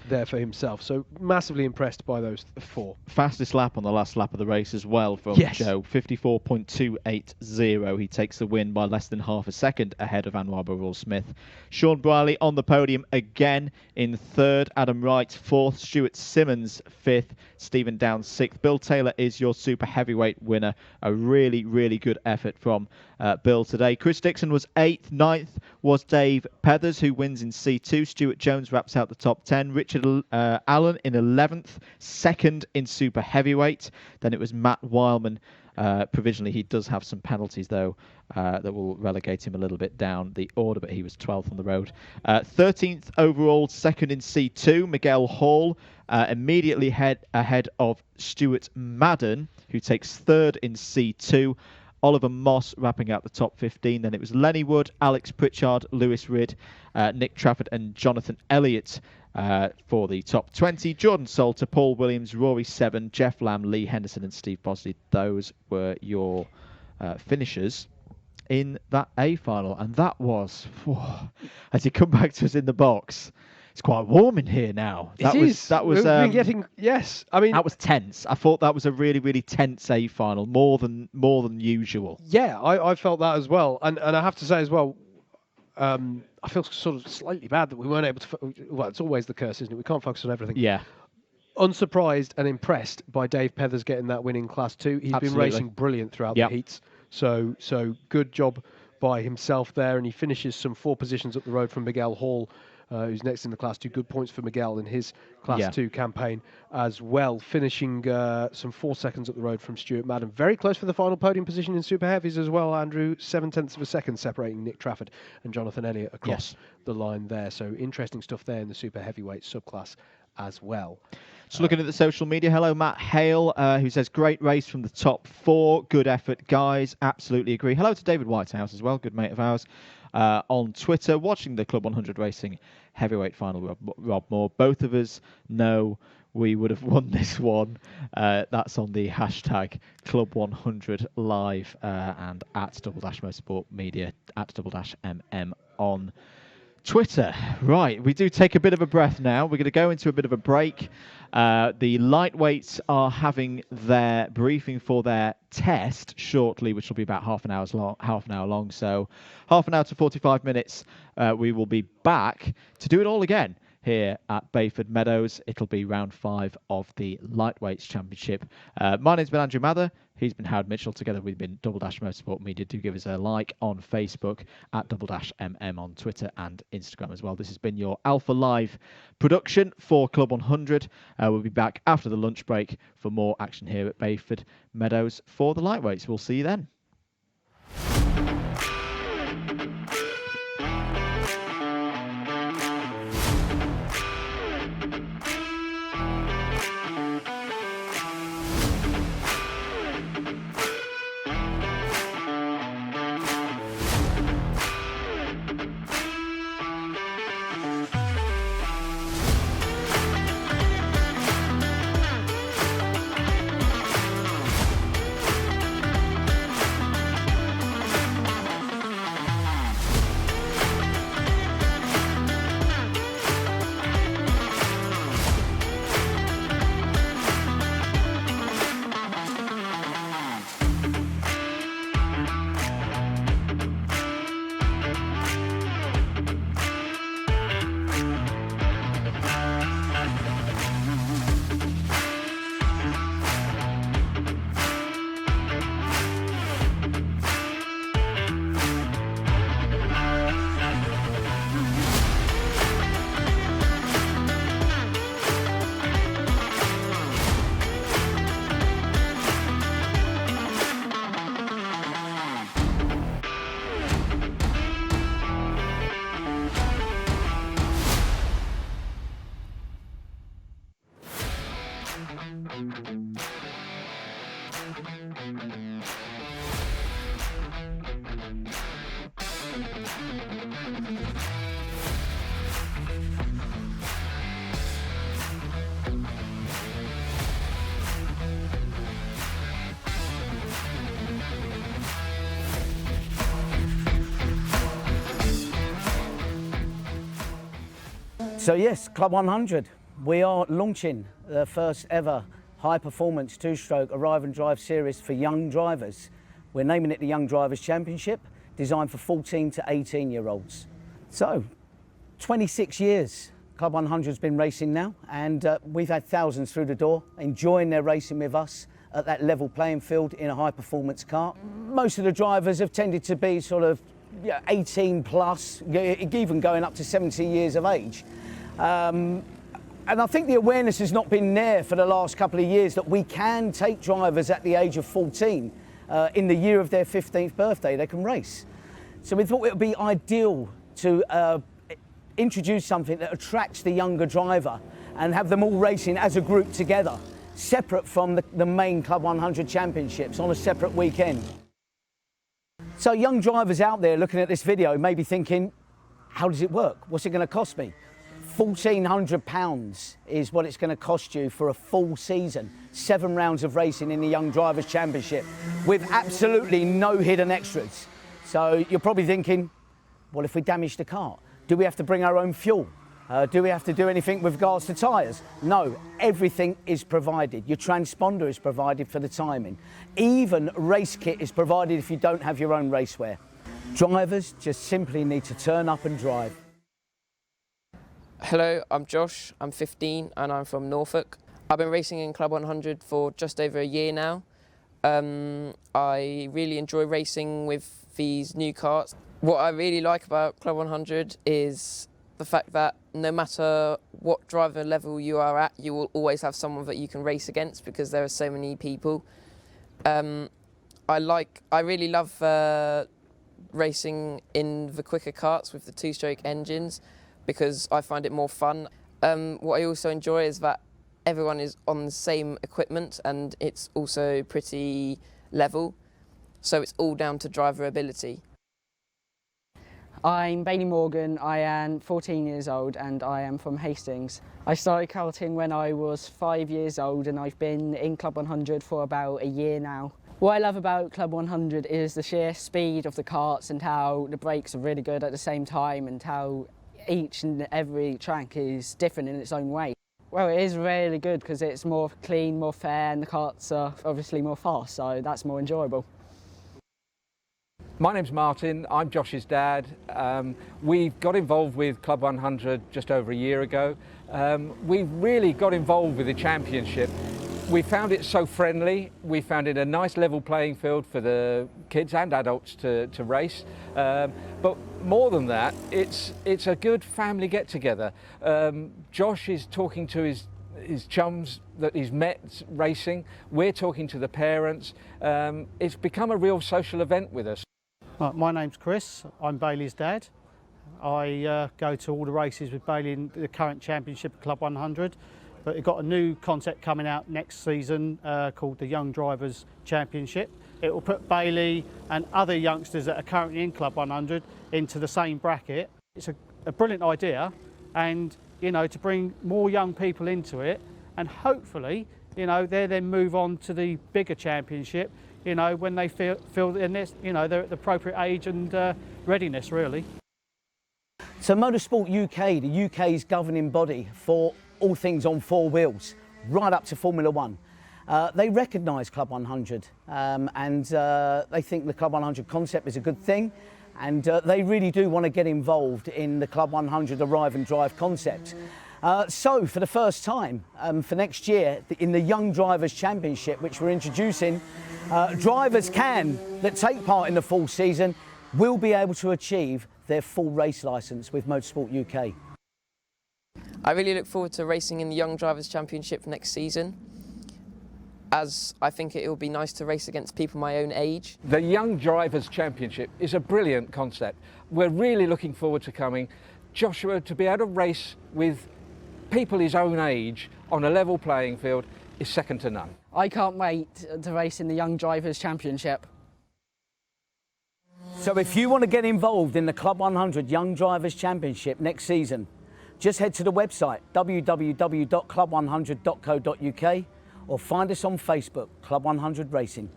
there for himself. So massively impressed by those 4. Fastest lap on the last lap of the race as well from Joe, 54.280. He takes the win by less than half a second ahead of Anwar Burrell Smith. Sean Briley on the podium again in 3rd, Adam Wright 4th, Stuart Simmons 5th, Stephen Downs 6th. Bill Taylor is your super heavyweight winner. A really, really good effort from Bill today. Chris Dixon was 8th. 9th was Dave Pethers, who wins in C2. Stuart Jones wraps out the top 10. Richard Allen in 11th. 2nd in super heavyweight. Then it was Matt Wileman. Provisionally, he does have some penalties, though, that will relegate him a little bit down the order, but he was 12th on the road. 13th overall, 2nd in C2, Miguel Hall, immediately ahead of Stuart Madden, who takes 3rd in C2. Oliver Moss wrapping out the top 15. Then it was Lenny Wood, Alex Pritchard, Lewis Ridd, Nick Trafford and Jonathan Elliott for the top 20. Jordan Salter, Paul Williams, Rory Seven, Jeff Lamb, Lee Henderson and Steve Bosley. Those were your finishers in that A-final. And that was, as you come back to us in the box, it's quite warm in here now. That was yes. I mean, that was tense. I thought that was a really, really tense A-final, more than usual. Yeah, I felt that as well, and I have to say as well, I feel sort of slightly bad that we weren't able to. Well, it's always the curse, isn't it? We can't focus on everything. Yeah. Unsurprised and impressed by Dave Pethers getting that win in Class 2. He's been racing brilliant throughout the heats. So good job by himself there, and he finishes some 4 positions up the road from Miguel Hall, who's next in the Class 2. Good points for Miguel in his Class 2 campaign as well, finishing some 4 seconds up the road from Stuart Madden. Very close for the final podium position in Super Heavies as well, Andrew. 0.7 of a second separating Nick Trafford and Jonathan Elliott across the line there. So interesting stuff there in the Super Heavyweight subclass as well. Just looking at the social media, hello Matt Hale, who says, great race from the top 4. Good effort, guys. Absolutely agree. Hello to David Whitehouse as well, good mate of ours. On Twitter, watching the Club 100 Racing Heavyweight Final, Rob Moore. Both of us know we would have won this one. That's on the hashtag Club100 Live and at Double Dash Motorsport Media, at Double Dash MM on Twitter. Right, we do take a bit of a breath now. We're going to go into a bit of a break. The lightweights are having their briefing for their test shortly, which will be about half an hour long. So half an hour to 45 minutes, we will be back to do it all again here at Bayford Meadows. It'll be round 5 of the Lightweights Championship. My name's been Andrew Mather. He's been Howard Mitchell. Together we've been Double Dash Motorsport Media. Do give us a like on Facebook, at Double Dash MM on Twitter and Instagram as well. This has been your Alpha Live production for Club 100. We'll be back after the lunch break for more action here at Bayford Meadows for the Lightweights. We'll see you then. So yes, Club 100, we are launching the first ever high performance two-stroke arrive and drive series for young drivers. We're naming it the Young Drivers Championship, designed for 14 to 18-year-olds. So 26 years Club 100 has been racing now, and we've had thousands through the door enjoying their racing with us at that level playing field in a high performance kart. Most of the drivers have tended to be sort of 18 plus, even going up to 70 years of age. And I think the awareness has not been there for the last couple of years that we can take drivers at the age of 14, in the year of their 15th birthday, they can race. So we thought it would be ideal to introduce something that attracts the younger driver and have them all racing as a group together, separate from the main Club 100 championships on a separate weekend. So young drivers out there looking at this video may be thinking, how does it work? What's it going to cost me? £1,400 is what it's going to cost you for a full season. 7 rounds of racing in the Young Drivers Championship with absolutely no hidden extras. So you're probably thinking, well, if we damage the car, do we have to bring our own fuel? Do we have to do anything with regards to tyres? No, everything is provided. Your transponder is provided for the timing. Even race kit is provided if you don't have your own racewear. Drivers just simply need to turn up and drive. Hello, I'm Josh, I'm 15 and I'm from Norfolk. I've been racing in Club 100 for just over a year now. I really enjoy racing with these new karts. What I really like about Club 100 is the fact that no matter what driver level you are at, you will always have someone that you can race against because there are so many people. I really love racing in the quicker karts with the 2-stroke engines because I find it more fun. What I also enjoy is that everyone is on the same equipment and it's also pretty level, so it's all down to driver ability. I'm Bailey Morgan, I am 14 years old and I am from Hastings. I started karting when I was 5 years old and I've been in Club 100 for about a year now. What I love about Club 100 is the sheer speed of the karts and how the brakes are really good at the same time and how each and every track is different in its own way. Well, it is really good because it's more clean, more fair, and the karts are obviously more fast, so that's more enjoyable. My name's Martin, I'm Josh's dad. We got involved with Club 100 just over a year ago. We really got involved with the championship. We found it so friendly, we found it a nice level playing field for the kids and adults to race. But more than that, it's a good family get-together. Josh is talking to his chums that he's met racing. We're talking to the parents. It's become a real social event with us. My name's Chris, I'm Bailey's dad. I go to all the races with Bailey in the current championship of Club 100, but we've got a new concept coming out next season called the Young Drivers Championship. It will put Bailey and other youngsters that are currently in Club 100 into the same bracket. It's a brilliant idea, and to bring more young people into it, and hopefully they then move on to the bigger championship when they feel in this, they're at the appropriate age and readiness, really. So Motorsport UK, the UK's governing body for all things on four wheels, right up to Formula One, they recognise Club 100 and they think the Club 100 concept is a good thing, and they really do want to get involved in the Club 100 Arrive and Drive concept. So for the first time for next year in the Young Drivers Championship, which we're introducing, drivers that take part in the full season will be able to achieve their full race licence with Motorsport UK. I really look forward to racing in the Young Drivers Championship next season, as I think it will be nice to race against people my own age. The Young Drivers Championship is a brilliant concept. We're really looking forward to coming. Joshua, to be able to race with people his own age on a level playing field is second to none. I can't wait to race in the Young Drivers Championship. So if you want to get involved in the Club 100 Young Drivers Championship next season, just head to the website www.club100.co.uk or find us on Facebook, Club 100 Racing.